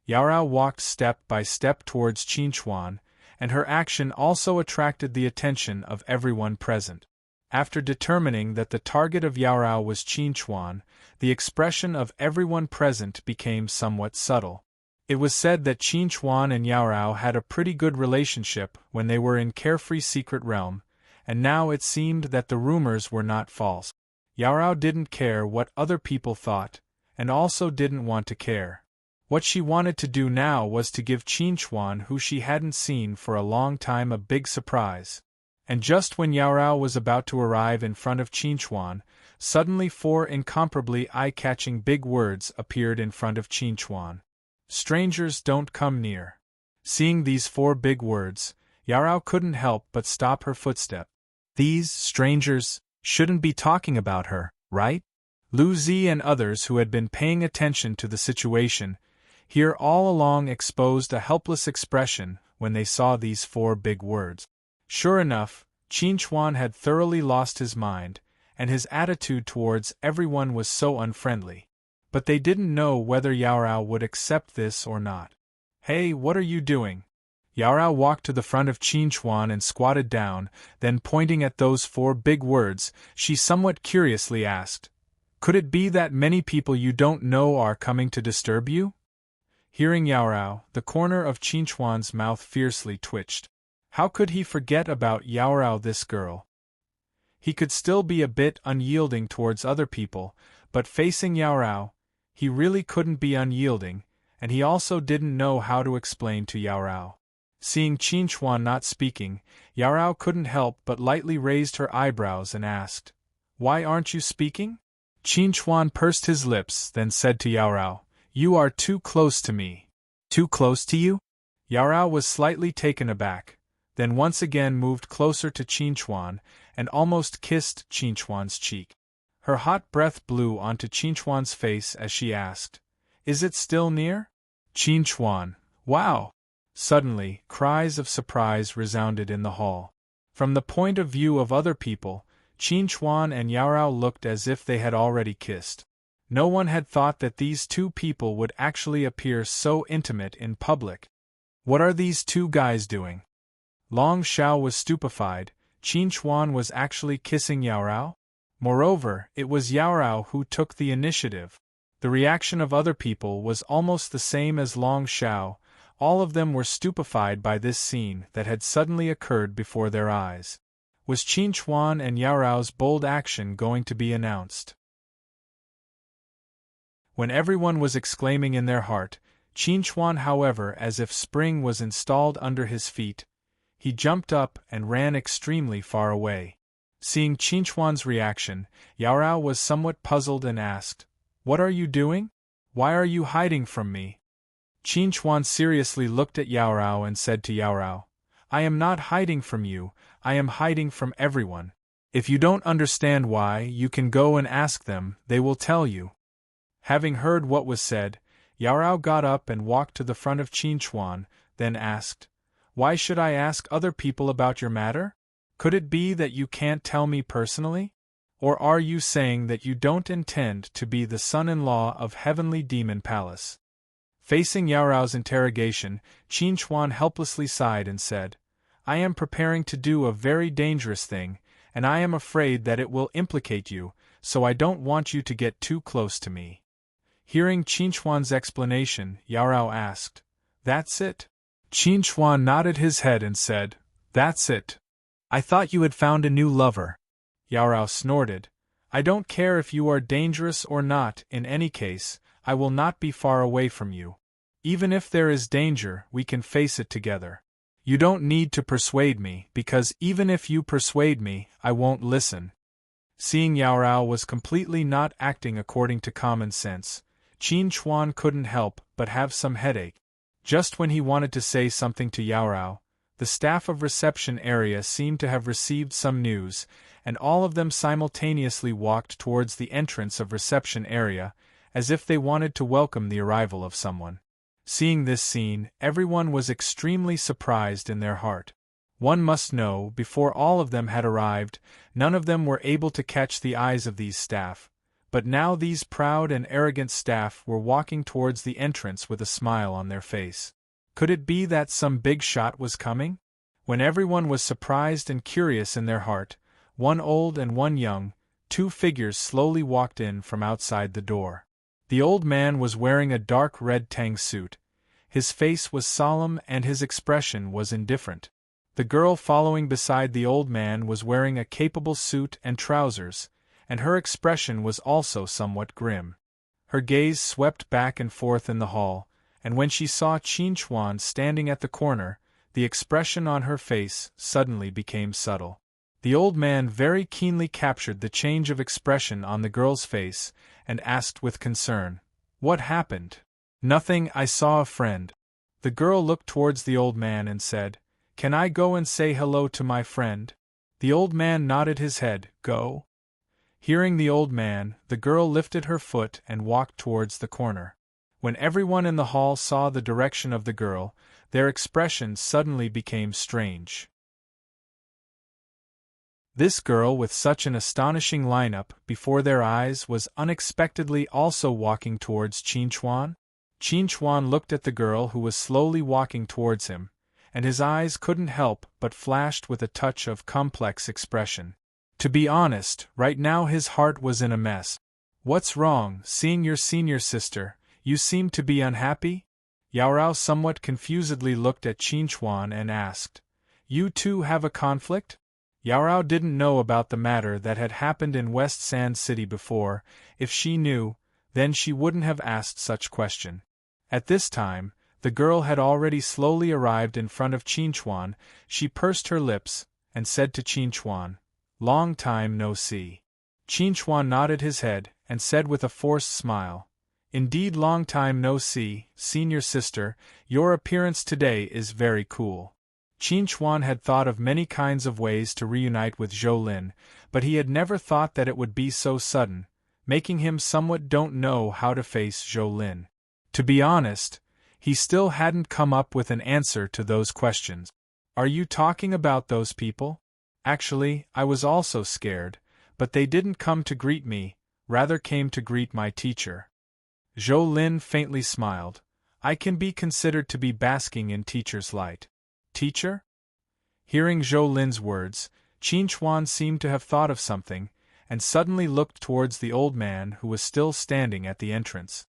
Yaorao walked step by step towards Qinchuan, and her action also attracted the attention of everyone present. After determining that the target of Yaorao was Qinchuan, the expression of everyone present became somewhat subtle. It was said that Qinchuan and Yaorao had a pretty good relationship when they were in Carefree Secret Realm, and now it seemed that the rumors were not false. Yaorao didn't care what other people thought, and also didn't want to care. What she wanted to do now was to give Qinchuan, who she hadn't seen for a long time, a big surprise. And just when Yaorao was about to arrive in front of Qinchuan, suddenly 4 incomparably eye-catching big words appeared in front of Qinchuan. "Strangers don't come near." Seeing these 4 big words, Yaorao couldn't help but stop her footstep. These strangers shouldn't be talking about her, right? Lu Zi and others who had been paying attention to the situation here all along exposed a helpless expression when they saw these 4 big words. Sure enough, Qinchuan had thoroughly lost his mind, and his attitude towards everyone was so unfriendly. But they didn't know whether Yaorao would accept this or not. "Hey, what are you doing?" Yaorao walked to the front of Qinchuan and squatted down, then pointing at those 4 big words, she somewhat curiously asked, "Could it be that many people you don't know are coming to disturb you?" Hearing Yaorao, the corner of Qinchuan's mouth fiercely twitched. How could he forget about Yaorao, this girl? He could still be a bit unyielding towards other people, but facing Yaorao, he really couldn't be unyielding, and he also didn't know how to explain to Yaorao. Seeing Qinchuan not speaking, Yaorao couldn't help but lightly raised her eyebrows and asked, "Why aren't you speaking?" Qinchuan pursed his lips, then said to Yaorao, "You are too close to me." "Too close to you?" Yaorao was slightly taken aback, then once again moved closer to Qinchuan and almost kissed Qinchuan's cheek. Her hot breath blew onto Qinchuan's face as she asked, "Is it still near?" Qinchuan, "Wow!" Suddenly, cries of surprise resounded in the hall. From the point of view of other people, Chuan and Yarao looked as if they had already kissed. No one had thought that these two people would actually appear so intimate in public. What are these two guys doing? Long Xiao was stupefied. Chuan was actually kissing Yarao? Moreover, it was Yarao who took the initiative. The reaction of other people was almost the same as Long Xiao. All of them were stupefied by this scene that had suddenly occurred before their eyes. Was Chuan and Yarao's bold action going to be announced? When everyone was exclaiming in their heart, Chuan, however, as if spring was installed under his feet, he jumped up and ran extremely far away. Seeing Chuan's reaction, Yarao was somewhat puzzled and asked, "What are you doing? Why are you hiding from me?" Chuan seriously looked at Yarao and said to Yarao, "I am not hiding from you, I am hiding from everyone. If you don't understand why, you can go and ask them, they will tell you." Having heard what was said, Yarao got up and walked to the front of Chuan, then asked, "Why should I ask other people about your matter? Could it be that you can't tell me personally? Or are you saying that you don't intend to be the son-in-law of Heavenly Demon Palace?" Facing Yarao's interrogation, Chuan helplessly sighed and said, "I am preparing to do a very dangerous thing, and I am afraid that it will implicate you, so I don't want you to get too close to me." Hearing Chuan's explanation, Yarao asked, "That's it?" Chuan nodded his head and said, "That's it. I thought you had found a new lover." Yarao snorted, "I don't care if you are dangerous or not, in any case, I will not be far away from you. Even if there is danger, we can face it together. You don't need to persuade me, because even if you persuade me, I won't listen." Seeing Yarao was completely not acting according to common sense, Chuan couldn't help but have some headache. Just when he wanted to say something to Yarao, the staff of reception area seemed to have received some news, and all of them simultaneously walked towards the entrance of reception area, as if they wanted to welcome the arrival of someone. Seeing this scene, everyone was extremely surprised in their heart. One must know, before all of them had arrived, none of them were able to catch the eyes of these staff, but now these proud and arrogant staff were walking towards the entrance with a smile on their face. Could it be that some big shot was coming? When everyone was surprised and curious in their heart, one old and one young, two figures slowly walked in from outside the door. The old man was wearing a dark red tang suit. His face was solemn and his expression was indifferent. The girl following beside the old man was wearing a capable suit and trousers, and her expression was also somewhat grim. Her gaze swept back and forth in the hall, and when she saw Chuan standing at the corner, the expression on her face suddenly became subtle. The old man very keenly captured the change of expression on the girl's face, and asked with concern, "What happened?" "Nothing, I saw a friend." The girl looked towards the old man and said, "Can I go and say hello to my friend?" The old man nodded his head, "Go." Hearing the old man, the girl lifted her foot and walked towards the corner. When everyone in the hall saw the direction of the girl, their expressions suddenly became strange. This girl with such an astonishing lineup before their eyes was unexpectedly also walking towards Chuan. Chuan looked at the girl who was slowly walking towards him, and his eyes couldn't help but flashed with a touch of complex expression. To be honest, right now his heart was in a mess. "What's wrong, seeing your senior sister? You seem to be unhappy?" Yarao somewhat confusedly looked at Chuan and asked, "You two have a conflict?" Yarao didn't know about the matter that had happened in West Sand City before. If she knew, then she wouldn't have asked such question. At this time, the girl had already slowly arrived in front of Chuan. She pursed her lips, and said to Chuan, "Long time no see." Chuan nodded his head, and said with a forced smile, "Indeed, long time no see, senior sister, your appearance today is very cool." Chuan had thought of many kinds of ways to reunite with Zhou, but he had never thought that it would be so sudden, making him somewhat don't know how to face Zhou. To be honest, he still hadn't come up with an answer to those questions. "Are you talking about those people?" "Actually, I was also scared, but they didn't come to greet me, rather came to greet my teacher. Zhou Lin faintly smiled. I can be considered to be basking in teacher's light. Teacher? Hearing Zhou Lin's words, Qin Chuan seemed to have thought of something, and suddenly looked towards the old man who was still standing at the entrance.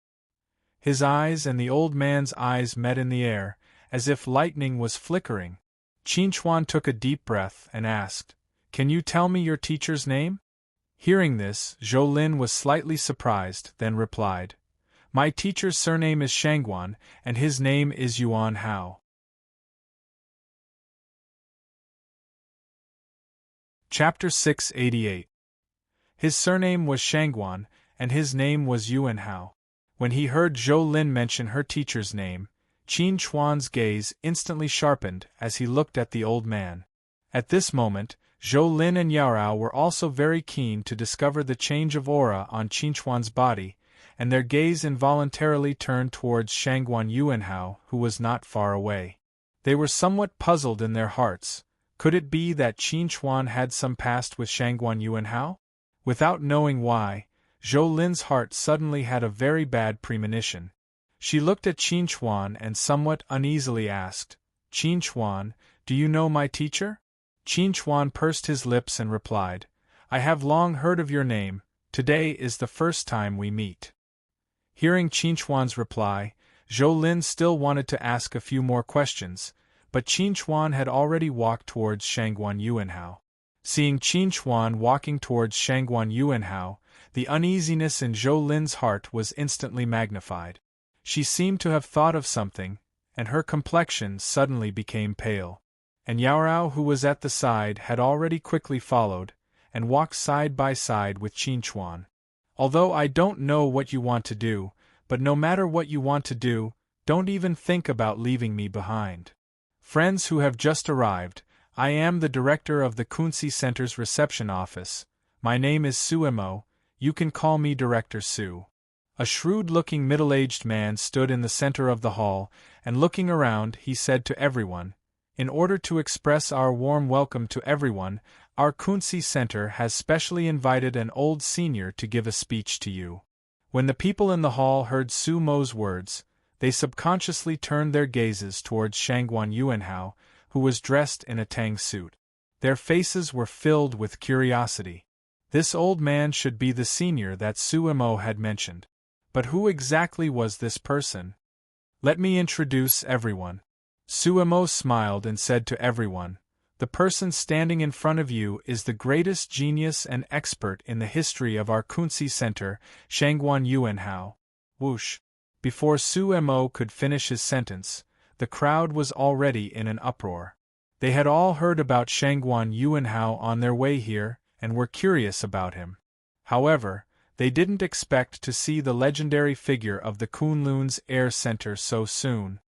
His eyes and the old man's eyes met in the air, as if lightning was flickering. Qin Chuan took a deep breath and asked, "Can you tell me your teacher's name?" Hearing this, Zhou Lin was slightly surprised, then replied, "My teacher's surname is Shangguan, and his name is Yuan Hao." Chapter 688. His surname was Shangguan, and his name was Yuan Hao. When he heard Zhou Lin mention her teacher's name, Qin Chuan's gaze instantly sharpened as he looked at the old man. At this moment, Zhou Lin and Yaorao were also very keen to discover the change of aura on Qin Chuan's body, and their gaze involuntarily turned towards Shangguan Yuanhao, who was not far away. They were somewhat puzzled in their hearts. Could it be that Qin Chuan had some past with Shangguan Yuanhao? Without knowing why, Zhou Lin's heart suddenly had a very bad premonition. She looked at Qin Chuan and somewhat uneasily asked, "Qin Chuan, do you know my teacher?" Qin Chuan pursed his lips and replied, "I have long heard of your name, today is the first time we meet." Hearing Qin Chuan's reply, Zhou Lin still wanted to ask a few more questions, but Qin Chuan had already walked towards Shangguan Yuanhao. Seeing Qin Chuan walking towards Shangguan Yuanhao, the uneasiness in Zhou Lin's heart was instantly magnified. She seemed to have thought of something, and her complexion suddenly became pale. And Yaorao, who was at the side, had already quickly followed, and walked side by side with Qin Chuan. "Although I don't know what you want to do, but no matter what you want to do, don't even think about leaving me behind. Friends who have just arrived, I am the director of the Kunsi Center's reception office. My name is Su Mo, you can call me Director Su." A shrewd-looking middle-aged man stood in the center of the hall, and looking around, he said to everyone, "In order to express our warm welcome to everyone, our Kunsi Center has specially invited an old senior to give a speech to you." When the people in the hall heard Su Mo's words, they subconsciously turned their gazes towards Shangguan Yuanhao, who was dressed in a tang suit. Their faces were filled with curiosity. This old man should be the senior that Su Mo had mentioned. But who exactly was this person? "Let me introduce everyone." Su Mo smiled and said to everyone, "The person standing in front of you is the greatest genius and expert in the history of our Kunsi Center, Shangguan Yuanhao." Whoosh! Before Su Mo could finish his sentence, the crowd was already in an uproar. They had all heard about Shangguan Yuanhao on their way here, and were curious about him. However, they didn't expect to see the legendary figure of the Kunlun's Air Center so soon.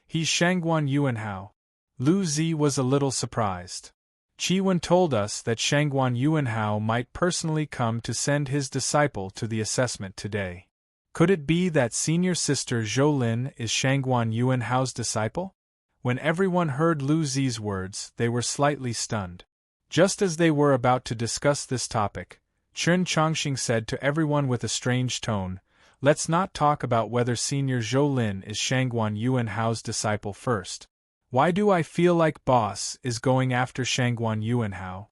"He's Shangguan Yuanhao." Lu Zi was a little surprised. Qi Wen told us that Shangguan Yuanhao might personally come to send his disciple to the assessment today. Could it be that senior sister Zhou Lin is Shangguan Yuanhao's disciple? When everyone heard Lu Zi's words, they were slightly stunned. Just as they were about to discuss this topic, Chen Chongqing said to everyone with a strange tone, "Let's not talk about whether senior Zhou Lin is Shangguan Yuanhao's disciple first. Why do I feel like boss is going after Shangguan Yuanhao?"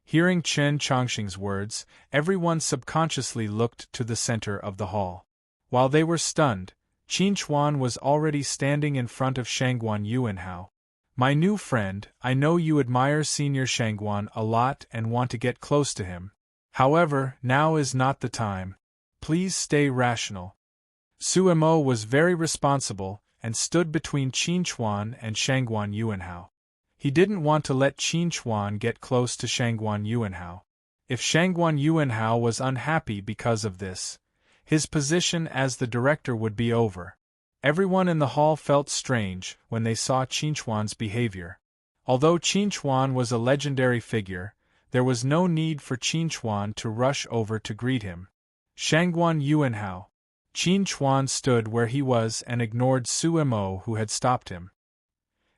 Hearing Chen Chongqing's words, everyone subconsciously looked to the center of the hall. While they were stunned, Qin Chuan was already standing in front of Shangguan Yuanhao. "My new friend, I know you admire Senior Shangguan a lot and want to get close to him. However, now is not the time. Please stay rational." Su Mo was very responsible and stood between Qin Chuan and Shangguan Yuanhao. He didn't want to let Qin Chuan get close to Shangguan Yuanhao. If Shangguan Yuanhao was unhappy because of this, his position as the director would be over. Everyone in the hall felt strange when they saw Qin Chuan's behavior. Although Qin Chuan was a legendary figure, there was no need for Qin Chuan to rush over to greet him. "Shangguan Yuanhao." Qin Chuan stood where he was and ignored Su Mo, who had stopped him.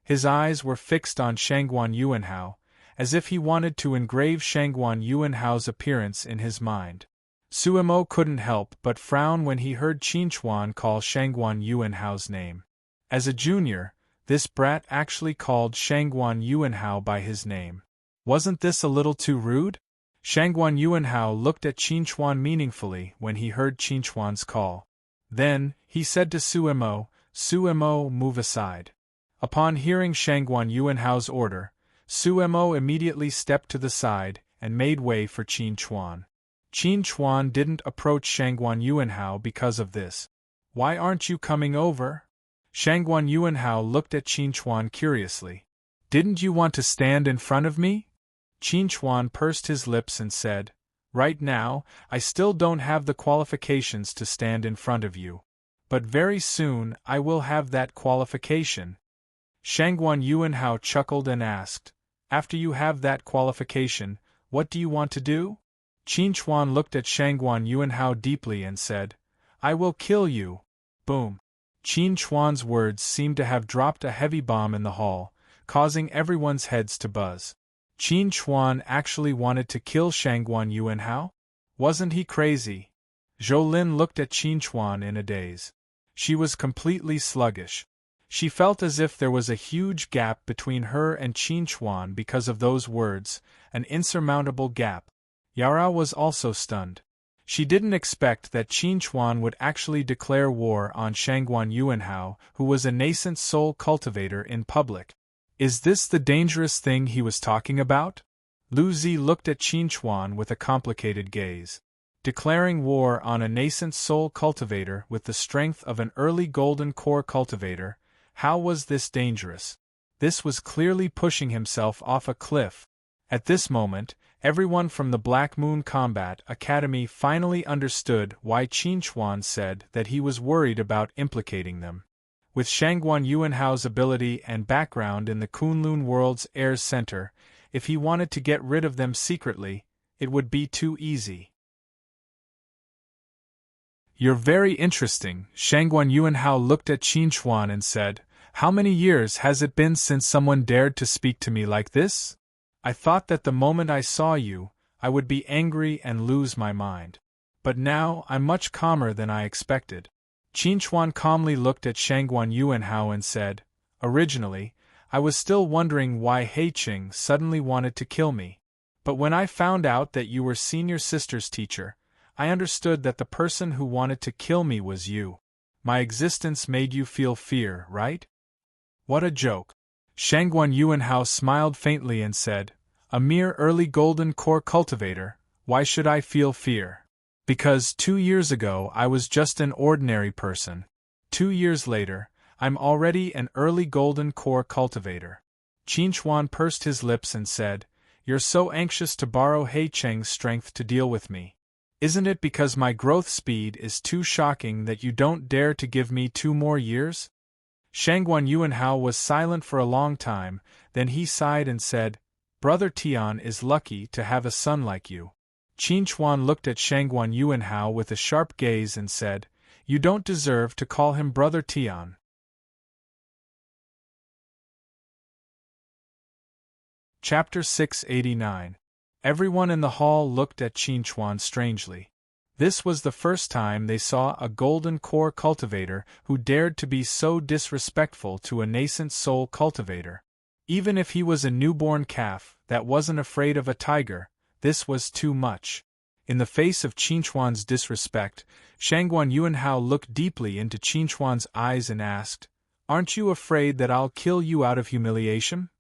His eyes were fixed on Shangguan Yuanhao, as if he wanted to engrave Shangguan Yuanhao's appearance in his mind. Suemo couldn't help but frown when he heard Qinchuan call Shangguan Yuanhao's name. As a junior, this brat actually called Shangguan Yuanhao by his name. Wasn't this a little too rude? Shangguan Yuanhao looked at Qinchuan meaningfully when he heard Qinchuan's call. Then, he said to Suemo, "Suemo, move aside." Upon hearing Shangguan Yuanhao's order, Suemo immediately stepped to the side and made way for Qinchuan. Qinchuan didn't approach Shangguan Yuanhao because of this. "Why aren't you coming over?" Shangguan Yuanhao looked at Qinchuan curiously. "Didn't you want to stand in front of me?" Qinchuan pursed his lips and said, "Right now, I still don't have the qualifications to stand in front of you. But very soon I will have that qualification." Shangguan Yuanhao chuckled and asked, "After you have that qualification, what do you want to do?" Qinchuan looked at Shangguan Yuanhao deeply and said, "I will kill you." Boom. Qinchuan's words seemed to have dropped a heavy bomb in the hall, causing everyone's heads to buzz. Qinchuan actually wanted to kill Shangguan Yuanhao? Wasn't he crazy? Zhou looked at Qinchuan in a daze. She was completely sluggish. She felt as if there was a huge gap between her and Qinchuan because of those words, an insurmountable gap. Yara was also stunned. She didn't expect that Qinchuan would actually declare war on Shangguan Yuanhao, who was a nascent soul cultivator, in public. Is this the dangerous thing he was talking about? Lu Zi looked at Qinchuan with a complicated gaze. Declaring war on a nascent soul cultivator with the strength of an early golden core cultivator, how was this dangerous? This was clearly pushing himself off a cliff. At this moment, everyone from the Black Moon Combat Academy finally understood why Qinchuan said that he was worried about implicating them. With Shangguan Yuanhao's ability and background in the Kunlun World's Heirs Center, if he wanted to get rid of them secretly, it would be too easy. "You're very interesting," Shangguan Yuanhao looked at Qinchuan and said, "How many years has it been since someone dared to speak to me like this? I thought that the moment I saw you, I would be angry and lose my mind. But now I'm much calmer than I expected." Qinchuan calmly looked at Shangguan Yuanhao and said, "Originally, I was still wondering why Heiqing suddenly wanted to kill me. But when I found out that you were senior sister's teacher, I understood that the person who wanted to kill me was you. My existence made you feel fear, right?" What a joke. Shangguan Yuanhao smiled faintly and said, "A mere early golden core cultivator, why should I feel fear? Because 2 years ago I was just an ordinary person. 2 years later, I'm already an early golden core cultivator." Qinchuan pursed his lips and said, "You're so anxious to borrow Heiqing's strength to deal with me. Isn't it because my growth speed is too shocking that you don't dare to give me 2 more years?" Shangguan Yuanhao was silent for a long time, then he sighed and said, "Brother Tian is lucky to have a son like you." Qinchuan looked at Shangguan Yuanhao with a sharp gaze and said, "You don't deserve to call him Brother Tian." Chapter 689. Everyone in the hall looked at Qinchuan strangely. This was the first time they saw a golden core cultivator who dared to be so disrespectful to a nascent soul cultivator. Even if he was a newborn calf that wasn't afraid of a tiger, this was too much. In the face of Qinchuan's disrespect, Shangguan Yuanhao looked deeply into Qinchuan's eyes and asked, "Aren't you afraid that I'll kill you out of humiliation?"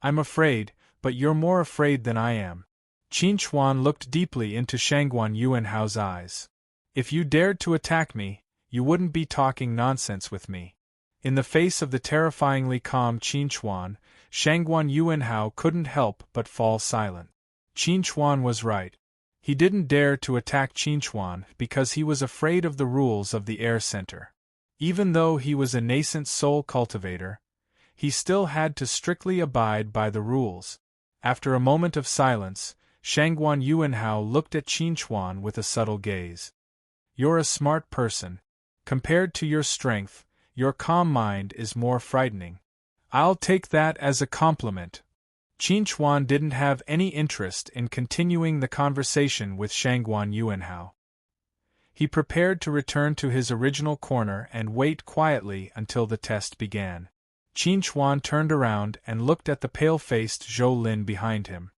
"I'm afraid, but you're more afraid than I am." Qinchuan looked deeply into Shangguan Yuanhao's eyes. "If you dared to attack me, you wouldn't be talking nonsense with me." In the face of the terrifyingly calm Qinchuan, Shangguan Yuanhao couldn't help but fall silent. Qinchuan was right. He didn't dare to attack Qinchuan because he was afraid of the rules of the Air Center. Even though he was a nascent soul cultivator, he still had to strictly abide by the rules. After a moment of silence, Shangguan Yuanhao looked at Qinchuan with a subtle gaze. "You're a smart person. Compared to your strength, your calm mind is more frightening." "I'll take that as a compliment." Qin Chuan didn't have any interest in continuing the conversation with Shangguan Yuanhao. He prepared to return to his original corner and wait quietly until the test began. Qin Chuan turned around and looked at the pale-faced Zhou Lin behind him.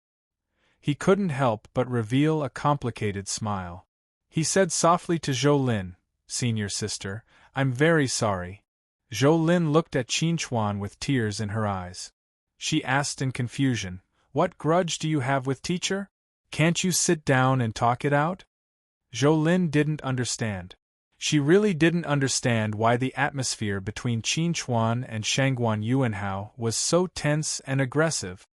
He couldn't help but reveal a complicated smile. He said softly to Zhou Lin, "Senior sister, I'm very sorry." Zhou Lin looked at Qin Chuan with tears in her eyes. She asked in confusion, "What grudge do you have with teacher? Can't you sit down and talk it out?" Zhou Lin didn't understand. She really didn't understand why the atmosphere between Qin Chuan and Shangguan Yuanhao was so tense and aggressive.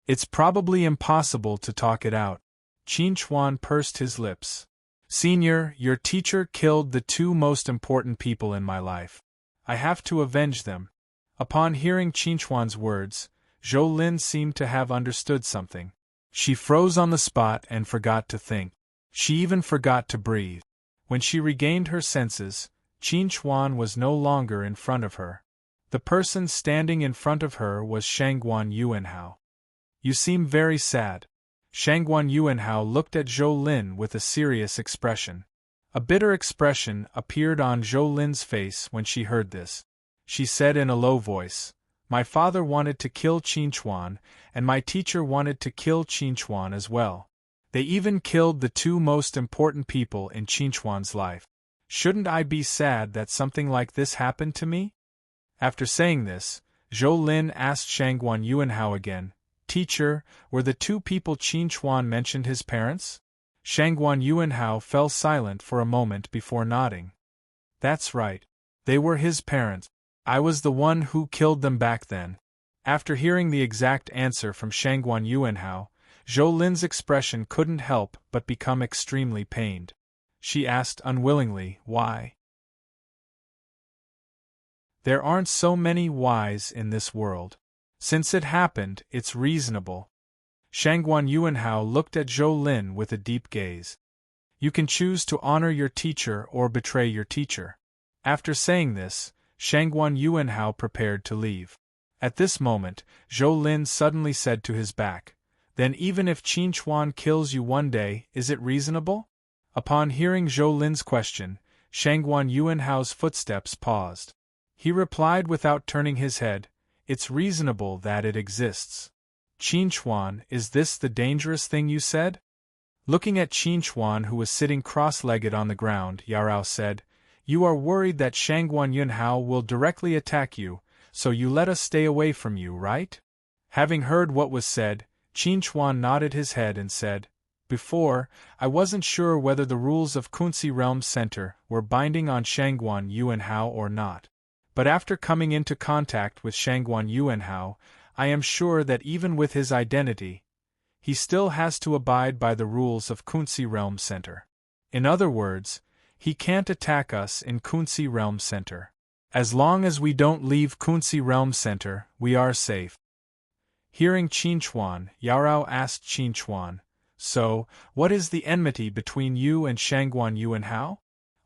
"It's probably impossible to talk it out." Qin Chuan pursed his lips. "Senior, your teacher killed the two most important people in my life. I have to avenge them." Upon hearing Qin Chuan's words, Zhou Lin seemed to have understood something. She froze on the spot and forgot to think. She even forgot to breathe. When she regained her senses, Qin Chuan was no longer in front of her. The person standing in front of her was Shangguan Yuanhao. "You seem very sad." Shangguan Yuanhao looked at Zhou Lin with a serious expression. A bitter expression appeared on Zhou Lin's face when she heard this. She said in a low voice, "My father wanted to kill Qin Chuan, and my teacher wanted to kill Qin Chuan as well. They even killed the two most important people in Qin Chuan's life. Shouldn't I be sad that something like this happened to me?" After saying this, Zhou Lin asked Shangguan Yuanhao again, "Teacher, were the two people Qin Chuan mentioned his parents?" Shangguan Yuanhao fell silent for a moment before nodding. "That's right. They were his parents. I was the one who killed them back then." After hearing the exact answer from Shangguan Yuanhao, Zhou Lin's expression couldn't help but become extremely pained. She asked unwillingly, "Why?" "There aren't so many whys in this world. Since it happened, it's reasonable." Shangguan Yuanhao looked at Zhou Lin with a deep gaze. "You can choose to honor your teacher or betray your teacher." After saying this, Shangguan Yuanhao prepared to leave. At this moment, Zhou Lin suddenly said to his back, "Then even if Qin Chuan kills you one day, is it reasonable?" Upon hearing Zhou Lin's question, Shangguan Yuanhao's footsteps paused. He replied without turning his head, "It's reasonable that it exists." "Qin Chuan, is this the dangerous thing you said?" Looking at Qin Chuan, who was sitting cross-legged on the ground, Yarao said, "You are worried that Shangguan Yuanhao will directly attack you, so you let us stay away from you, right?" Having heard what was said, Qin Chuan nodded his head and said, "Before, I wasn't sure whether the rules of Kunci Realm Center were binding on Shangguan Yuanhao or not. But after coming into contact with Shangguan Yuanhao, I am sure that even with his identity, he still has to abide by the rules of Kunci Realm Center. In other words, he can't attack us in Kunci Realm Center. As long as we don't leave Kunci Realm Center, we are safe." Hearing Qin Chuan, Yarao asked Qin Chuan, "So, what is the enmity between you and Shangguan Yuanhao?"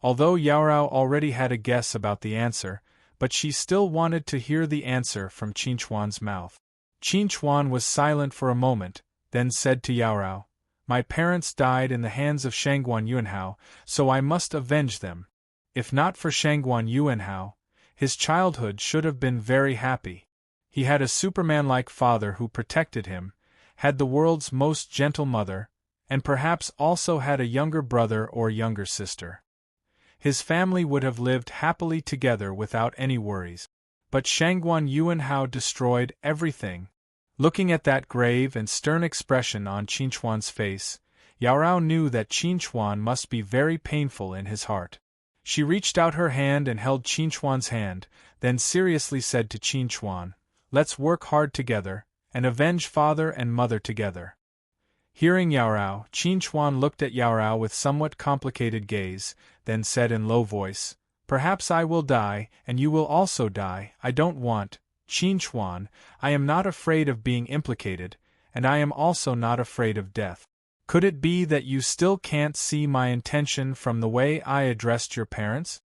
Although Yarao already had a guess about the answer, but she still wanted to hear the answer from Qin Chuan's mouth. Qin Chuan was silent for a moment, then said to Yarao, "My parents died in the hands of Shangguan Yuanhao, so I must avenge them. If not for Shangguan Yuanhao, his childhood should have been very happy. He had a Superman-like father who protected him, had the world's most gentle mother, and perhaps also had a younger brother or younger sister. His family would have lived happily together without any worries. But Shangguan Yuanhao destroyed everything." Looking at that grave and stern expression on Qin Chuan's face, Yarao knew that Qin Chuan must be very painful in his heart. She reached out her hand and held Qin Chuan's hand, then seriously said to Qin Chuan, "Let's work hard together, and avenge father and mother together." Hearing Yarao, Qin Chuan looked at Yarao with somewhat complicated gaze, then said in low voice, "Perhaps I will die, and you will also die. I don't want, Qin Chuan, I am not afraid of being implicated, and I am also not afraid of death. Could it be that you still can't see my intention from the way I addressed your parents?"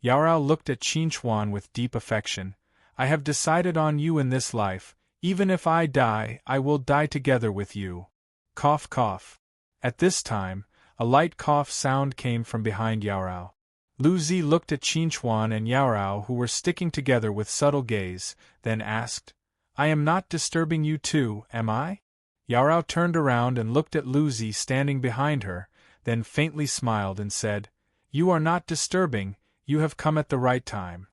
Yarao looked at Qin Chuan with deep affection. "I have decided on you in this life, Even if I die, I will die together with you. Cough cough. At this time, a light cough sound came from behind Yaorao. Lu Zi looked at Qinchuan and Yaorao, who were sticking together with subtle gaze, then asked, I am not disturbing you too, am I? Yaorao turned around and looked at Lu Zi standing behind her, then faintly smiled and said, You are not disturbing, you have come at the right time.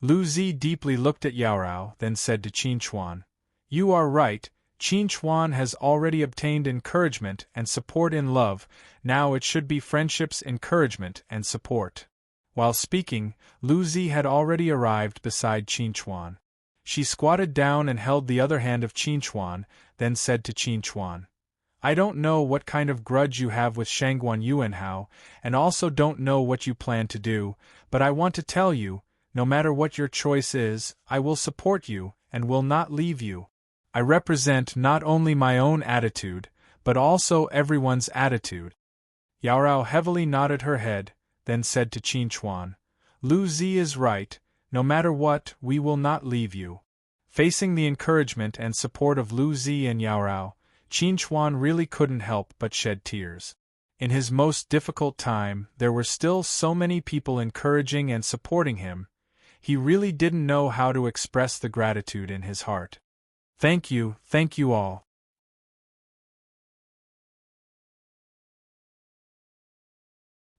Lu Zi deeply looked at Yaorao, then said to Qinchuan, You are right, Qinchuan has already obtained encouragement and support in love, now it should be friendship's encouragement and support. While speaking, Lu Zi had already arrived beside Qinchuan. She squatted down and held the other hand of Qinchuan, then said to Qinchuan, I don't know what kind of grudge you have with Shangguan Yuanhao, and also don't know what you plan to do, but I want to tell you, no matter what your choice is, I will support you, and will not leave you. I represent not only my own attitude, but also everyone's attitude. Yaorao heavily nodded her head, then said to Qinchuan, Lu Zi is right, no matter what, we will not leave you. Facing the encouragement and support of Lu Zi and Yaorao, Qinchuan really couldn't help but shed tears. In his most difficult time, there were still so many people encouraging and supporting him. He really didn't know how to express the gratitude in his heart. Thank you all.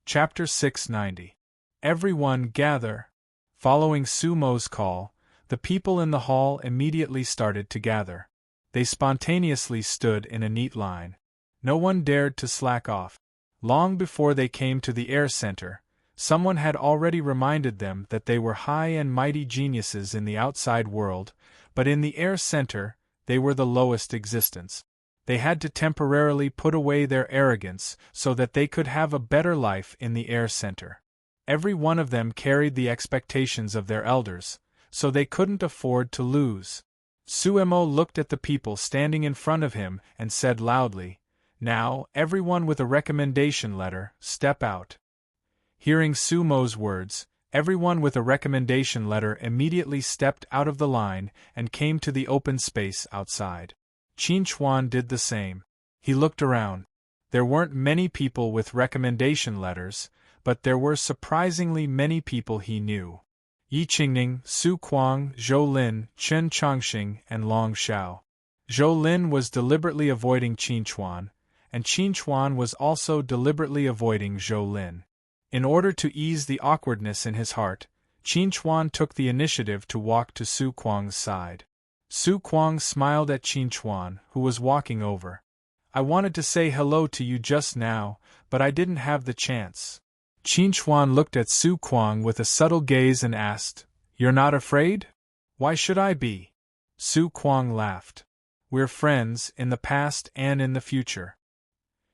Chapter 690. Everyone gather. Following Sumo's call, the people in the hall immediately started to gather. They spontaneously stood in a neat line. No one dared to slack off. Long before they came to the air center, someone had already reminded them that they were high and mighty geniuses in the outside world, but in the air center, they were the lowest existence. They had to temporarily put away their arrogance so that they could have a better life in the air center. Every one of them carried the expectations of their elders, so they couldn't afford to lose. Suemo looked at the people standing in front of him and said loudly, Now, everyone with a recommendation letter, step out. Hearing Sumo's words, everyone with a recommendation letter immediately stepped out of the line and came to the open space outside. Qinchuan did the same. He looked around. There weren't many people with recommendation letters, but there were surprisingly many people he knew. Yi Qingning, Su Kuang, Zhou Lin, Chen Chongxing, and Long Xiao. Zhou Lin was deliberately avoiding Qinchuan, and Qinchuan was also deliberately avoiding Zhou Lin. In order to ease the awkwardness in his heart, Qinchuan took the initiative to walk to Su Kuang's side. Su Kuang smiled at Qinchuan, who was walking over. I wanted to say hello to you just now, but I didn't have the chance. Qinchuan looked at Su Kuang with a subtle gaze and asked, You're not afraid? Why should I be? Su Kuang laughed. We're friends, in the past and in the future.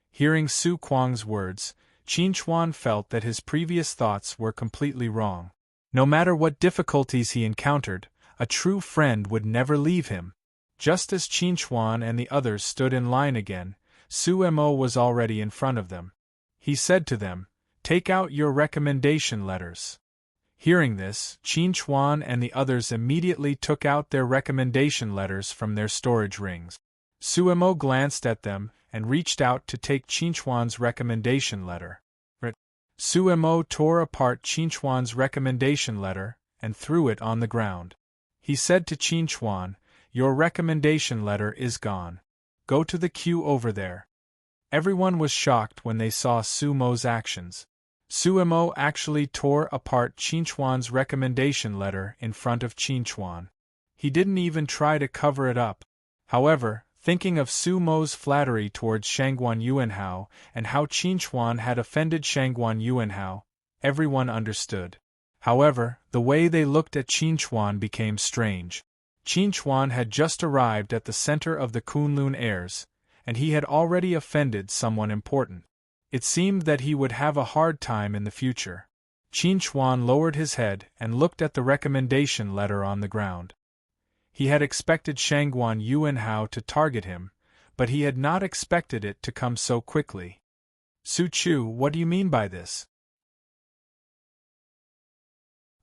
Hearing Su Kuang's words, Qinchuan felt that his previous thoughts were completely wrong. No matter what difficulties he encountered, a true friend would never leave him. Just as Qinchuan and the others stood in line again, Suemo was already in front of them. He said to them, Take out your recommendation letters. Hearing this, Qinchuan and the others immediately took out their recommendation letters from their storage rings. Suemo glanced at them and reached out to take Qinchuan's recommendation letter. Suemo tore apart Qinchuan's recommendation letter and threw it on the ground. He said to Qinchuan, Your recommendation letter is gone. Go to the queue over there. Everyone was shocked when they saw Sumo's actions. Suemo actually tore apart Qinchuan's recommendation letter in front of Qinchuan. He didn't even try to cover it up. However, thinking of Sumo's flattery towards Shangguan Yuanhao and how Qinchuan had offended Shangguan Yuanhao, everyone understood. However, the way they looked at Qinchuan became strange. Qinchuan had just arrived at the center of the Kunlun heirs, and he had already offended someone important. It seemed that he would have a hard time in the future. Qinchuan lowered his head and looked at the recommendation letter on the ground. He had expected Shangguan Yuanhao to target him, but he had not expected it to come so quickly. Su Chu, what do you mean by this?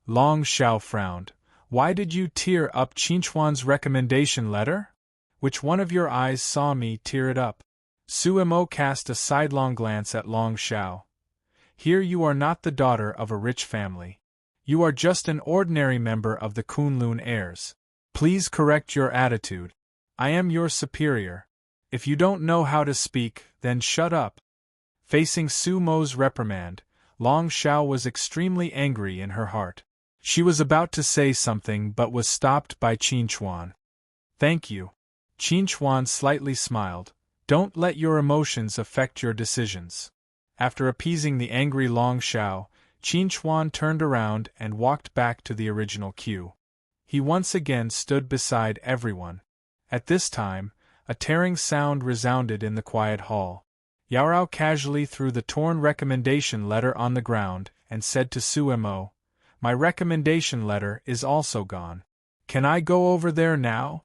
Long Xiao frowned. Why did you tear up Qinchuan's recommendation letter? Which one of your eyes saw me tear it up? Suemo cast a sidelong glance at Long Shao. Here you are not the daughter of a rich family. You are just an ordinary member of the Kunlun heirs. Please correct your attitude. I am your superior. If you don't know how to speak, then shut up. Facing Sumo's reprimand, Long Shao was extremely angry in her heart. She was about to say something but was stopped by Qinchuan. Thank you. Qinchuan slightly smiled. Don't let your emotions affect your decisions. After appeasing the angry Long Shao, Qinchuan turned around and walked back to the original queue. He once again stood beside everyone. At this time, a tearing sound resounded in the quiet hall. Yaorao casually threw the torn recommendation letter on the ground and said to Suemo, "My recommendation letter is also gone. Can I go over there now?"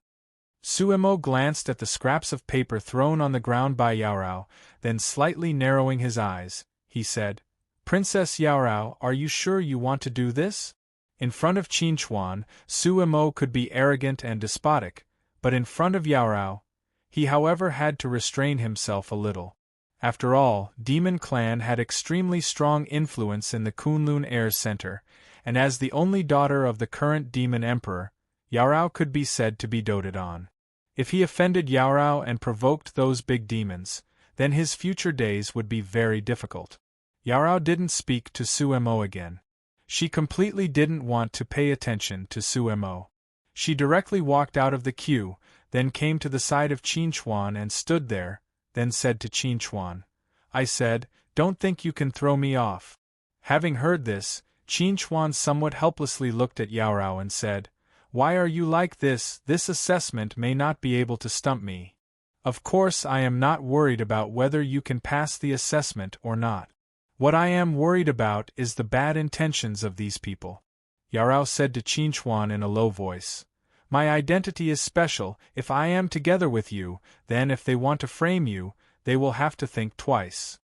Suemo glanced at the scraps of paper thrown on the ground by Yaorao, then slightly narrowing his eyes, he said, "Princess Yaorao, are you sure you want to do this?" In front of Qinchuan, Suemo could be arrogant and despotic, but in front of Yaorao, he however had to restrain himself a little. After all, Demon Clan had extremely strong influence in the Kunlun Heirs Center, and as the only daughter of the current Demon Emperor, Yaorao could be said to be doted on. If he offended Yaorao and provoked those big demons, then his future days would be very difficult. Yaorao didn't speak to Suemo again. She completely didn't want to pay attention to Suemo. She directly walked out of the queue, then came to the side of Qinchuan and stood there, then said to Qinchuan, "I said, don't think you can throw me off." Having heard this, Qinchuan somewhat helplessly looked at Yaorao and said, "Why are you like this? This assessment may not be able to stump me. Of course I am not worried about whether you can pass the assessment or not. What I am worried about is the bad intentions of these people." Yaorao said to Qinchuan in a low voice, "My identity is special. If I am together with you, then if they want to frame you, they will have to think twice."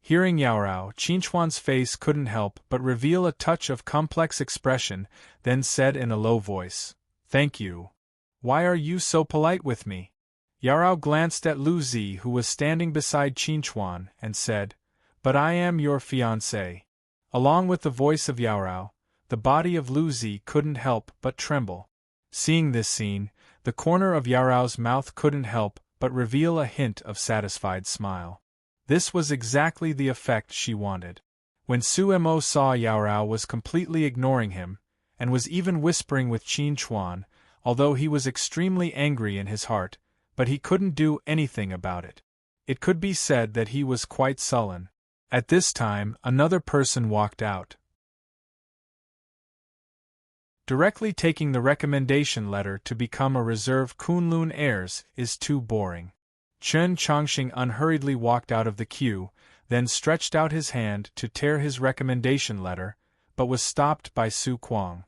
Hearing Yaorao, Qinchuan's face couldn't help but reveal a touch of complex expression, then said in a low voice, "Thank you. Why are you so polite with me?" Yaorao glanced at Lu Zi, who was standing beside Qinchuan, and said, "But I am your fiancé." Along with the voice of Yaorao, the body of Lu Zi couldn't help but tremble. Seeing this scene, the corner of Yaorao's mouth couldn't help but reveal a hint of satisfied smile. This was exactly the effect she wanted. When Suemo saw Yaorao was completely ignoring him, and was even whispering with Qinchuan, although he was extremely angry in his heart, but he couldn't do anything about it. It could be said that he was quite sullen. At this time, another person walked out. Directly taking the recommendation letter to become a reserve Kunlun heirs is too boring. Chen Chongqing unhurriedly walked out of the queue, then stretched out his hand to tear his recommendation letter, but was stopped by Su Kuang.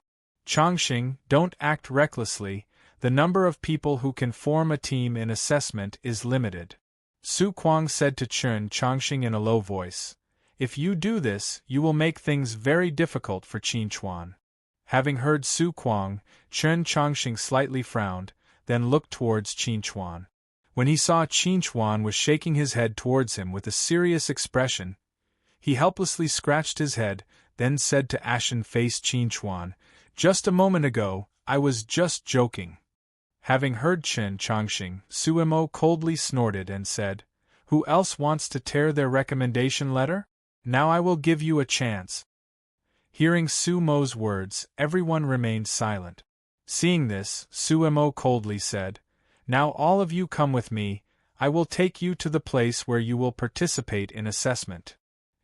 "Chongqing, don't act recklessly. The number of people who can form a team in assessment is limited." Su Kuang said to Chen Chongqing in a low voice, "If you do this, you will make things very difficult for Qinchuan." Having heard Su Kuang, Chen Chongqing slightly frowned, then looked towards Qinchuan. When he saw Qinchuan was shaking his head towards him with a serious expression, he helplessly scratched his head, then said to ashen-faced Qinchuan, "Just a moment ago, I was just joking." Having heard Chen Chongqing, Suemo coldly snorted and said, "Who else wants to tear their recommendation letter? Now I will give you a chance." Hearing Sumo's words, everyone remained silent. Seeing this, Suemo coldly said, "Now all of you come with me, I will take you to the place where you will participate in assessment."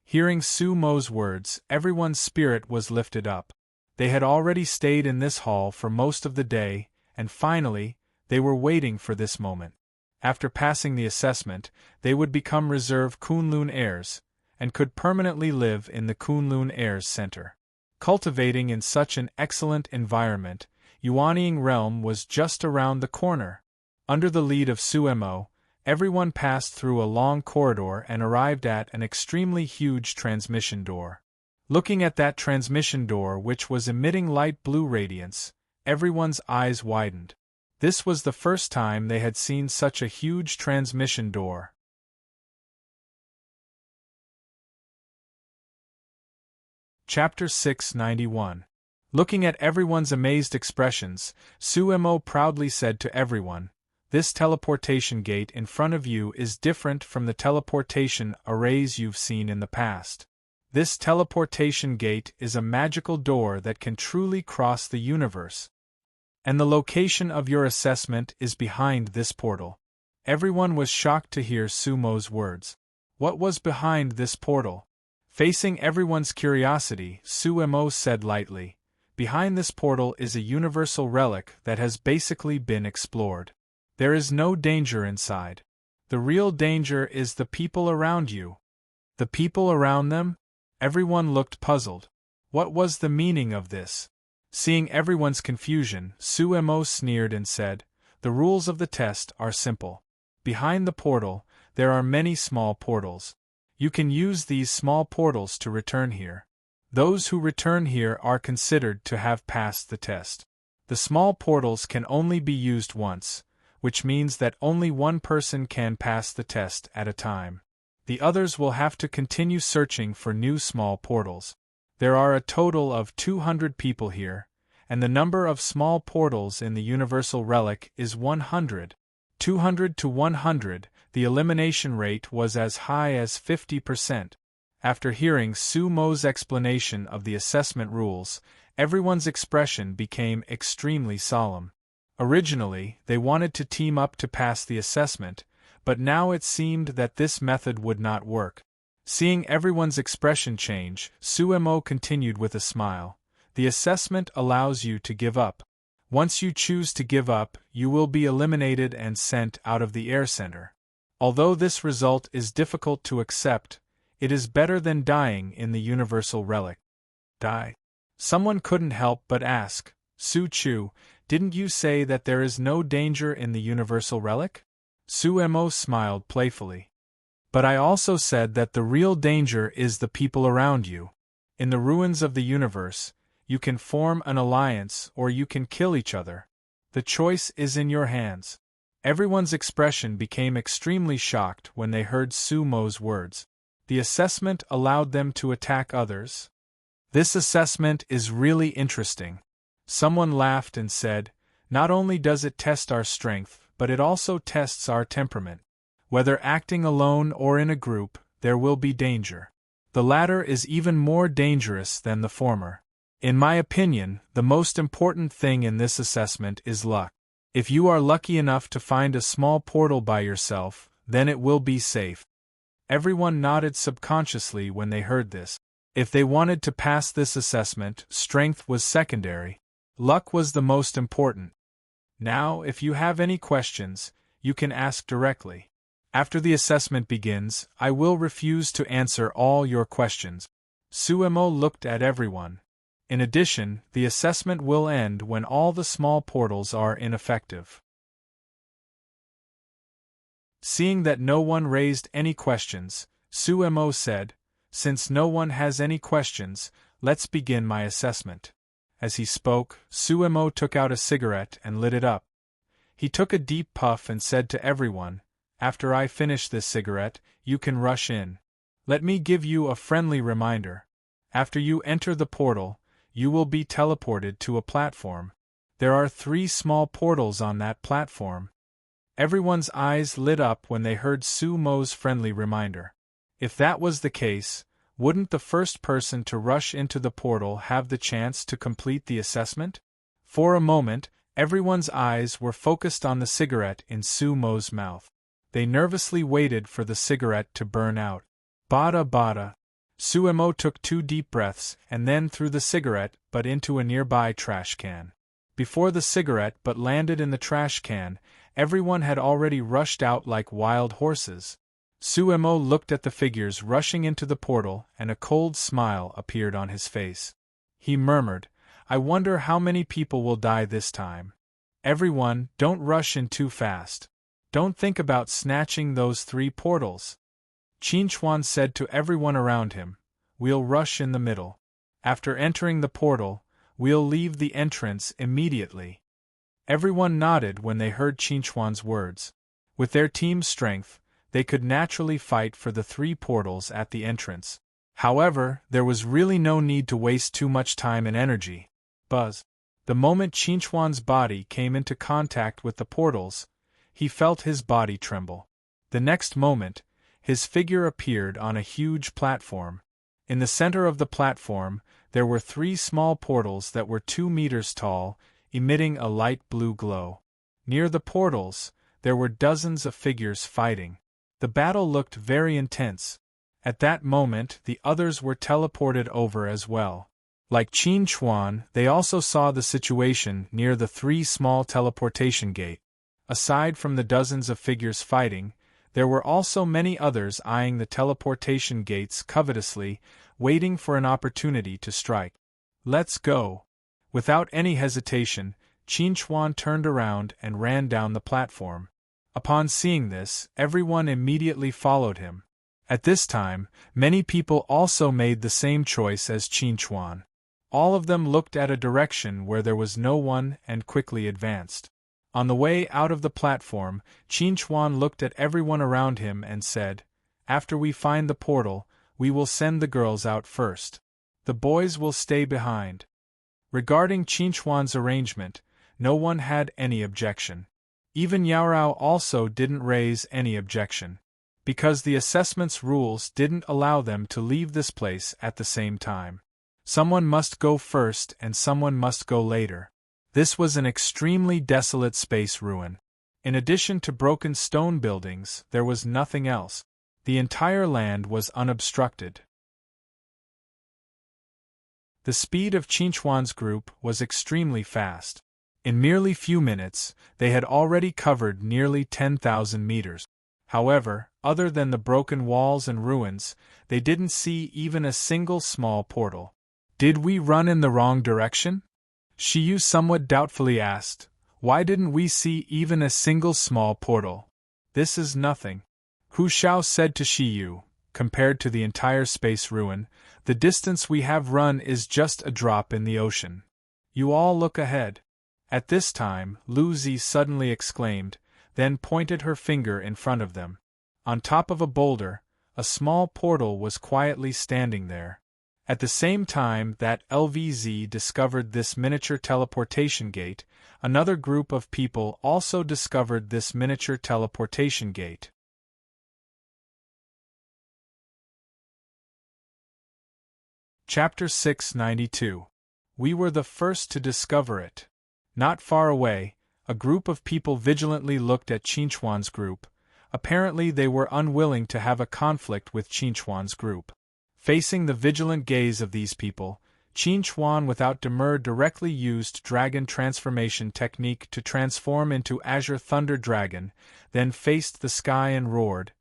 Hearing Sumo's words, everyone's spirit was lifted up. They had already stayed in this hall for most of the day, and finally, they were waiting for this moment. After passing the assessment, they would become reserve Kunlun heirs, and could permanently live in the Kunlun Heirs Center. Cultivating in such an excellent environment, Yuanying Realm was just around the corner. Under the lead of Suemo, everyone passed through a long corridor and arrived at an extremely huge transmission door. Looking at that transmission door which was emitting light blue radiance, everyone's eyes widened. This was the first time they had seen such a huge transmission door. Chapter 691. Looking at everyone's amazed expressions, Suemo proudly said to everyone, "This teleportation gate in front of you is different from the teleportation arrays you've seen in the past. This teleportation gate is a magical door that can truly cross the universe. And the location of your assessment is behind this portal." Everyone was shocked to hear Sumo's words. What was behind this portal? Facing everyone's curiosity, Suemo said lightly, "Behind this portal is a universal relic that has basically been explored. There is no danger inside. The real danger is the people around you." The people around them? Everyone looked puzzled. What was the meaning of this? Seeing everyone's confusion, Suemo sneered and said, "The rules of the test are simple. Behind the portal, there are many small portals. You can use these small portals to return here. Those who return here are considered to have passed the test. The small portals can only be used once, which means that only one person can pass the test at a time. The others will have to continue searching for new small portals. There are a total of 200 people here, and the number of small portals in the Universal Relic is 100. 200 to 100, the elimination rate was as high as 50%. After hearing Sumo's explanation of the assessment rules, everyone's expression became extremely solemn. Originally, they wanted to team up to pass the assessment, but now it seemed that this method would not work. Seeing everyone's expression change, Suemo continued with a smile. "The assessment allows you to give up. Once you choose to give up, you will be eliminated and sent out of the air center. Although this result is difficult to accept, it is better than dying in the Universal Relic." Die? Someone couldn't help but ask, "Su-Chu, didn't you say that there is no danger in the Universal Relic?" Suemo smiled playfully. "But I also said that the real danger is the people around you. In the ruins of the universe, you can form an alliance or you can kill each other. The choice is in your hands." Everyone's expression became extremely shocked when they heard Sumo's words. The assessment allowed them to attack others? This assessment is really interesting. Someone laughed and said, "Not only does it test our strength, but it also tests our temperament. Whether acting alone or in a group, there will be danger. The latter is even more dangerous than the former. In my opinion, the most important thing in this assessment is luck. If you are lucky enough to find a small portal by yourself, then it will be safe." Everyone nodded subconsciously when they heard this. If they wanted to pass this assessment, strength was secondary. Luck was the most important. Now, if you have any questions, you can ask directly. After the assessment begins, I will refuse to answer all your questions. Suemo looked at everyone. In addition, the assessment will end when all the small portals are ineffective. Seeing that no one raised any questions, Suemo said, "Since no one has any questions, let's begin my assessment." As he spoke, Suemo took out a cigarette and lit it up. He took a deep puff and said to everyone, "After I finish this cigarette, you can rush in. Let me give you a friendly reminder. After you enter the portal, you will be teleported to a platform. There are 3 small portals on that platform." Everyone's eyes lit up when they heard Sumo's friendly reminder. If that was the case, wouldn't the first person to rush into the portal have the chance to complete the assessment? For a moment, everyone's eyes were focused on the cigarette in Sumo's mouth. They nervously waited for the cigarette to burn out. Bada bada. Suemo took 2 deep breaths and then threw the cigarette but into a nearby trash can. Before the cigarette but landed in the trash can, everyone had already rushed out like wild horses. Suemo looked at the figures rushing into the portal and a cold smile appeared on his face. He murmured, "I wonder how many people will die this time. Everyone, don't rush in too fast. Don't think about snatching those 3 portals." Qinchuan said to everyone around him, "We'll rush in the middle. After entering the portal, We'll leave the entrance immediately. Everyone nodded when they heard Qinchuan's words. With their team's strength, they could naturally fight for the 3 portals at the entrance. However, there was really no need to waste too much time and energy. Buzz. The moment Qinchuan's body came into contact with the portals, he felt his body tremble. The next moment, his figure appeared on a huge platform. In the center of the platform, there were 3 small portals that were 2 meters tall, emitting a light blue glow. Near the portals, there were dozens of figures fighting. The battle looked very intense. At that moment, the others were teleported over as well. Like Qinchuan, they also saw the situation near the 3 small teleportation gate. Aside from the dozens of figures fighting, there were also many others eyeing the teleportation gates covetously, waiting for an opportunity to strike. Let's go. Without any hesitation, Qinchuan turned around and ran down the platform. Upon seeing this, everyone immediately followed him. At this time, many people also made the same choice as Qinchuan. All of them looked at a direction where there was no one and quickly advanced. On the way out of the platform, Qinchuan looked at everyone around him and said, "After we find the portal, we will send the girls out first. The boys will stay behind." Regarding Qinchuan's arrangement, no one had any objection. Even Yaorao also didn't raise any objection, because the assessment's rules didn't allow them to leave this place at the same time. Someone must go first and someone must go later. This was an extremely desolate space ruin. In addition to broken stone buildings, there was nothing else. The entire land was unobstructed. The speed of Qinchuan's group was extremely fast. In merely few minutes, they had already covered nearly 10,000 meters. However, other than the broken walls and ruins, they didn't see even a single small portal. "Did we run in the wrong direction?" Shiyu somewhat doubtfully asked. "Why didn't we see even a single small portal?" "This is nothing," Hu Xiao said to Shiyu. "Compared to the entire space ruin, the distance we have run is just a drop in the ocean. You all look ahead." At this time, Lu Zi suddenly exclaimed, then pointed her finger in front of them. On top of a boulder, a small portal was quietly standing there. At the same time that LVZ discovered this miniature teleportation gate, another group of people also discovered this miniature teleportation gate. Chapter 692. We were the first to discover it. Not far away, a group of people vigilantly looked at Qinchuan's group. Apparently they were unwilling to have a conflict with Qinchuan's group. Facing the vigilant gaze of these people, Qinchuan without demur directly used dragon transformation technique to transform into Azure Thunder Dragon, then faced the sky and roared.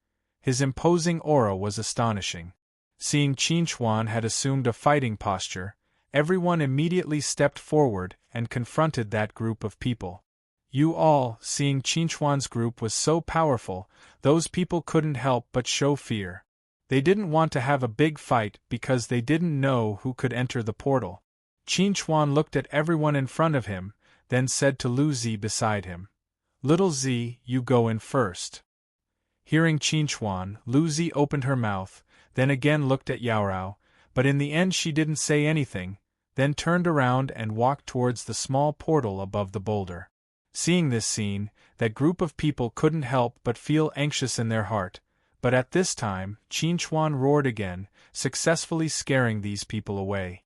His imposing aura was astonishing. Seeing Qinchuan had assumed a fighting posture, everyone immediately stepped forward and confronted that group of people. You all, seeing Qinchuan's group was so powerful, those people couldn't help but show fear. They didn't want to have a big fight because they didn't know who could enter the portal. Qinchuan looked at everyone in front of him, then said to Lu Zi beside him, "Little Zi, you go in first." Hearing Qinchuan, Lu Zi opened her mouth, then again looked at Yaorao, but in the end she didn't say anything, then turned around and walked towards the small portal above the boulder. Seeing this scene, that group of people couldn't help but feel anxious in their heart, but at this time, Qinchuan roared again, successfully scaring these people away.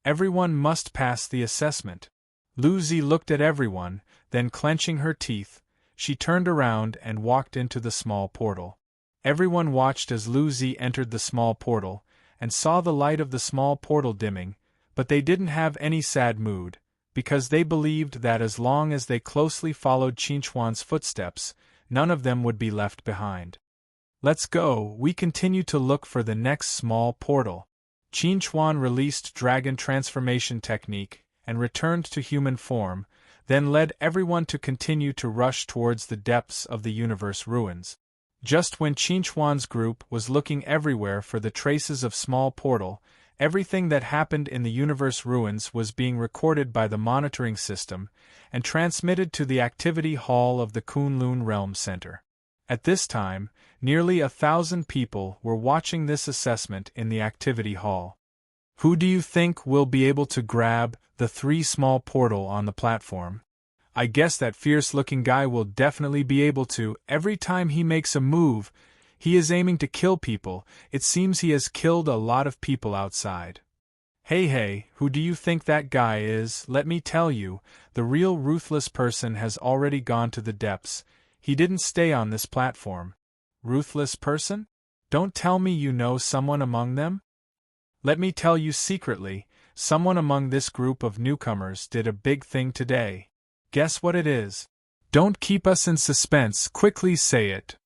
Everyone must pass the assessment. Lu Zi looked at everyone, then clenching her teeth, she turned around and walked into the small portal. Everyone watched as Lu Zi entered the small portal, and saw the light of the small portal dimming, but they didn't have any sad mood, because they believed that as long as they closely followed Qinchuan's footsteps, none of them would be left behind. "Let's go," we continue to look for the next small portal. Qinchuan released dragon transformation technique and returned to human form, then led everyone to continue to rush towards the depths of the universe ruins. Just when Qinchuan's group was looking everywhere for the traces of small portal, Everything that happened in the universe ruins was being recorded by the monitoring system and transmitted to the activity hall of the Kunlun Realm Center. At this time, nearly 1,000 people were watching this assessment in the activity hall. Who do you think will be able to grab the 3 small portal on the platform? I guess that fierce-looking guy will definitely be able to. Every time he makes a move, he is aiming to kill people. It seems he has killed a lot of people outside. Hey, who do you think that guy is? Let me tell you, the real ruthless person has already gone to the depths. He didn't stay on this platform. Ruthless person? Don't tell me you know someone among them? Let me tell you secretly, someone among this group of newcomers did a big thing today. Guess what it is? Don't keep us in suspense, quickly say it.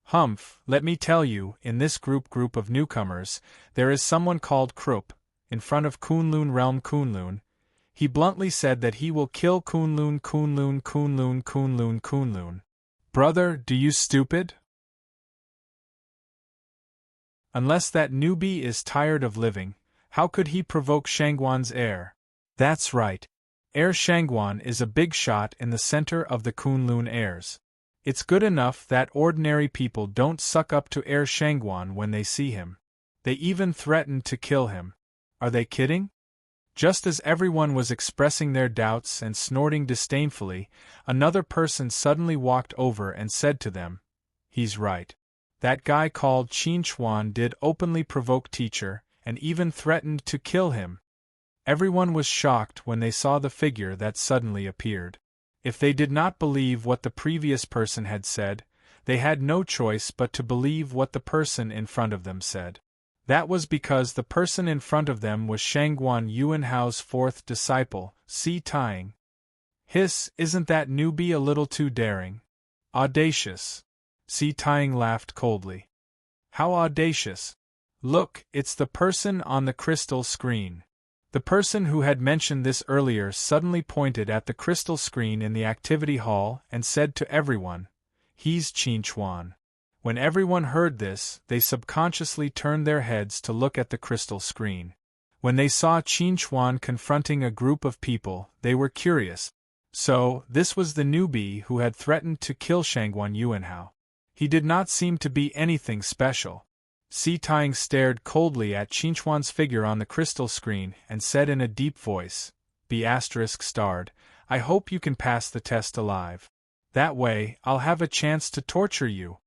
Humph, let me tell you, in this group of newcomers, there is someone called Krupp, in front of Kunlun Realm Kunlun. He bluntly said that he will kill Kunlun. Brother, do you stupid? Unless that newbie is tired of living, how could he provoke Shangguan's heir? That's right. Heir Shangguan is a big shot in the center of the Kunlun heirs. It's good enough that ordinary people don't suck up to Heir Shangguan when they see him. They even threatened to kill him. Are they kidding? Just as everyone was expressing their doubts and snorting disdainfully, another person suddenly walked over and said to them, "He's right. That guy called Qin Chuan did openly provoke teacher, and even threatened to kill him." Everyone was shocked when they saw the figure that suddenly appeared. If they did not believe what the previous person had said, they had no choice but to believe what the person in front of them said. That was because the person in front of them was Shangguan Yuanhao's 4th disciple, Si Tying. Hiss, isn't that newbie a little too daring? Audacious. Si Tying laughed coldly. How audacious? Look, it's the person on the crystal screen. The person who had mentioned this earlier suddenly pointed at the crystal screen in the activity hall and said to everyone, "He's Qin Chuan." When everyone heard this, they subconsciously turned their heads to look at the crystal screen. When they saw Qin Chuan confronting a group of people, they were curious. So, this was the newbie who had threatened to kill Shangguan Yuanhao. He did not seem to be anything special. Si Tying stared coldly at Qin Chuan's figure on the crystal screen and said in a deep voice, "B*****, I hope you can pass the test alive. That way, I'll have a chance to torture you."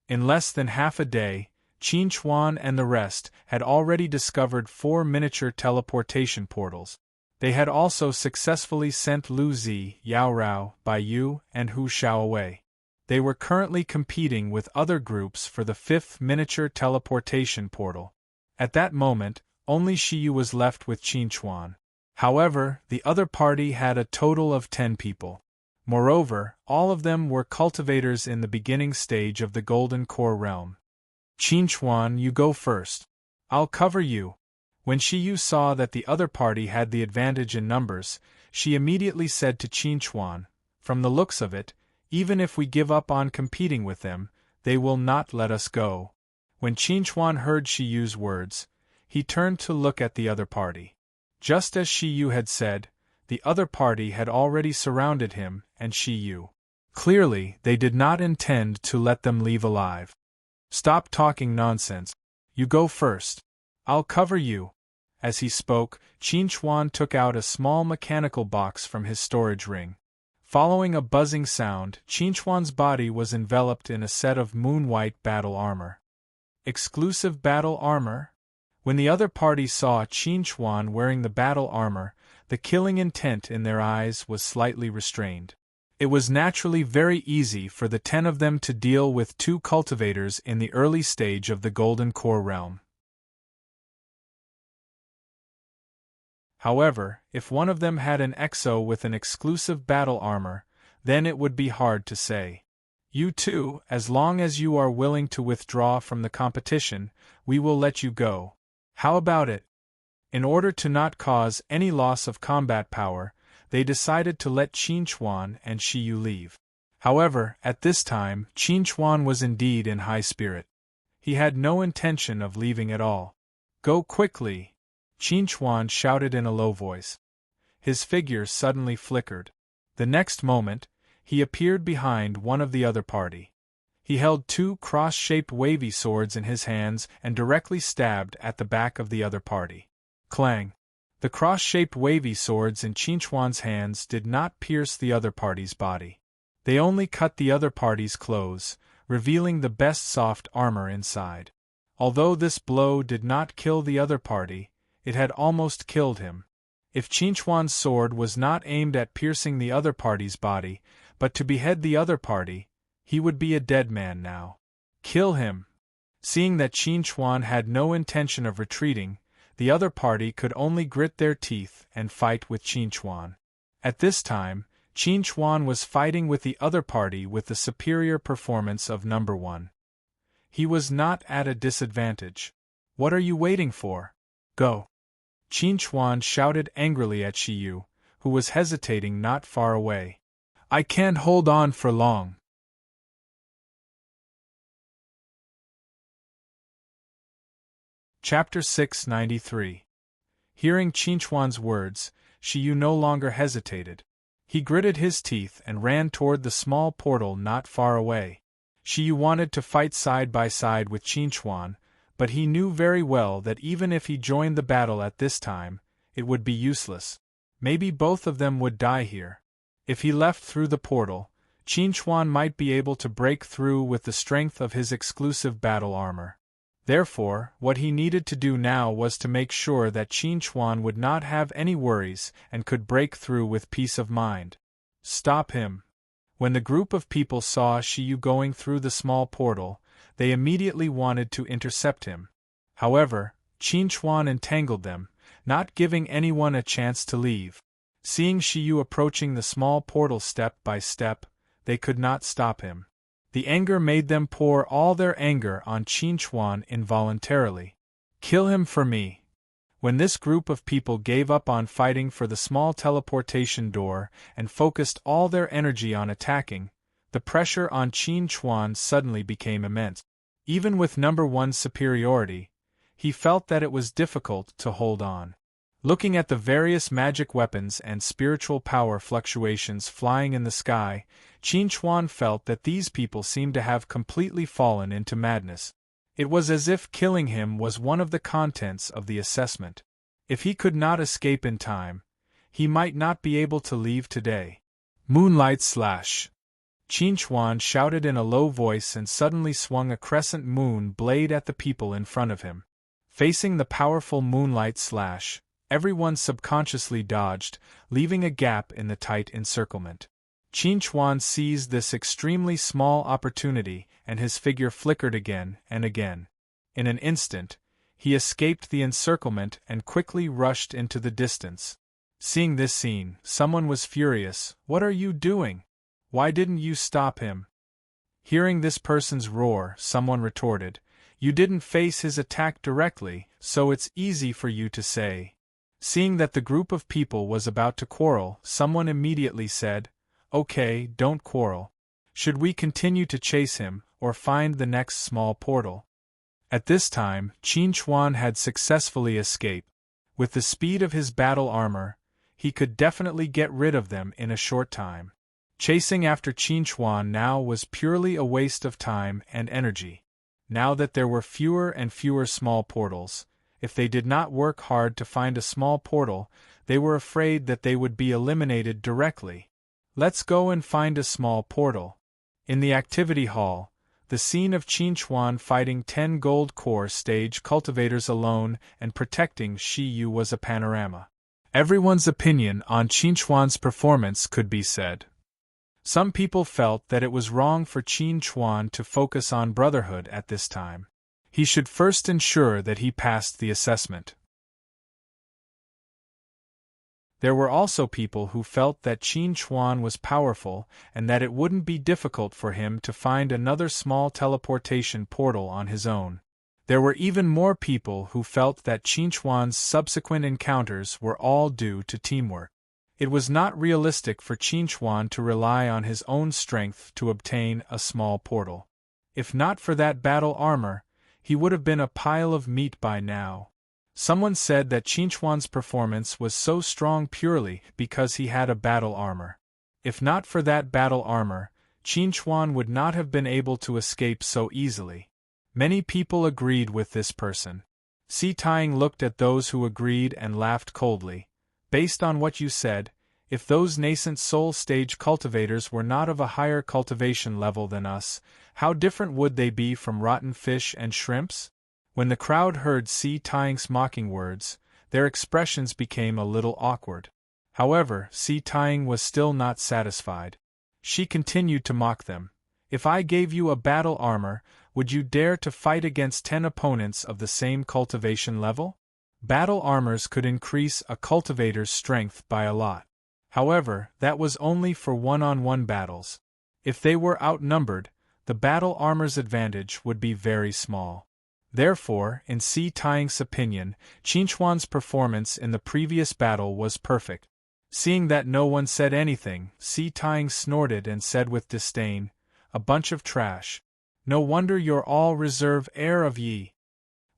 In less than half a day, Qin Chuan and the rest had already discovered 4 miniature teleportation portals. They had also successfully sent Lu Zi, Yao Rao, Bai Yu, and Hu Xiao away. They were currently competing with other groups for the 5th miniature teleportation portal. At that moment, only Shiyu was left with Qin Chuan. However, the other party had a total of 10 people. Moreover, all of them were cultivators in the beginning stage of the Golden Core realm. "Qin Chuan, you go first. I'll cover you." When Shiyu saw that the other party had the advantage in numbers, she immediately said to Qin Chuan, "From the looks of it, even if we give up on competing with them, they will not let us go." When Qin Chuan heard Shiyu's words, he turned to look at the other party. Just as Shiyu had said, the other party had already surrounded him and Shiyu. Clearly, they did not intend to let them leave alive. "Stop talking nonsense. You go first. I'll cover you." As he spoke, Qin Chuan took out a small mechanical box from his storage ring. Following a buzzing sound, Qin Chuan's body was enveloped in a set of moon-white battle armor. Exclusive battle armor? When the other party saw Qin Chuan wearing the battle armor, the killing intent in their eyes was slightly restrained. It was naturally very easy for the 10 of them to deal with 2 cultivators in the early stage of the Golden Core realm. However, if one of them had an exo with an exclusive battle armor, then it would be hard to say. "You too, as long as you are willing to withdraw from the competition, we will let you go. How about it?" In order to not cause any loss of combat power, they decided to let Qin Chuan and Shiyu leave. However, at this time, Qin Chuan was indeed in high spirit. He had no intention of leaving at all. "Go quickly. Qin Chuan shouted in a low voice. His figure suddenly flickered. The next moment, he appeared behind one of the other party. He held two cross-shaped wavy swords in his hands and directly stabbed at the back of the other party. Clang! The cross-shaped wavy swords in Qin Chuan's hands did not pierce the other party's body. They only cut the other party's clothes, revealing the best soft armor inside. Although this blow did not kill the other party, it had almost killed him. If Qin Chuan's sword was not aimed at piercing the other party's body, but to behead the other party, he would be a dead man now. Kill him! Seeing that Qin Chuan had no intention of retreating, the other party could only grit their teeth and fight with Qin Chuan. At this time, Qin Chuan was fighting with the other party with the superior performance of number 1. He was not at a disadvantage. What are you waiting for? Go! Qin Chuan shouted angrily at Shiyu, who was hesitating not far away. I can't hold on for long. Chapter 693. Hearing Qin Chuan's words, Shiyu no longer hesitated. He gritted his teeth and ran toward the small portal not far away. Shiyu wanted to fight side by side with Qin Chuan, but he knew very well that even if he joined the battle at this time, it would be useless. Maybe both of them would die here. If he left through the portal, Qin Chuan might be able to break through with the strength of his exclusive battle armor. Therefore, what he needed to do now was to make sure that Qin Chuan would not have any worries and could break through with peace of mind. Stop him! When the group of people saw Shiyu going through the small portal, they immediately wanted to intercept him. However, Qin Chuan entangled them, not giving anyone a chance to leave. Seeing Shiyu approaching the small portal step by step, they could not stop him. The anger made them pour all their anger on Qin Chuan involuntarily. Kill him for me! When this group of people gave up on fighting for the small teleportation door and focused all their energy on attacking, the pressure on Qin Chuan suddenly became immense. Even with number 1's superiority, he felt that it was difficult to hold on. Looking at the various magic weapons and spiritual power fluctuations flying in the sky, Qin Chuan felt that these people seemed to have completely fallen into madness. It was as if killing him was one of the contents of the assessment. If he could not escape in time, he might not be able to leave today. Moonlight slash! Qin Chuan shouted in a low voice and suddenly swung a crescent moon blade at the people in front of him. Facing the powerful moonlight slash, everyone subconsciously dodged, leaving a gap in the tight encirclement. Qin Chuan seized this extremely small opportunity, and his figure flickered again and again. In an instant, he escaped the encirclement and quickly rushed into the distance. Seeing this scene, someone was furious. What are you doing? Why didn't you stop him? Hearing this person's roar, someone retorted, You didn't face his attack directly, so it's easy for you to say. Seeing that the group of people was about to quarrel, someone immediately said, Okay, don't quarrel. Should we continue to chase him, or find the next small portal? At this time, Qin Chuan had successfully escaped. With the speed of his battle armor, he could definitely get rid of them in a short time. Chasing after Qin Chuan now was purely a waste of time and energy. Now that there were fewer and fewer small portals, if they did not work hard to find a small portal, they were afraid that they would be eliminated directly. Let's go and find a small portal. In the activity hall, the scene of Qin Chuan fighting 10 gold core stage cultivators alone and protecting Shiyu was a panorama. Everyone's opinion on Qin Chuan's performance could be said. Some people felt that it was wrong for Qin Chuan to focus on brotherhood at this time. He should first ensure that he passed the assessment. There were also people who felt that Qin Chuan was powerful and that it wouldn't be difficult for him to find another small teleportation portal on his own. There were even more people who felt that Qin Chuan's subsequent encounters were all due to teamwork. It was not realistic for Qin Chuan to rely on his own strength to obtain a small portal. If not for that battle armor, he would have been a pile of meat by now. Someone said that Qinchuan's performance was so strong purely because he had a battle armor. If not for that battle armor, Qinchuan would not have been able to escape so easily. Many people agreed with this person. Si Tang looked at those who agreed and laughed coldly. Based on what you said, if those nascent soul stage cultivators were not of a higher cultivation level than us, how different would they be from rotten fish and shrimps? When the crowd heard Si Tang's mocking words, their expressions became a little awkward. However, Si Tang was still not satisfied. She continued to mock them. If I gave you a battle armor, would you dare to fight against 10 opponents of the same cultivation level? Battle armors could increase a cultivator's strength by a lot. However, that was only for one-on-one battles. If they were outnumbered, the battle armor's advantage would be very small. Therefore, in Si Tang's opinion, Qinchuan's performance in the previous battle was perfect. Seeing that no one said anything, Si Tang snorted and said with disdain, "A bunch of trash. No wonder you're all reserve heir of Yi."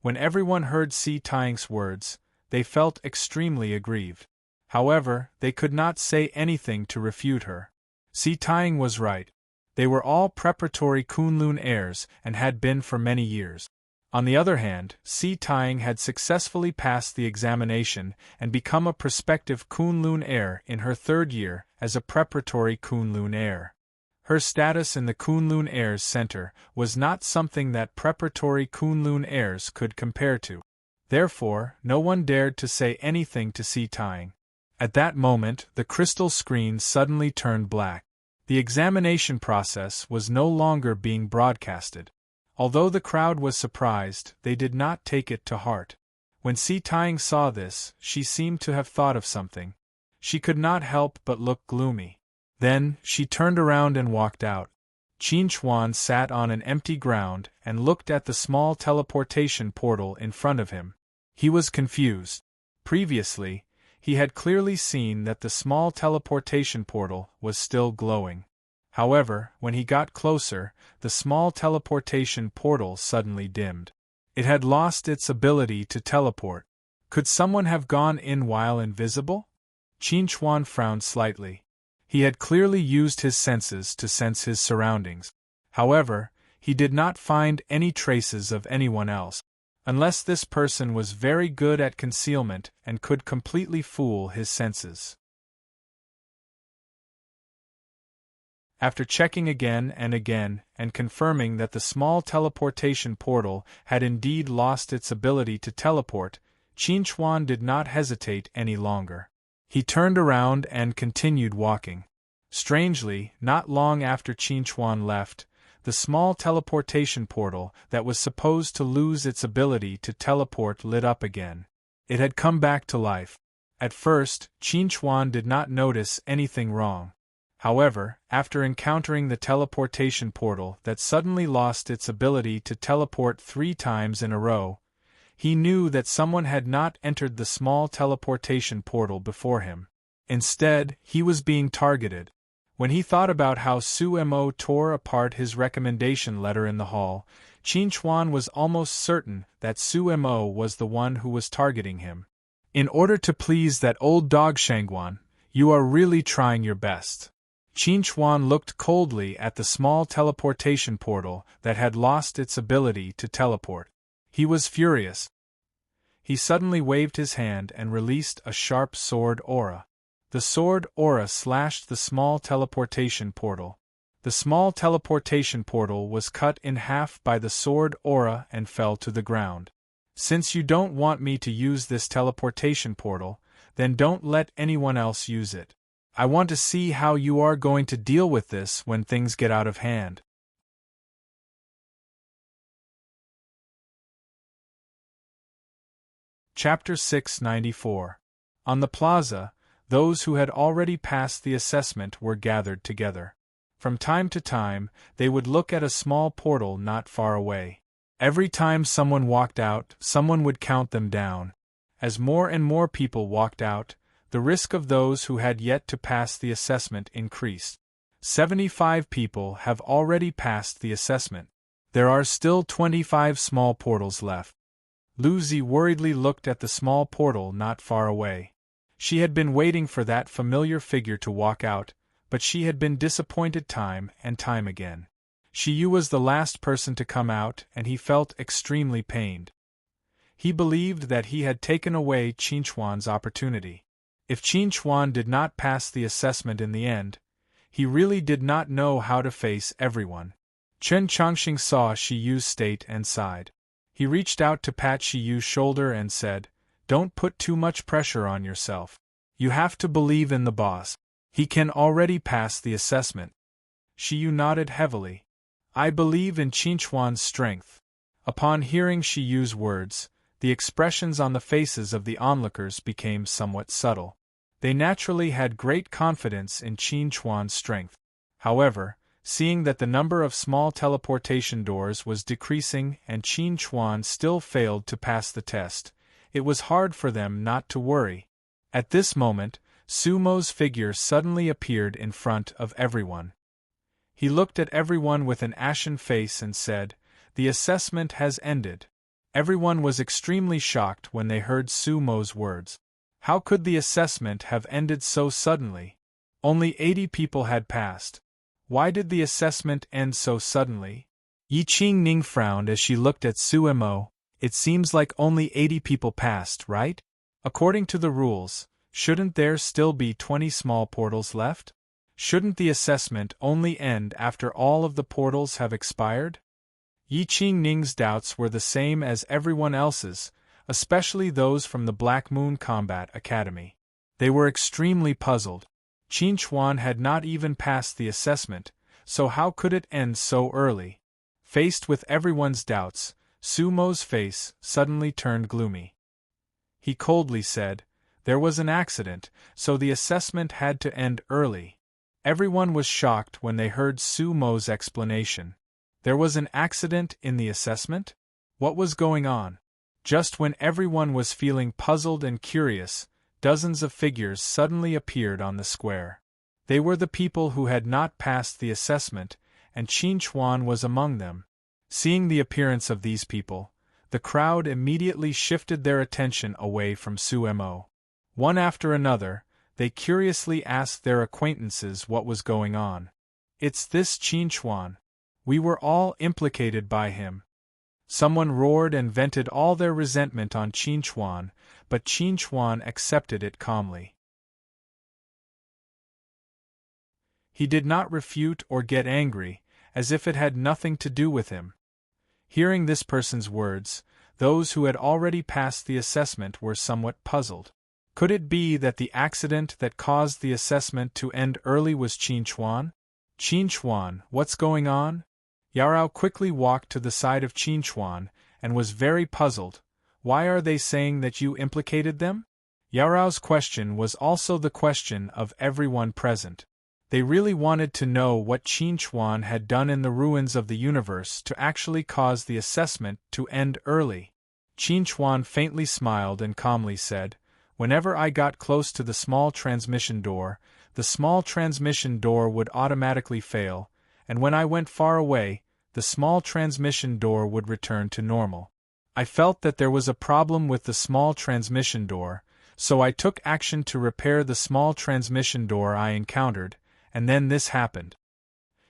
When everyone heard Si Tang's words, they felt extremely aggrieved. However, they could not say anything to refute her. Si Tang was right. They were all preparatory Kunlun heirs and had been for many years. On the other hand, Si Tang had successfully passed the examination and become a prospective Kunlun heir in her 3rd year as a preparatory Kunlun heir. Her status in the Kunlun heirs center was not something that preparatory Kunlun heirs could compare to. Therefore, no one dared to say anything to Si Tang. At that moment, the crystal screen suddenly turned black. The examination process was no longer being broadcasted. Although the crowd was surprised, they did not take it to heart. When Si Tang saw this, she seemed to have thought of something. She could not help but look gloomy. Then, she turned around and walked out. Qinchuan sat on an empty ground and looked at the small teleportation portal in front of him. He was confused. Previously, he had clearly seen that the small teleportation portal was still glowing. However, when he got closer, the small teleportation portal suddenly dimmed. It had lost its ability to teleport. Could someone have gone in while invisible? Qinchuan frowned slightly. He had clearly used his senses to sense his surroundings. However, he did not find any traces of anyone else. Unless this person was very good at concealment and could completely fool his senses. After checking again and confirming that the small teleportation portal had indeed lost its ability to teleport, Qinchuan did not hesitate any longer. He turned around and continued walking. Strangely, not long after Qinchuan left, the small teleportation portal that was supposed to lose its ability to teleport lit up again. It had come back to life. At first, Qinchuan did not notice anything wrong. However, after encountering the teleportation portal that suddenly lost its ability to teleport 3 times in a row, he knew that someone had not entered the small teleportation portal before him. Instead, he was being targeted. When he thought about how Su Mo tore apart his recommendation letter in the hall, Qinchuan was almost certain that Su Mo was the one who was targeting him. In order to please that old dog Shangguan, you are really trying your best. Qinchuan looked coldly at the small teleportation portal that had lost its ability to teleport. He was furious. He suddenly waved his hand and released a sharp sword aura. The sword aura slashed the small teleportation portal. The small teleportation portal was cut in half by the sword aura and fell to the ground. Since you don't want me to use this teleportation portal, then don't let anyone else use it. I want to see how you are going to deal with this when things get out of hand. Chapter 694. On the plaza, those who had already passed the assessment were gathered together. From time to time, they would look at a small portal not far away. Every time someone walked out, someone would count them down. As more and more people walked out, the risk of those who had yet to pass the assessment increased. 75 people have already passed the assessment. There are still 25 small portals left. Lucy worriedly looked at the small portal not far away. She had been waiting for that familiar figure to walk out, but she had been disappointed time and time again. Yu was the last person to come out, and he felt extremely pained. He believed that he had taken away Qinchuan's opportunity. If Qinchuan did not pass the assessment in the end, he really did not know how to face everyone. Chen Chongqing saw Yu's state and sighed. He reached out to pat Yu's shoulder and said, "Don't put too much pressure on yourself. You have to believe in the boss. He can already pass the assessment." Yu nodded heavily. "I believe in Qinchuan's strength." Upon hearing Yu's words, the expressions on the faces of the onlookers became somewhat subtle. They naturally had great confidence in Qinchuan's strength. However, seeing that the number of small teleportation doors was decreasing and Qinchuan still failed to pass the test, it was hard for them not to worry. At this moment, Sumo's figure suddenly appeared in front of everyone. He looked at everyone with an ashen face and said, "The assessment has ended." Everyone was extremely shocked when they heard Sumo's words. How could the assessment have ended so suddenly? Only 80 people had passed. Why did the assessment end so suddenly? Yi Qingning frowned as she looked at Sumo. "It seems like only 80 people passed, right? According to the rules, shouldn't there still be 20 small portals left? Shouldn't the assessment only end after all of the portals have expired?" Yi Qingning's doubts were the same as everyone else's, especially those from the Black Moon Combat Academy. They were extremely puzzled. Qinchuan had not even passed the assessment, so how could it end so early? Faced with everyone's doubts, Sumo's face suddenly turned gloomy. He coldly said, "There was an accident, so the assessment had to end early." Everyone was shocked when they heard Sumo's explanation. There was an accident in the assessment? What was going on? Just when everyone was feeling puzzled and curious, dozens of figures suddenly appeared on the square. They were the people who had not passed the assessment, and Qinchuan was among them. Seeing the appearance of these people, the crowd immediately shifted their attention away from Sumo. One after another, they curiously asked their acquaintances what was going on. "It's this Qinchuan. We were all implicated by him." Someone roared and vented all their resentment on Qinchuan, but Qinchuan accepted it calmly. He did not refute or get angry, as if it had nothing to do with him. Hearing this person's words, those who had already passed the assessment were somewhat puzzled. Could it be that the accident that caused the assessment to end early was Qinchuan? "Qinchuan, what's going on?" Yarao quickly walked to the side of Qinchuan and was very puzzled. "Why are they saying that you implicated them?" Yarao's question was also the question of everyone present. They really wanted to know what Qinchuan had done in the ruins of the universe to actually cause the assessment to end early. Qinchuan faintly smiled and calmly said, "Whenever I got close to the small transmission door, the small transmission door would automatically fail, and when I went far away, the small transmission door would return to normal. I felt that there was a problem with the small transmission door, so I took action to repair the small transmission door I encountered, and then this happened."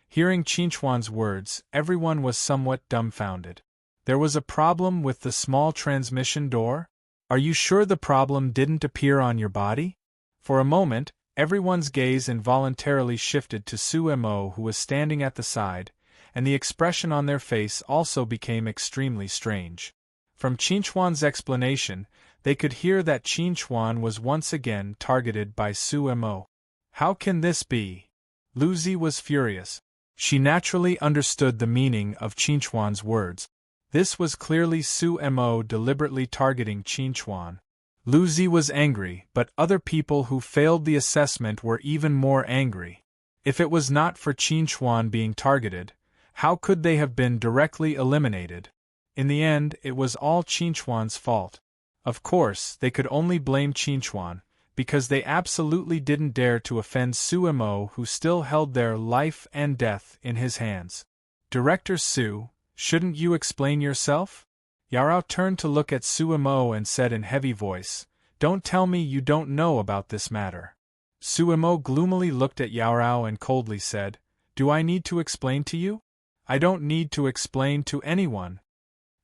Hearing Qinchuan's words, everyone was somewhat dumbfounded. There was a problem with the small transmission door? Are you sure the problem didn't appear on your body? For a moment, everyone's gaze involuntarily shifted to Sumo, who was standing at the side, and the expression on their face also became extremely strange. From Qinchuan's explanation, they could hear that Qinchuan was once again targeted by Sumo. How can this be? Lucy was furious. She naturally understood the meaning of Qinchuan's words. This was clearly Sumo deliberately targeting Qinchuan. Lucy was angry, but other people who failed the assessment were even more angry. If it was not for Qinchuan being targeted, how could they have been directly eliminated? In the end, it was all Qinchuan's fault. Of course, they could only blame Qinchuan, because they absolutely didn't dare to offend Sumo, who still held their life and death in his hands. "Director Su, shouldn't you explain yourself?" Yarao turned to look at Suemo and said in heavy voice, "Don't tell me you don't know about this matter." Suemo gloomily looked at Yarao and coldly said, "Do I need to explain to you? I don't need to explain to anyone."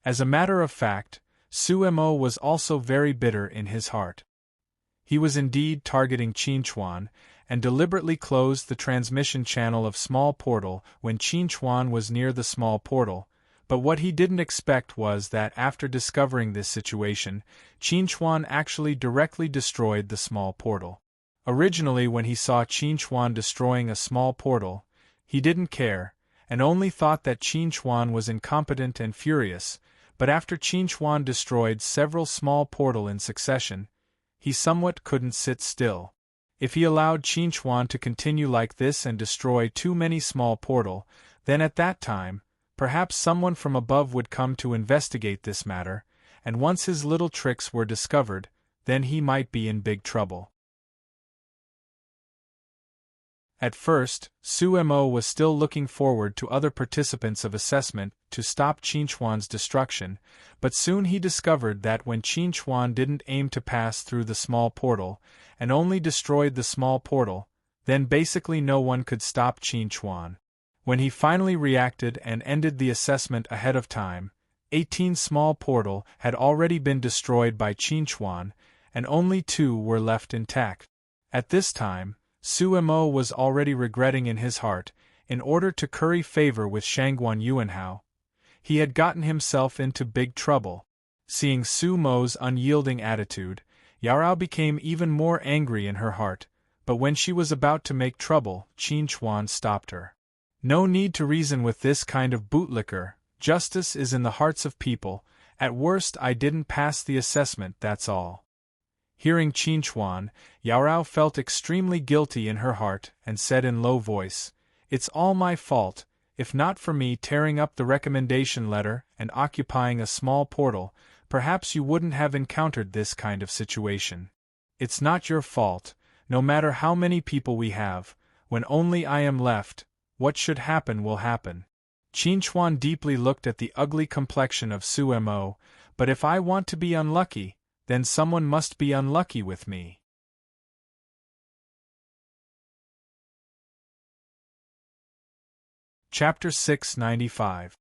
As a matter of fact, Suemo was also very bitter in his heart. He was indeed targeting Qinchuan, and deliberately closed the transmission channel of small portal when Qinchuan was near the small portal, but what he didn't expect was that after discovering this situation, Qinchuan actually directly destroyed the small portal. Originally, when he saw Qinchuan destroying a small portal, he didn't care, and only thought that Qinchuan was incompetent and furious, but after Qinchuan destroyed several small portal in succession, he somewhat couldn't sit still. If he allowed Qinchuan to continue like this and destroy too many small portal, then at that time, perhaps someone from above would come to investigate this matter, and once his little tricks were discovered, then he might be in big trouble. At first, Suemo was still looking forward to other participants of assessment to stop Qinchuan's destruction, but soon he discovered that when Qinchuan didn't aim to pass through the small portal, and only destroyed the small portal, then basically no one could stop Qinchuan. When he finally reacted and ended the assessment ahead of time, 18 small portal had already been destroyed by Qinchuan, and only 2 were left intact. At this time, Suemo was already regretting in his heart, in order to curry favor with Shangguan Yuanhao, he had gotten himself into big trouble. Seeing Suemo's unyielding attitude, Yarao became even more angry in her heart, but when she was about to make trouble, Qinchuan stopped her. "No need to reason with this kind of bootlicker, justice is in the hearts of people, at worst I didn't pass the assessment, that's all." Hearing Qinchuan, Yarao felt extremely guilty in her heart and said in low voice, "It's all my fault, if not for me tearing up the recommendation letter and occupying a small portal, perhaps you wouldn't have encountered this kind of situation. It's not your fault, no matter how many people we have, when only I am left, what should happen will happen." Qinchuan deeply looked at the ugly complexion of Suemo, "But if I want to be unlucky, then someone must be unlucky with me." Chapter 695.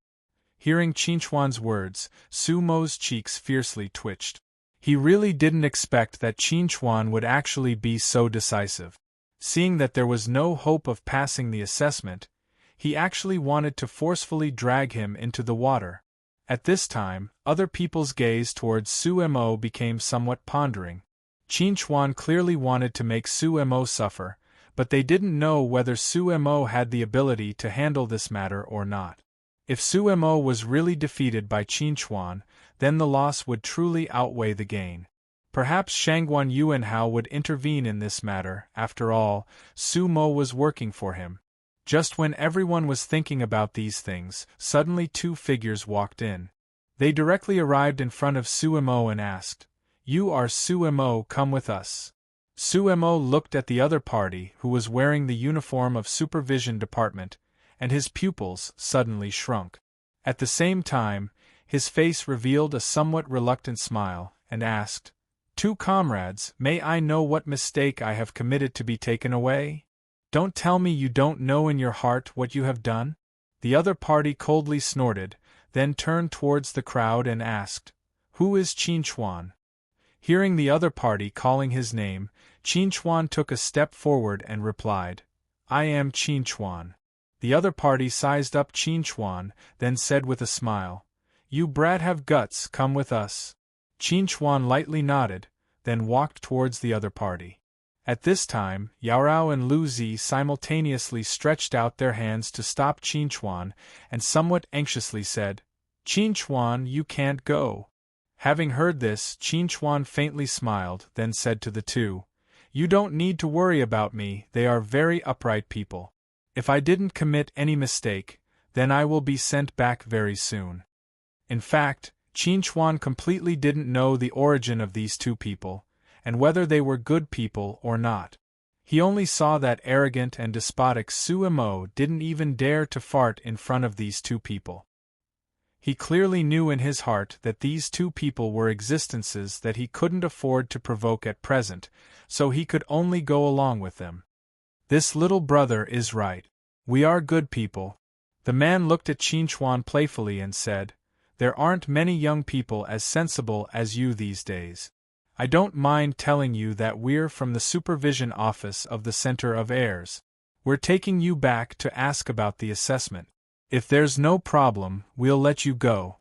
Hearing Qinchuan's words, Suemo's cheeks fiercely twitched. He really didn't expect that Qinchuan would actually be so decisive. Seeing that there was no hope of passing the assessment, he actually wanted to forcefully drag him into the water. At this time, other people's gaze towards Suemo became somewhat pondering. Qinchuan clearly wanted to make Suemo suffer, but they didn't know whether Suemo had the ability to handle this matter or not. If Suemo was really defeated by Qinchuan, then the loss would truly outweigh the gain. Perhaps Shangguan Yuanhao would intervene in this matter. After all, Suemo was working for him. Just when everyone was thinking about these things, suddenly 2 figures walked in. They directly arrived in front of Suemo and asked, "You are Suemo, come with us." Suemo looked at the other party who was wearing the uniform of Supervision Department, and his pupils suddenly shrunk. At the same time, his face revealed a somewhat reluctant smile, and asked, "2 comrades, may I know what mistake I have committed to be taken away? Don't tell me you don't know in your heart what you have done?" The other party coldly snorted, then turned towards the crowd and asked, "Who is Qinchuan?" Hearing the other party calling his name, Qinchuan took a step forward and replied, "I am Qinchuan." The other party sized up Qinchuan, then said with a smile, "You brat have guts, come with us." Qinchuan lightly nodded, then walked towards the other party. At this time, Yarao and Lu Zi simultaneously stretched out their hands to stop Qinchuan, and somewhat anxiously said, "Qinchuan, you can't go." Having heard this, Qinchuan faintly smiled, then said to the 2, "You don't need to worry about me, they are very upright people. If I didn't commit any mistake, then I will be sent back very soon." In fact, Qinchuan completely didn't know the origin of these 2 people, and whether they were good people or not. He only saw that arrogant and despotic Suemo didn't even dare to fart in front of these 2 people. He clearly knew in his heart that these two people were existences that he couldn't afford to provoke at present, so he could only go along with them. This little brother is right. We are good people. The man looked at Qinchuan playfully and said, "There aren't many young people as sensible as you these days. I don't mind telling you that we're from the supervision office of the Center of Heirs. We're taking you back to ask about the assessment. If there's no problem, we'll let you go."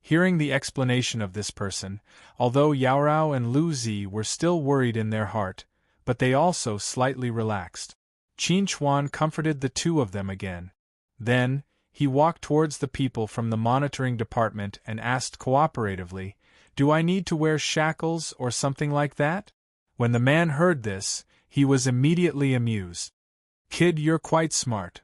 Hearing the explanation of this person, although Yaorao and Lu Zi were still worried in their heart, but they also slightly relaxed. Qinchuan comforted the two of them again. Then, he walked towards the people from the monitoring department and asked cooperatively, "Do I need to wear shackles or something like that?" When the man heard this, he was immediately amused. "Kid, you're quite smart.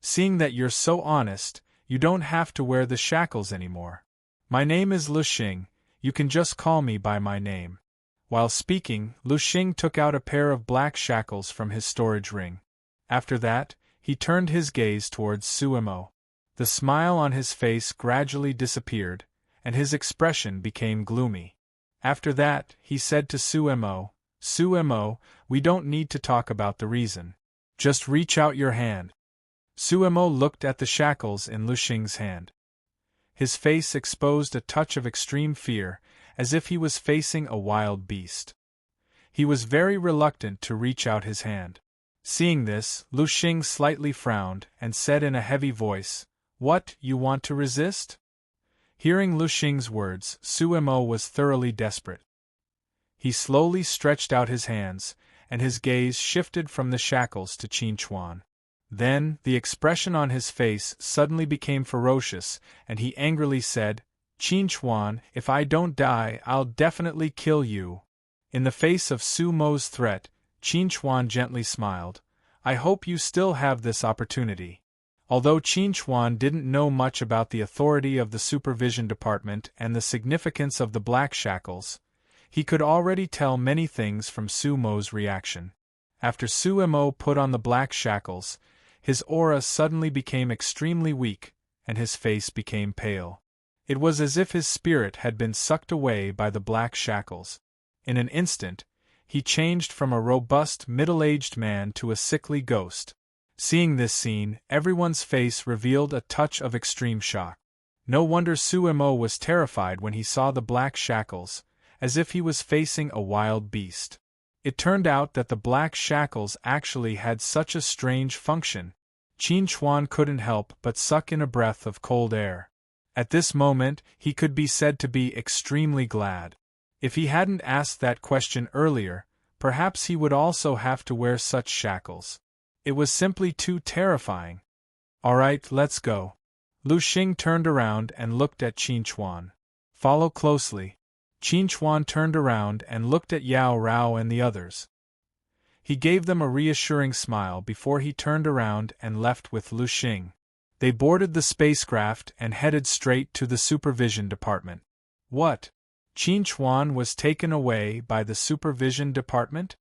Seeing that you're so honest, you don't have to wear the shackles anymore. My name is Lu Xing, you can just call me by my name." While speaking, Lu Xing took out a pair of black shackles from his storage ring. After that, he turned his gaze towards Suemo. The smile on his face gradually disappeared, and his expression became gloomy. After that, he said to Suemo, "Suemo, we don't need to talk about the reason. Just reach out your hand." Suemo looked at the shackles in Lu Xing's hand. His face exposed a touch of extreme fear, as if he was facing a wild beast. He was very reluctant to reach out his hand. Seeing this, Lu Xing slightly frowned and said in a heavy voice, "What, you want to resist?" Hearing Lu Xing's words, Suemo was thoroughly desperate. He slowly stretched out his hands, and his gaze shifted from the shackles to Qinchuan. Then, the expression on his face suddenly became ferocious, and he angrily said, "Qinchuan, if I don't die, I'll definitely kill you." In the face of Sumo's threat, Qinchuan gently smiled. "I hope you still have this opportunity." Although Qinchuan didn't know much about the authority of the supervision department and the significance of the black shackles, he could already tell many things from Sumo's reaction. After Suemo put on the black shackles, his aura suddenly became extremely weak, and his face became pale. It was as if his spirit had been sucked away by the black shackles. In an instant, he changed from a robust middle-aged man to a sickly ghost. Seeing this scene, everyone's face revealed a touch of extreme shock. No wonder Suemo was terrified when he saw the black shackles, as if he was facing a wild beast. It turned out that the black shackles actually had such a strange function. Qinchuan couldn't help but suck in a breath of cold air. At this moment, he could be said to be extremely glad. If he hadn't asked that question earlier, perhaps he would also have to wear such shackles. It was simply too terrifying. "All right, let's go." Lu Xing turned around and looked at Qinchuan. "Follow closely." Qinchuan turned around and looked at Yao Rao and the others. He gave them a reassuring smile before he turned around and left with Lu Xing. They boarded the spacecraft and headed straight to the supervision department. What? Qinchuan was taken away by the supervision department?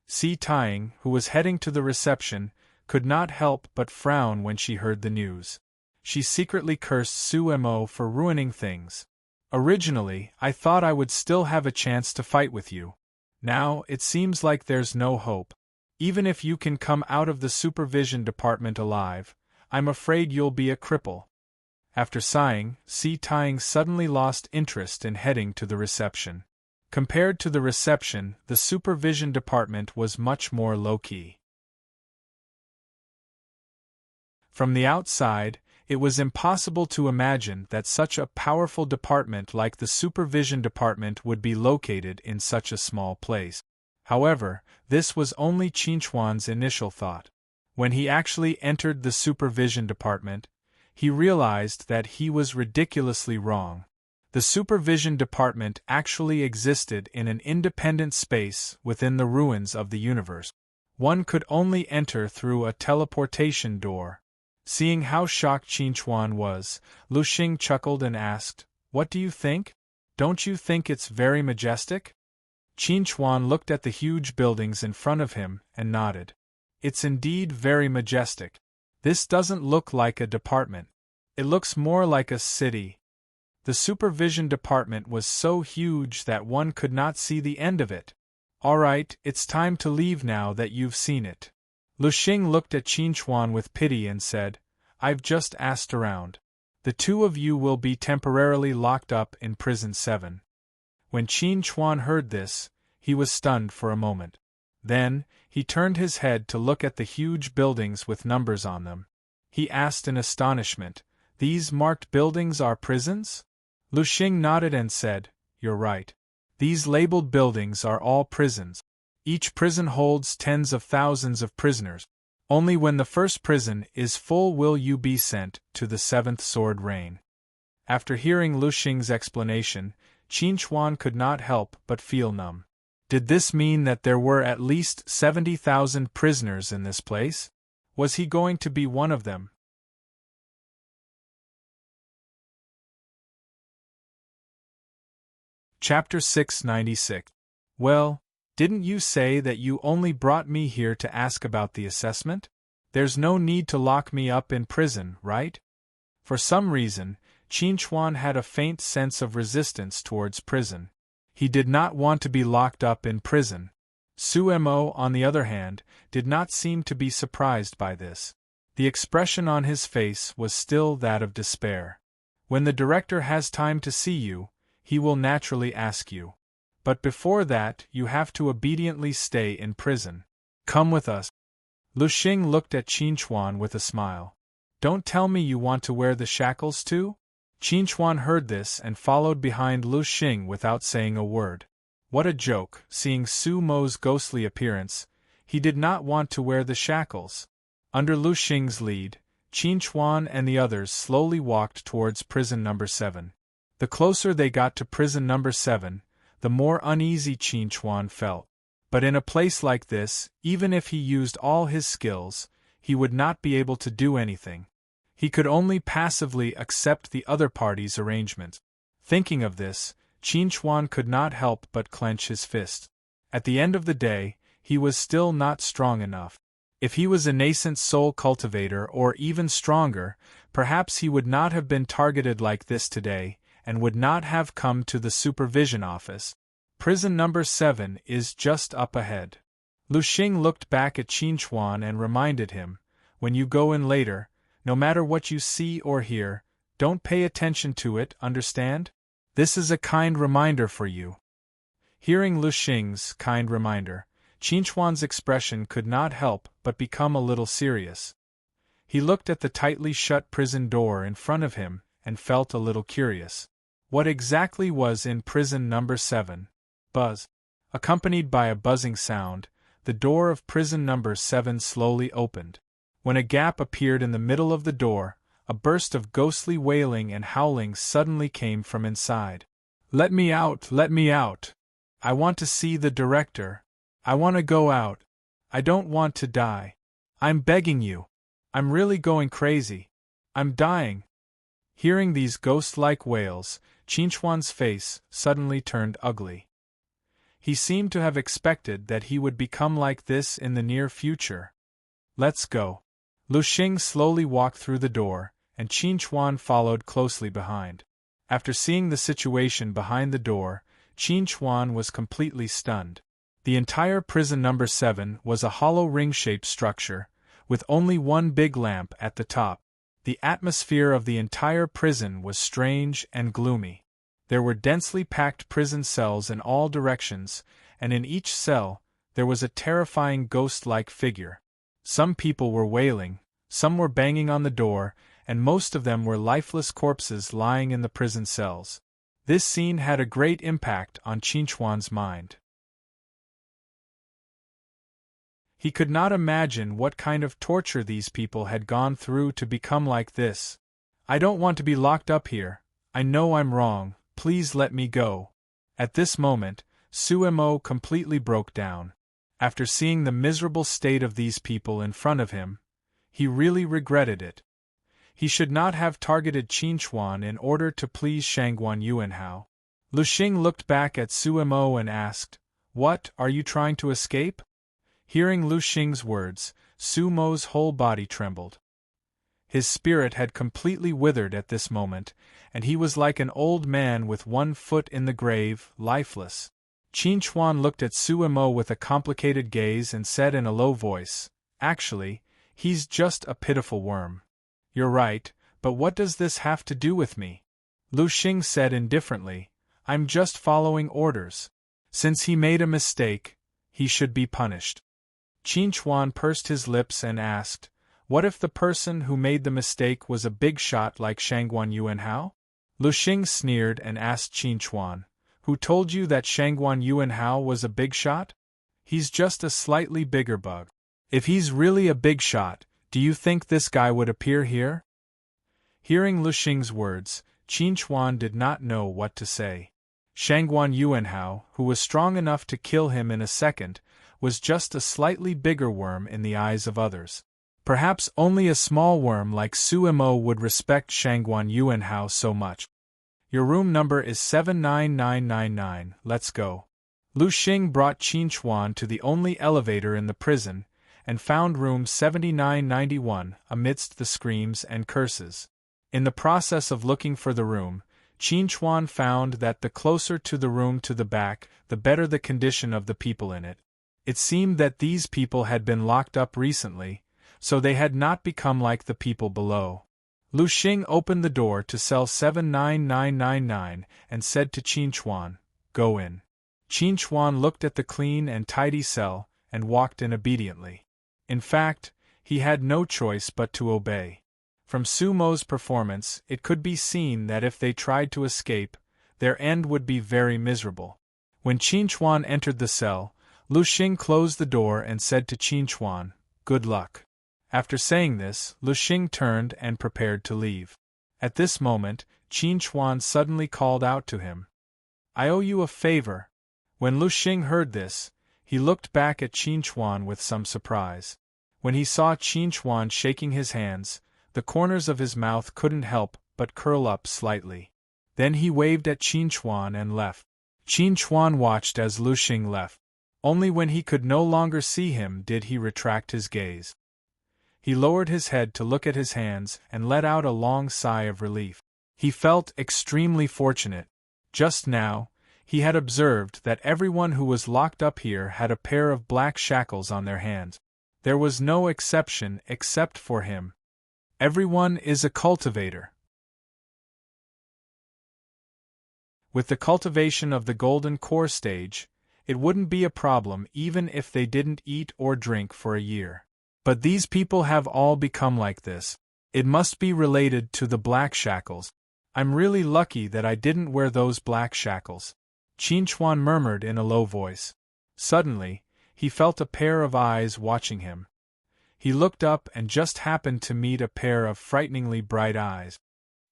Si Taiying, who was heading to the reception, could not help but frown when she heard the news. She secretly cursed Suemo for ruining things. "Originally, I thought I would still have a chance to fight with you. Now, it seems like there's no hope. Even if you can come out of the supervision department alive, I'm afraid you'll be a cripple." After sighing, Si Taiying suddenly lost interest in heading to the reception. Compared to the reception, the supervision department was much more low-key. From the outside, it was impossible to imagine that such a powerful department like the supervision department would be located in such a small place. However, this was only Qinchuan's initial thought. When he actually entered the supervision department, he realized that he was ridiculously wrong. The supervision department actually existed in an independent space within the ruins of the universe. One could only enter through a teleportation door. Seeing how shocked Qinchuan was, Lu Xing chuckled and asked, "What do you think? Don't you think it's very majestic?" Qinchuan looked at the huge buildings in front of him and nodded. "It's indeed very majestic. This doesn't look like a department. It looks more like a city. The supervision department was so huge that one could not see the end of it. All right, it's time to leave now that you've seen it. Lu Xing looked at Qin Chuan with pity and said, I've just asked around. The two of you will be temporarily locked up in prison 7. When Qin Chuan heard this, he was stunned for a moment. Then, he turned his head to look at the huge buildings with numbers on them. He asked in astonishment, These marked buildings are prisons? Lu Xing nodded and said, You're right. These labeled buildings are all prisons. Each prison holds tens of thousands of prisoners. Only when the first prison is full will you be sent to the 7th sword reign. After hearing Lu Xing's explanation, Qin Chuan could not help but feel numb. Did this mean that there were at least 70,000 prisoners in this place? Was he going to be one of them? Chapter 696. Well, didn't you say that you only brought me here to ask about the assessment? There's no need to lock me up in prison, right? For some reason, Qin Chuan had a faint sense of resistance towards prison. He did not want to be locked up in prison. Su Mo, on the other hand, did not seem to be surprised by this. The expression on his face was still that of despair. When the director has time to see you, he will naturally ask you. But before that, you have to obediently stay in prison. Come with us. Lu Xing looked at Qin Chuan with a smile. Don't tell me you want to wear the shackles too? Qin Chuan heard this and followed behind Lu Xing without saying a word. What a joke, seeing Su Mo's ghostly appearance. He did not want to wear the shackles. Under Lu Xing's lead, Qin Chuan and the others slowly walked towards prison number 7. The closer they got to prison number 7, the more uneasy Qin Chuan felt. But in a place like this, even if he used all his skills, he would not be able to do anything. He could only passively accept the other party's arrangements. Thinking of this, Qin Chuan could not help but clench his fist. At the end of the day, he was still not strong enough. If he was a nascent soul cultivator or even stronger, perhaps he would not have been targeted like this today, and would not have come to the supervision office. Prison number 7 is just up ahead. Lu Xing looked back at Qin Chuan and reminded him, when you go in later, no matter what you see or hear, don't pay attention to it, understand? This is a kind reminder for you. Hearing Lu Xing's kind reminder, Qin Chuan's expression could not help but become a little serious. He looked at the tightly shut prison door in front of him and felt a little curious. What exactly was in prison number 7? Buzz. Accompanied by a buzzing sound, the door of prison number 7 slowly opened. When a gap appeared in the middle of the door, a burst of ghostly wailing and howling suddenly came from inside. Let me out! Let me out! I want to see the director. I want to go out. I don't want to die. I'm begging you. I'm really going crazy. I'm dying. Hearing these ghost-like wails, Qin Chuan's face suddenly turned ugly. He seemed to have expected that he would become like this in the near future. Let's go. Lu Xing slowly walked through the door, and Qin Chuan followed closely behind. After seeing the situation behind the door, Qin Chuan was completely stunned. The entire prison number 7 was a hollow ring-shaped structure, with only one big lamp at the top. The atmosphere of the entire prison was strange and gloomy. There were densely packed prison cells in all directions, and in each cell, there was a terrifying ghost-like figure. Some people were wailing, some were banging on the door, and most of them were lifeless corpses lying in the prison cells. This scene had a great impact on Qin Chuan's mind. He could not imagine what kind of torture these people had gone through to become like this. I don't want to be locked up here. I know I'm wrong. Please let me go. At this moment, Su Mo completely broke down. After seeing the miserable state of these people in front of him, he really regretted it. He should not have targeted Qin Chuan in order to please Shangguan Yuanhao. Lu Xing looked back at Su Mo and asked, What, are you trying to escape? Hearing Lu Xing's words, Su Mo's whole body trembled. His spirit had completely withered at this moment, and he was like an old man with one foot in the grave, lifeless. Qin Chuan looked at Su Mo with a complicated gaze and said in a low voice, "Actually, he's just a pitiful worm." "You're right, but what does this have to do with me?" Lu Xing said indifferently, "I'm just following orders. Since he made a mistake, he should be punished." Qin Chuan pursed his lips and asked, "What if the person who made the mistake was a big shot like Shangguan Yuanhao?" Lu Xing sneered and asked Qin Chuan, "Who told you that Shangguan Yuanhao was a big shot? He's just a slightly bigger bug. If he's really a big shot, do you think this guy would appear here?" Hearing Lu Xing's words, Qin Chuan did not know what to say. Shangguan Yuanhao, who was strong enough to kill him in a second, was just a slightly bigger worm in the eyes of others. Perhaps only a small worm like Su Mo would respect Shangguan Yuanhao so much. "Your room number is 79999, let's go." Lu Xing brought Qin Chuan to the only elevator in the prison, and found room 7991 amidst the screams and curses. In the process of looking for the room, Qin Chuan found that the closer to the room to the back, the better the condition of the people in it. It seemed that these people had been locked up recently, so they had not become like the people below. Lu Xing opened the door to cell 79999 and said to Qin Chuan, "Go in." Qin Chuan looked at the clean and tidy cell and walked in obediently. In fact, he had no choice but to obey. From Su Mo's performance, it could be seen that if they tried to escape, their end would be very miserable. When Qin Chuan entered the cell, Lu Xing closed the door and said to Qin Chuan, "Good luck." After saying this, Lu Xing turned and prepared to leave. At this moment, Qin Chuan suddenly called out to him, "I owe you a favor." When Lu Xing heard this, he looked back at Qin Chuan with some surprise. When he saw Qin Chuan shaking his hands, the corners of his mouth couldn't help but curl up slightly. Then he waved at Qin Chuan and left. Qin Chuan watched as Lu Xing left. Only when he could no longer see him did he retract his gaze. He lowered his head to look at his hands and let out a long sigh of relief. He felt extremely fortunate. Just now, he had observed that everyone who was locked up here had a pair of black shackles on their hands. There was no exception except for him. Everyone is a cultivator. With the cultivation of the golden core stage, it wouldn't be a problem even if they didn't eat or drink for a year. But these people have all become like this. It must be related to the black shackles. I'm really lucky that I didn't wear those black shackles. Qin Chuan murmured in a low voice. Suddenly, he felt a pair of eyes watching him. He looked up and just happened to meet a pair of frighteningly bright eyes.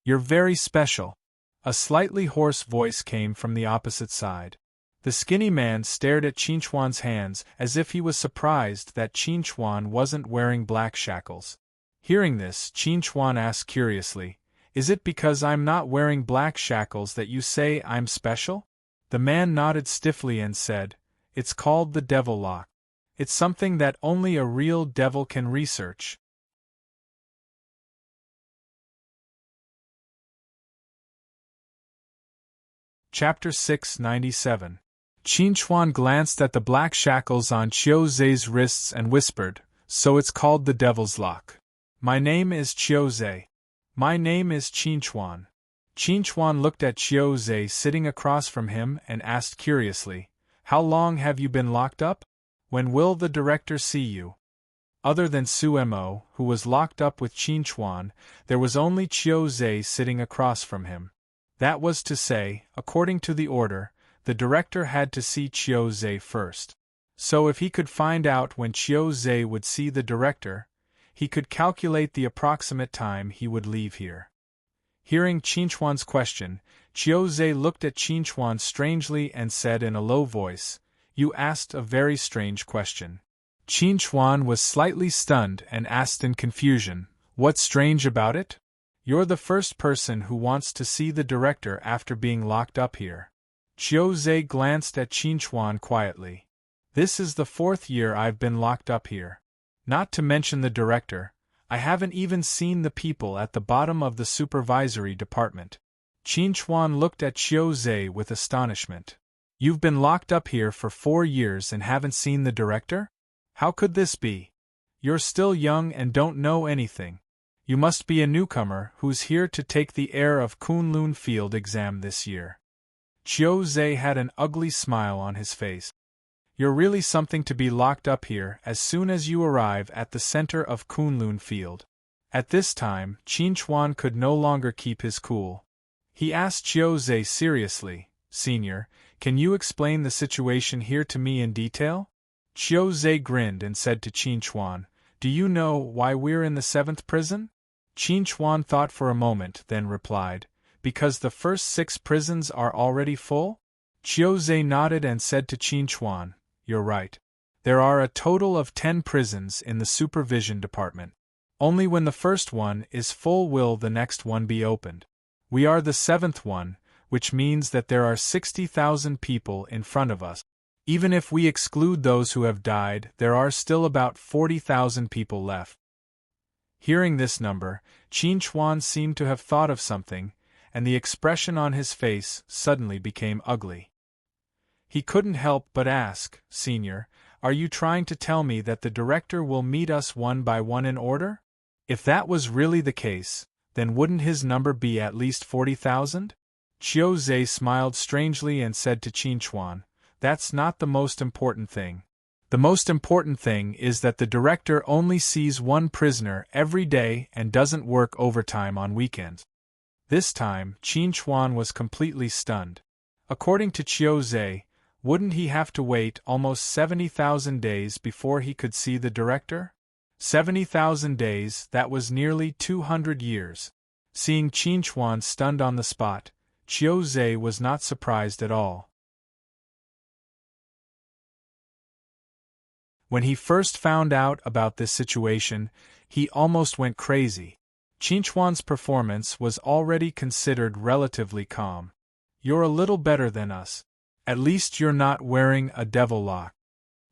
"You're very special." A slightly hoarse voice came from the opposite side. The skinny man stared at Qin Chuan's hands as if he was surprised that Qin Chuan wasn't wearing black shackles. Hearing this, Qin Chuan asked curiously, "Is it because I'm not wearing black shackles that you say I'm special?" The man nodded stiffly and said, "It's called the devil lock. It's something that only a real devil can research." Chapter 697. Qin Chuan glanced at the black shackles on Qiu Zhe's wrists and whispered, "So it's called the Devil's Lock. My name is Qiu Zhe. My name is Qin Chuan." Qin Chuan looked at Qiu Zhe sitting across from him and asked curiously, "How long have you been locked up? When will the director see you?" Other than Su Mo, who was locked up with Qin Chuan, there was only Qiu Zhe sitting across from him. That was to say, according to the order, the director had to see Qiu Zhe first. So if he could find out when Qiu Zhe would see the director, he could calculate the approximate time he would leave here. Hearing Qin Chuan's question, Qiu Zhe looked at Qin Chuan strangely and said in a low voice, "You asked a very strange question." Qin Chuan was slightly stunned and asked in confusion, "What's strange about it?" "You're the first person who wants to see the director after being locked up here." Qiu Zhe glanced at Qin Chuan quietly. "This is the 4th year I've been locked up here. Not to mention the director, I haven't even seen the people at the bottom of the supervisory department. Qin Chuan looked at Qiu Zhe with astonishment. You've been locked up here for 4 years and haven't seen the director? How could this be? You're still young and don't know anything. You must be a newcomer who's here to take the heir of Kunlun Field exam this year. Qiu Zhe had an ugly smile on his face. You're really something to be locked up here as soon as you arrive at the center of Kunlun Field. At this time, Qin Chuan could no longer keep his cool. He asked Qiu Zhe seriously, Senior, can you explain the situation here to me in detail? Qiu Zhe grinned and said to Qin Chuan, Do you know why we're in the 7th prison? Qin Chuan thought for a moment, then replied, Because the first 6 prisons are already full? Qiu Zhe nodded and said to Qin Chuan, You're right. There are a total of 10 prisons in the supervision department. Only when the first one is full will the next one be opened. We are the 7th one, which means that there are 60,000 people in front of us. Even if we exclude those who have died, there are still about 40,000 people left. Hearing this number, Qin Chuan seemed to have thought of something, and the expression on his face suddenly became ugly. He couldn't help but ask, Senior, are you trying to tell me that the director will meet us one by one in order? If that was really the case, then wouldn't his number be at least 40,000? Qiu Zhe smiled strangely and said to Qin Chuan, That's not the most important thing. The most important thing is that the director only sees one prisoner every day and doesn't work overtime on weekends. This time, Qin Chuan was completely stunned. According to Qiu Zhe, wouldn't he have to wait almost 70,000 days before he could see the director? 70,000 days, that was nearly 200 years. Seeing Qin Chuan stunned on the spot, Qiu Zhe was not surprised at all. When he first found out about this situation, he almost went crazy. Qin Chuan's performance was already considered relatively calm. You're a little better than us. At least you're not wearing a devil lock.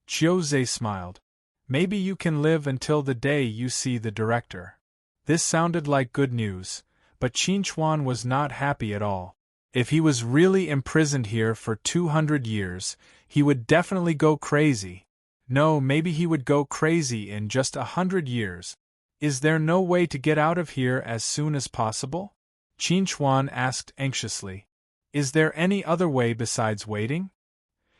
Qiu Zhe smiled. Maybe you can live until the day you see the director. This sounded like good news, but Qin Chuan was not happy at all. If he was really imprisoned here for 200 years, he would definitely go crazy. No, maybe he would go crazy in just 100 years. Is there no way to get out of here as soon as possible? Qin Chuan asked anxiously. Is there any other way besides waiting?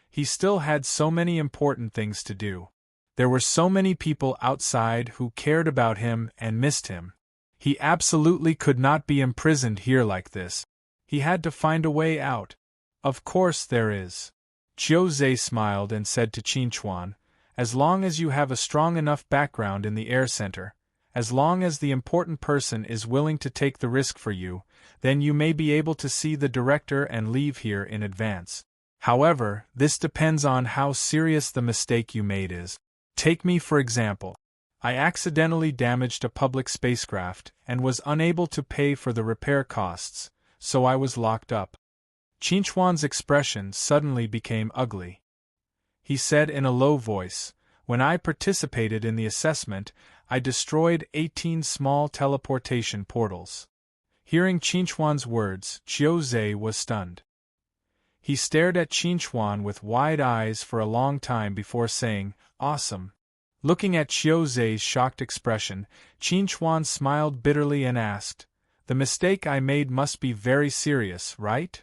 He still had so many important things to do. There were so many people outside who cared about him and missed him. He absolutely could not be imprisoned here like this. He had to find a way out. Of course there is. Qiu Zhe smiled and said to Qin Chuan, As long as you have a strong enough background in the air center, as long as the important person is willing to take the risk for you, then you may be able to see the director and leave here in advance. However, this depends on how serious the mistake you made is. Take me for example. I accidentally damaged a public spacecraft and was unable to pay for the repair costs, so I was locked up. Qin Chuan's expression suddenly became ugly. He said in a low voice, When I participated in the assessment, I destroyed 18 small teleportation portals. Hearing Qin Chuan's words, Qiu Zhe was stunned. He stared at Qin Chuan with wide eyes for a long time before saying, Awesome. Looking at Qiu Zhe's shocked expression, Qin Chuan smiled bitterly and asked, The mistake I made must be very serious, right?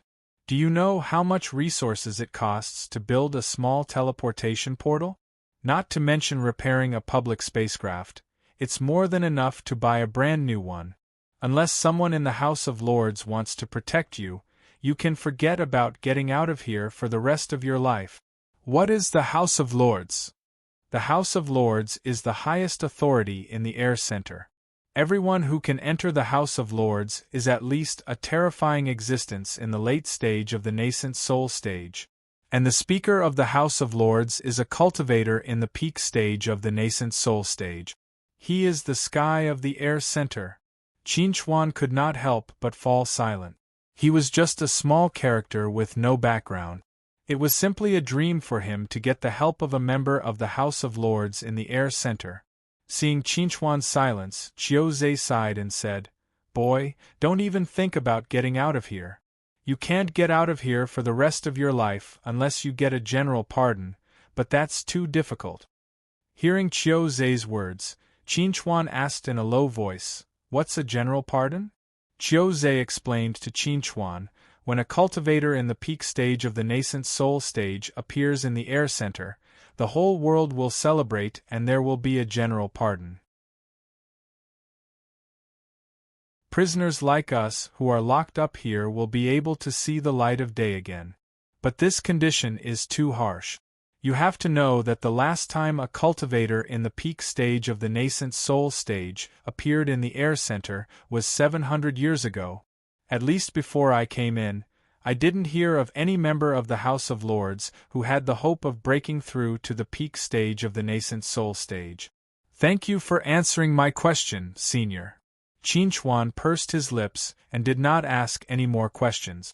Do you know how much resources it costs to build a small teleportation portal? Not to mention repairing a public spacecraft, it's more than enough to buy a brand new one. Unless someone in the House of Lords wants to protect you, you can forget about getting out of here for the rest of your life. What is the House of Lords? The House of Lords is the highest authority in the Air Center. Everyone who can enter the House of Lords is at least a terrifying existence in the late stage of the nascent soul stage. And the Speaker of the House of Lords is a cultivator in the peak stage of the nascent soul stage. He is the sky of the Air Center. Qin Chuan could not help but fall silent. He was just a small character with no background. It was simply a dream for him to get the help of a member of the House of Lords in the Air Center. Seeing Qinchuan's silence, Qiuzhe sighed and said, "Boy, don't even think about getting out of here. You can't get out of here for the rest of your life unless you get a general pardon, but that's too difficult." Hearing Qiuzhe's words, Qinchuan asked in a low voice, "What's a general pardon?" Qiuzhe explained to Qinchuan, "When a cultivator in the peak stage of the nascent soul stage appears in the air center, the whole world will celebrate and there will be a general pardon. Prisoners like us who are locked up here will be able to see the light of day again. But this condition is too harsh. You have to know that the last time a cultivator in the peak stage of the nascent soul stage appeared in the air center was 700 years ago. At least before I came in, I didn't hear of any member of the House of Lords who had the hope of breaking through to the peak stage of the nascent soul stage. Thank you for answering my question, Senior." Qinchuan pursed his lips and did not ask any more questions.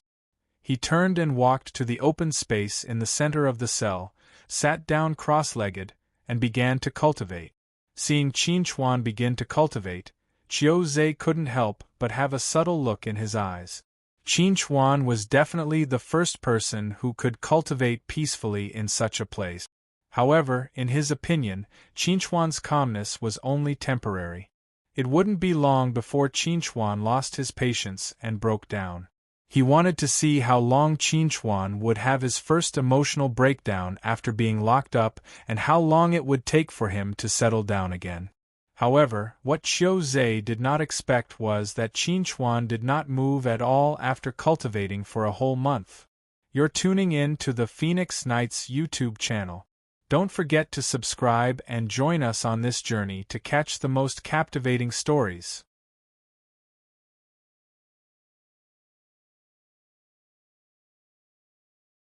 He turned and walked to the open space in the center of the cell, sat down cross-legged, and began to cultivate. Seeing Qinchuan begin to cultivate, Qiuzhe couldn't help but have a subtle look in his eyes. Qinchuan was definitely the first person who could cultivate peacefully in such a place. However, in his opinion, Qinchuan's calmness was only temporary. It wouldn't be long before Qinchuan lost his patience and broke down. He wanted to see how long Qinchuan would have his first emotional breakdown after being locked up and how long it would take for him to settle down again. However, what Qiuzhe did not expect was that Qinchuan did not move at all after cultivating for a whole month. You're tuning in to the Phoenix Nights YouTube channel. Don't forget to subscribe and join us on this journey to catch the most captivating stories.